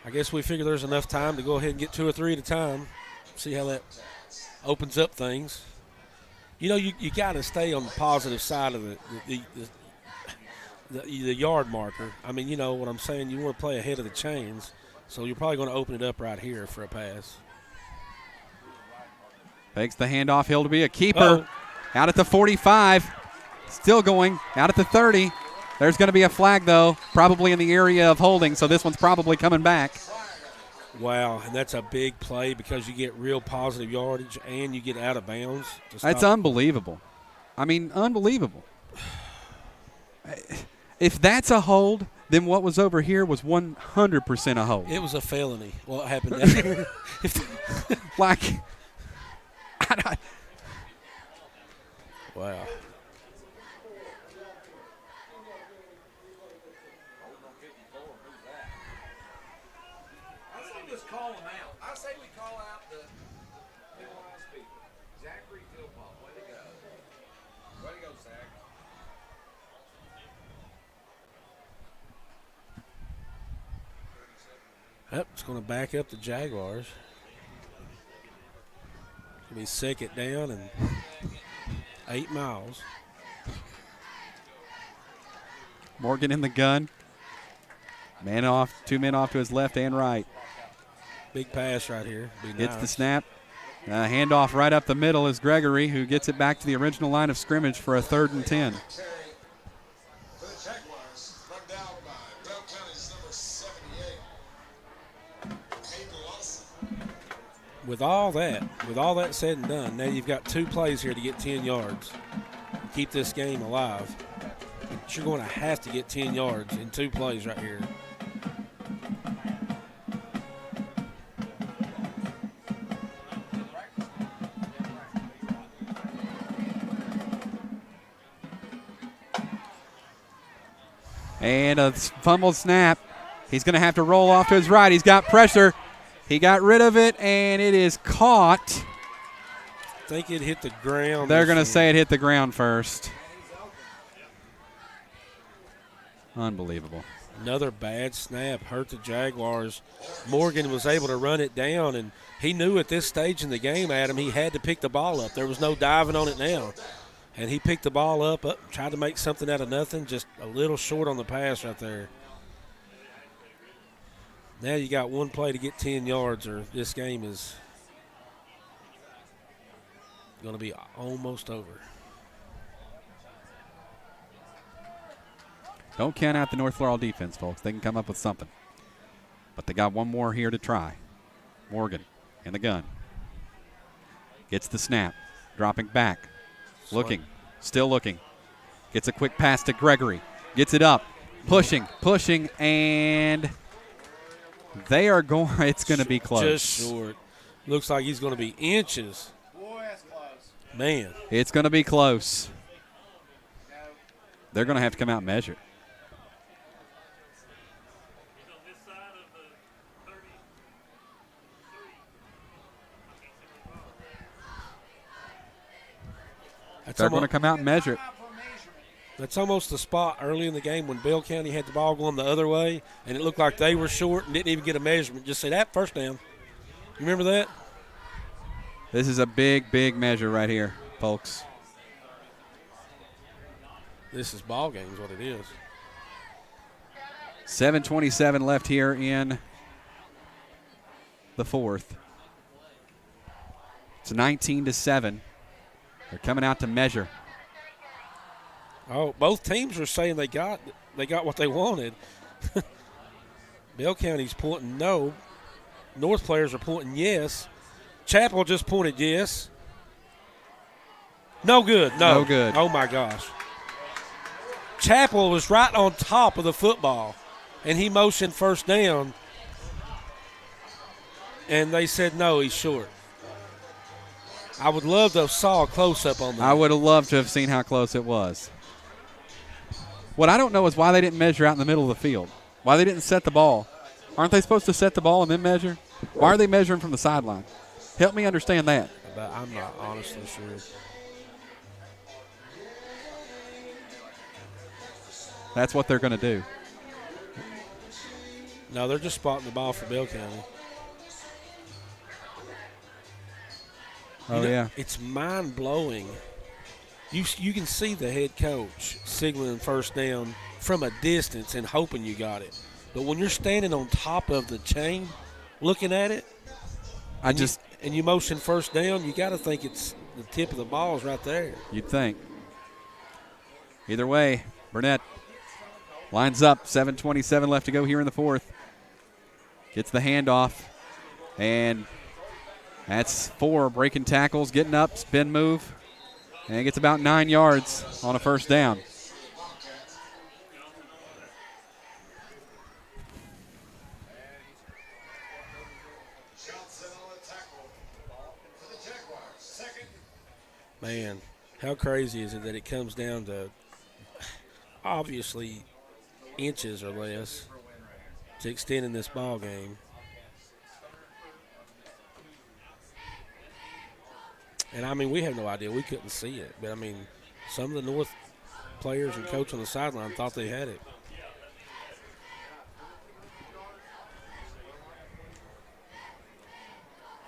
I guess we figure there's enough time to go ahead and get 2 or 3 at a time. See how that opens up things. You know, you got to stay on the positive side of the yard marker. I mean, you know what I'm saying. You want to play ahead of the chains, so you're probably going to open it up right here for a pass. Takes the handoff. He'll be a keeper. Out at the 45. Still going. Out at the 30. There's going to be a flag, though, probably in the area of holding, so this one's probably coming back. Wow, and that's a big play because you get real positive yardage and you get out of bounds. That's unbelievable. I mean, unbelievable. If that's a hold, then what was over here was 100% a hold. It was a felony, what happened down here. Like, wow. Yep, it's going to back up the Jaguars. It'll be second down and 8 miles. Morgan in the gun. Man off, 2 men off to his left and right. Big pass right here. Gets the snap. Handoff right up the middle is Gregory, who gets it back to the original line of scrimmage for a 3rd and 10. With all that said and done, now you've got 2 plays here to get 10 yards. Keep this game alive. But you're going to have to get 10 yards in 2 plays right here. And a fumbled snap. He's going to have to roll off to his right. He's got pressure. He got rid of it, and it is caught. I think it hit the ground. They're going to say it hit the ground first. Unbelievable. Another bad snap hurt the Jaguars. Morgan was able to run it down, and he knew at this stage in the game, Adam, he had to pick the ball up. There was no diving on it now. And he picked the ball up, tried to make something out of nothing, just a little short on the pass right there. Now you got 1 play to get 10 yards, or this game is going to be almost over. Don't count out the North Laurel defense, folks. They can come up with something. But they got 1 more here to try. Morgan in the gun. Gets the snap. Dropping back. Looking. Still looking. Gets a quick pass to Gregory. Gets it up. Pushing, and they are going. It's going to be close. Just short. Looks like he's going to be inches. Boy, that's close. Man. It's going to be close. They're going to have to come out and measure. They're going to come out and measure it. That's almost the spot early in the game when Bell County had the ball going the other way, and it looked like they were short and didn't even get a measurement. Just say that first down. You remember that? This is a big, big measure right here, folks. This is ball game is what it is. 7:27 left here in the 4th. It's 19-7. They're coming out to measure. Oh, both teams are saying they got what they wanted. Bell County's pointing no. North players are pointing yes. Chapel just pointed yes. No good. No good. Oh, my gosh. Chapel was right on top of the football, and he motioned first down, and they said no, he's short. I would love to have saw a close-up on that. I would have loved to have seen how close it was. What I don't know is why they didn't measure out in the middle of the field. Why they didn't set the ball. Aren't they supposed to set the ball and then measure? Why are they measuring from the sideline? Help me understand that. But I'm not honestly sure. That's what they're going to do. No, they're just spotting the ball for Bell County. Oh, yeah. It's mind-blowing. You can see the head coach signaling first down from a distance and hoping you got it. But when you're standing on top of the chain looking at it, and you motion first down, you got to think it's the tip of the ball is right there. You'd think. Either way, Burnett Lines up, 7:27 left to go here in the fourth. Gets the handoff, and that's 4 breaking tackles, getting up, spin move, and gets about 9 yards on a first down. Man, how crazy is it that it comes down to obviously inches or less to extending this ball game? And, I mean, we have no idea. We couldn't see it. But, I mean, some of the North players and coach on the sideline thought they had it.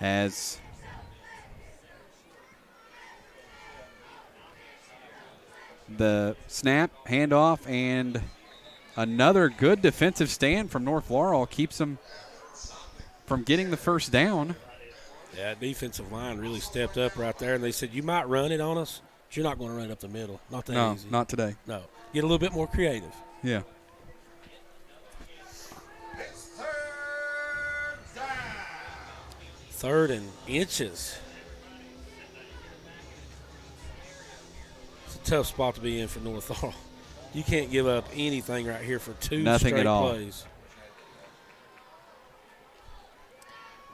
As the snap, handoff, and another good defensive stand from North Laurel keeps them from getting the first down. Yeah, defensive line really stepped up right there, and they said, you might run it on us, but you're not going to run it up the middle. Not that No, easy. not today. No. Get a little bit more creative. Yeah. It's third down. 3rd and inches. It's a tough spot to be in for North Laurel. You can't give up anything right here for 2 Nothing straight at all. plays.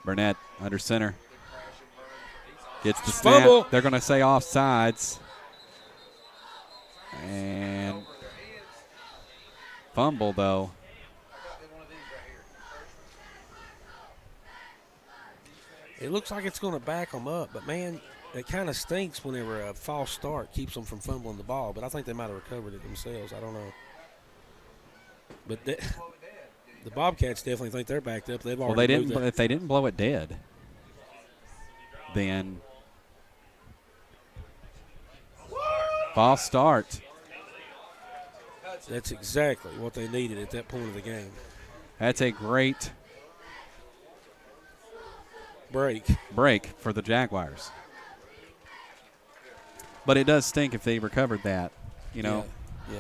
Burnett under center. Gets the snap. Fumble. They're going to say offsides. And fumble, though. It looks like it's going to back them up, but, man, it kind of stinks whenever a false start keeps them from fumbling the ball. But I think they might have recovered it themselves. I don't know. But the Bobcats definitely think they're backed up. They've already Well, they didn't. moved that. If they didn't blow it dead, then false start. That's exactly what they needed at that point of the game. That's a great break for the Jaguars. But it does stink if they recovered that, you know. Yeah.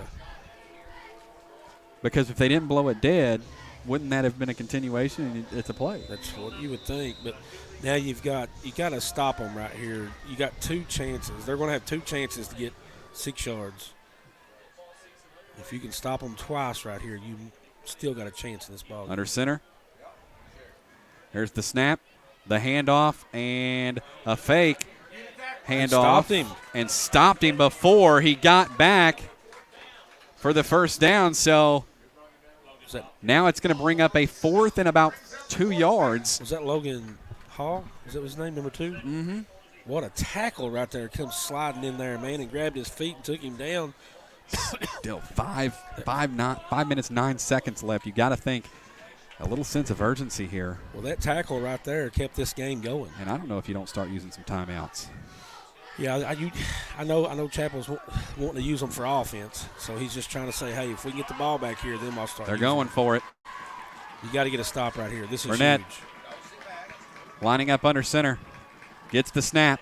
Because if they didn't blow it dead, wouldn't that have been a continuation? It's a play. That's what you would think. But now you got to stop them right here. You got 2 chances. They're going to have 2 chances to get 6 yards. If you can stop them twice right here, you still got a chance in this ball game. Under center. There's the snap, the handoff, and a fake handoff. And stopped him before he got back for the first down. So now it's going to bring up a 4th and about 2 yards. Was that Logan Hall? Is that his name, number 2? Mm-hmm. What a tackle right there. Comes sliding in there, man, and grabbed his feet and took him down. Still 5 minutes, 9 seconds left. You got to think a little sense of urgency here. Well, that tackle right there kept this game going. And I don't know if you don't start using some timeouts. Yeah, I know Chapel's wanting to use them for offense, so he's just trying to say, hey, if we can get the ball back here, then I'll start. They're going for it. You got to get a stop right here. This is Burnett huge. lining up under center, gets the snap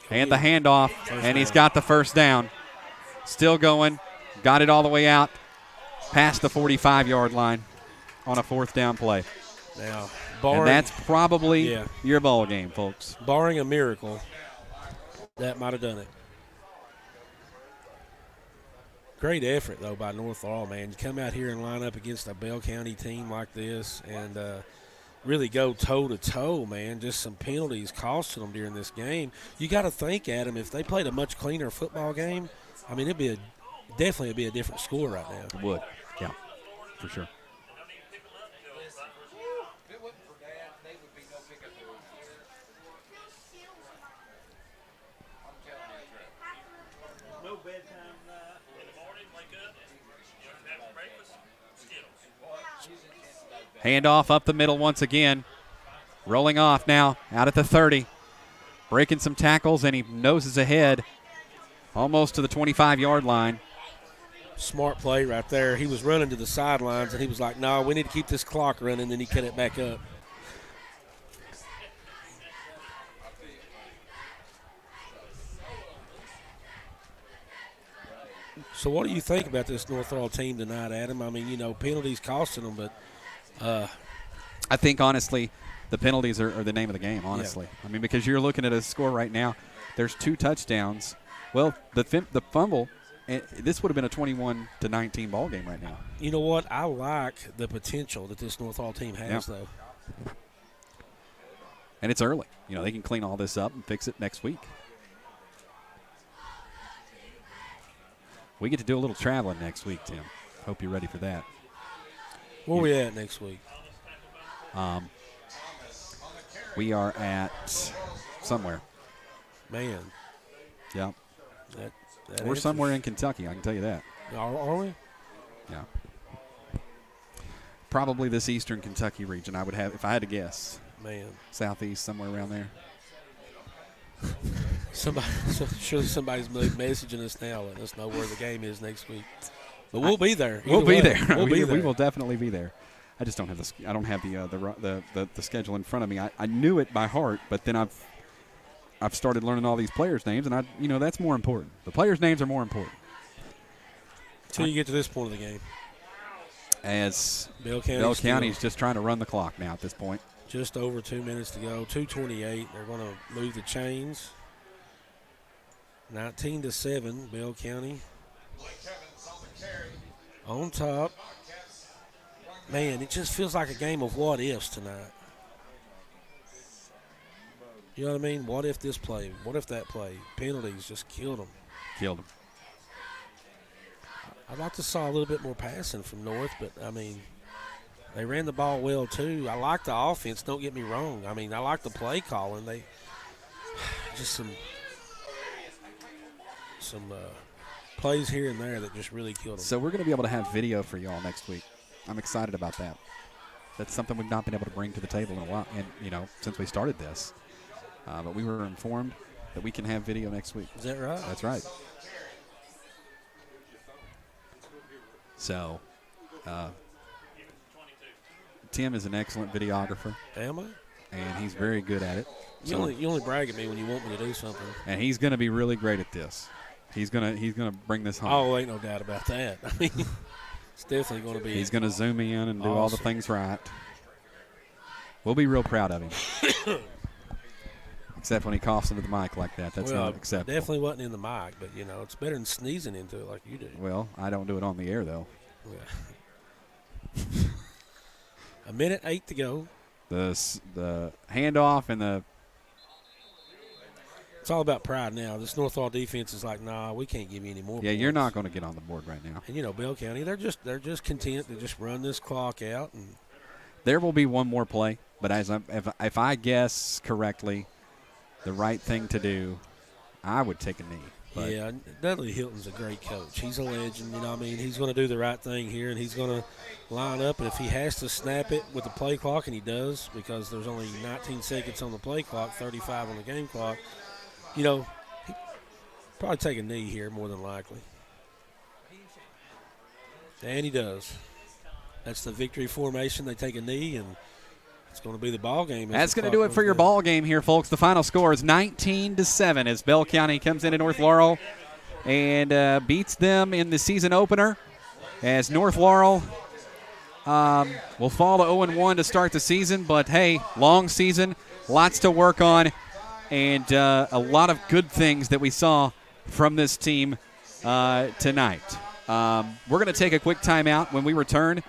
and the handoff, and he's got the first down. Still going, got it all the way out past the 45-yard line on a 4th down play. Now, and that's probably your ball game, folks. Barring a miracle, that might have done it. Great effort, though, by North Laurel, man. You come out here and line up against a Bell County team like this and really go toe-to-toe, man. Just some penalties costing them during this game. You got to think, Adam, if they played a much cleaner football game, I mean, it'd definitely be a different score right now. It would, yeah, for sure. Handoff up the middle once again. Rolling off now, out at the 30. Breaking some tackles, and he noses ahead almost to the 25-yard line. Smart play right there. He was running to the sidelines, and he was like, no, we need to keep this clock running. Then he cut it back up. So what do you think about this North Laurel team tonight, Adam? I mean, penalties costing them, but I think, honestly, the penalties are the name of the game, honestly. Yeah. I mean, because you're looking at a score right now. There's 2 touchdowns. Well, the fumble, and this would have been a 21-19 ball game right now. You know what? I like the potential that this North Laurel team has, though. And it's early. They can clean all this up and fix it next week. We get to do a little traveling next week, Tim. Hope you're ready for that. Where are we at next week? We are at somewhere. Man. Yeah. That We're somewhere in Kentucky, I can tell you that. Are we? Yeah. Probably this eastern Kentucky region, I would have, if I had to guess. Man. Southeast, somewhere around there. Surely somebody's messaging us now, letting us know where the game is next week. But we'll be there. We'll be there. We will definitely be there. I just don't have the schedule in front of me. I knew it by heart, but then I've started learning all these players' names, and that's more important. The players' names are more important. Until you get to this point of the game. As Bell County's just trying to run the clock now at this point. Just over 2 minutes to go. 2:28. They're going to move the chains. 19-7, Bell County. On top. Man, it just feels like a game of what ifs tonight. You know what I mean? What if this play? What if that play? Penalties just killed them. Killed them. I'd like to saw a little bit more passing from North, but, I mean, they ran the ball well, too. I like the offense, don't get me wrong. I mean, I like the play calling. They just some plays here and there that just really killed them. So we're going to be able to have video for y'all next week. I'm excited about that. That's something we've not been able to bring to the table in a while, and since we started this. But we were informed that we can have video next week. Is that right? That's right. So, Tim is an excellent videographer. Am I? And he's very good at it. You only brag at me when you want me to do something. And he's going to be really great at this. He's gonna bring this home. Oh, ain't no doubt about that. I mean, it's definitely going to be. He's going to zoom in and do all the things right. We'll be real proud of him. Except when he coughs into the mic like that. That's not acceptable. Definitely wasn't in the mic, but, it's better than sneezing into it like you do. Well, I don't do it on the air, though. Yeah. 1:08 to go. The handoff and the – it's all about pride now. This North Laurel defense is like, nah, we can't give you any more points. You're not going to get on the board right now. And, Bell County, they're just content to just run this clock out. And there will be one more play, but if I guess correctly – the right thing to do, I would take a knee. But yeah, Dudley Hilton's a great coach. He's a legend, you know what I mean? He's going to do the right thing here, and he's going to line up. And if he has to snap it with the play clock, and he does because there's only 19 seconds on the play clock, 35 on the game clock, he'd probably take a knee here more than likely. And he does. That's the victory formation. They take a knee, and it's going to be the ball game. That's going to do it for your ball game here, folks. The final score is 19-7 as Bell County comes into North Laurel and beats them in the season opener. As North Laurel will fall to 0-1 to start the season, but hey, long season, lots to work on, and a lot of good things that we saw from this team tonight. We're going to take a quick timeout. When we return,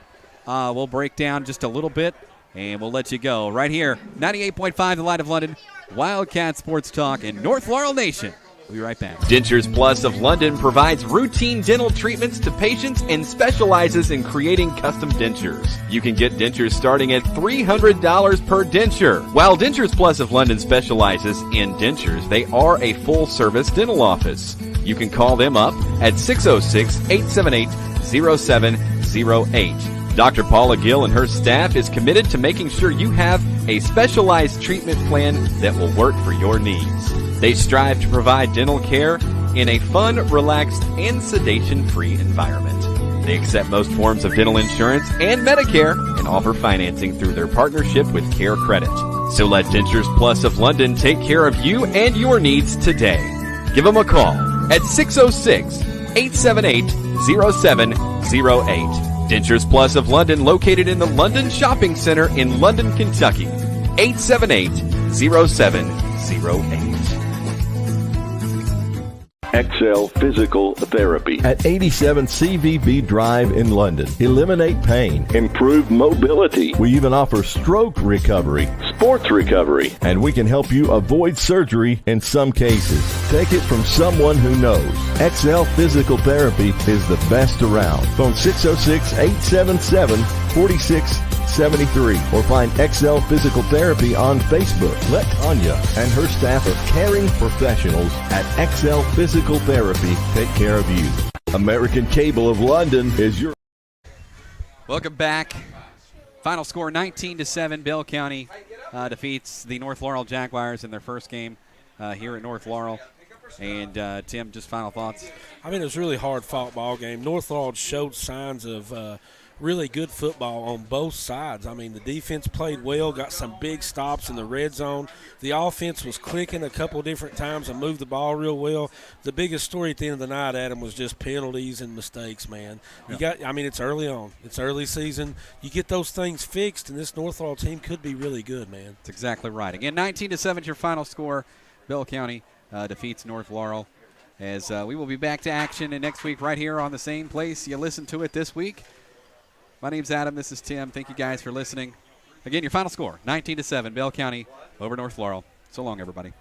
we'll break down just a little bit. And we'll let you go right here, 98.5 The Light of London, Wildcat Sports Talk in North Laurel Nation. We'll be right back. Dentures Plus of London provides routine dental treatments to patients and specializes in creating custom dentures. You can get dentures starting at $300 per denture. While Dentures Plus of London specializes in dentures, they are a full-service dental office. You can call them up at 606-878-0708. Dr. Paula Gill and her staff is committed to making sure you have a specialized treatment plan that will work for your needs. They strive to provide dental care in a fun, relaxed, and sedation-free environment. They accept most forms of dental insurance and Medicare and offer financing through their partnership with Care Credit. So let Dentures Plus of London take care of you and your needs today. Give them a call at 606 878-0708. Dentures Plus of London, located in the London Shopping Center in London, Kentucky. 878-0708. XL Physical Therapy at 87 CVB Drive in London. Eliminate pain, improve mobility. We even offer stroke recovery, sports recovery, and we can help you avoid surgery in some cases. Take it from someone who knows. XL Physical Therapy is the best around. Phone 606-877-4673 or find XL Physical Therapy on Facebook. Let Tanya and her staff of caring professionals at XL Physical Therapy take care of you. American Cable of London is your... Welcome back. Final score 19-7. Bell County defeats the North Laurel Jaguars in their first game here at North Laurel. And Tim, just final thoughts. I mean, it was a really hard-fought ball game. North Laurel showed signs of really good football on both sides. I mean, the defense played well, got some big stops in the red zone. The offense was clicking a couple different times and moved the ball real well. The biggest story at the end of the night, Adam, was just penalties and mistakes, man. It's early on. It's early season. You get those things fixed, and this North Laurel team could be really good, man. That's exactly right. Again, 19-7 is your final score. Bell County defeats North Laurel. As we will be back to action next week right here on the same place you listened to it this week. My name's Adam. This is Tim. Thank you guys for listening. Again, your final score, 19-7, Bell County over North Laurel. So long, everybody.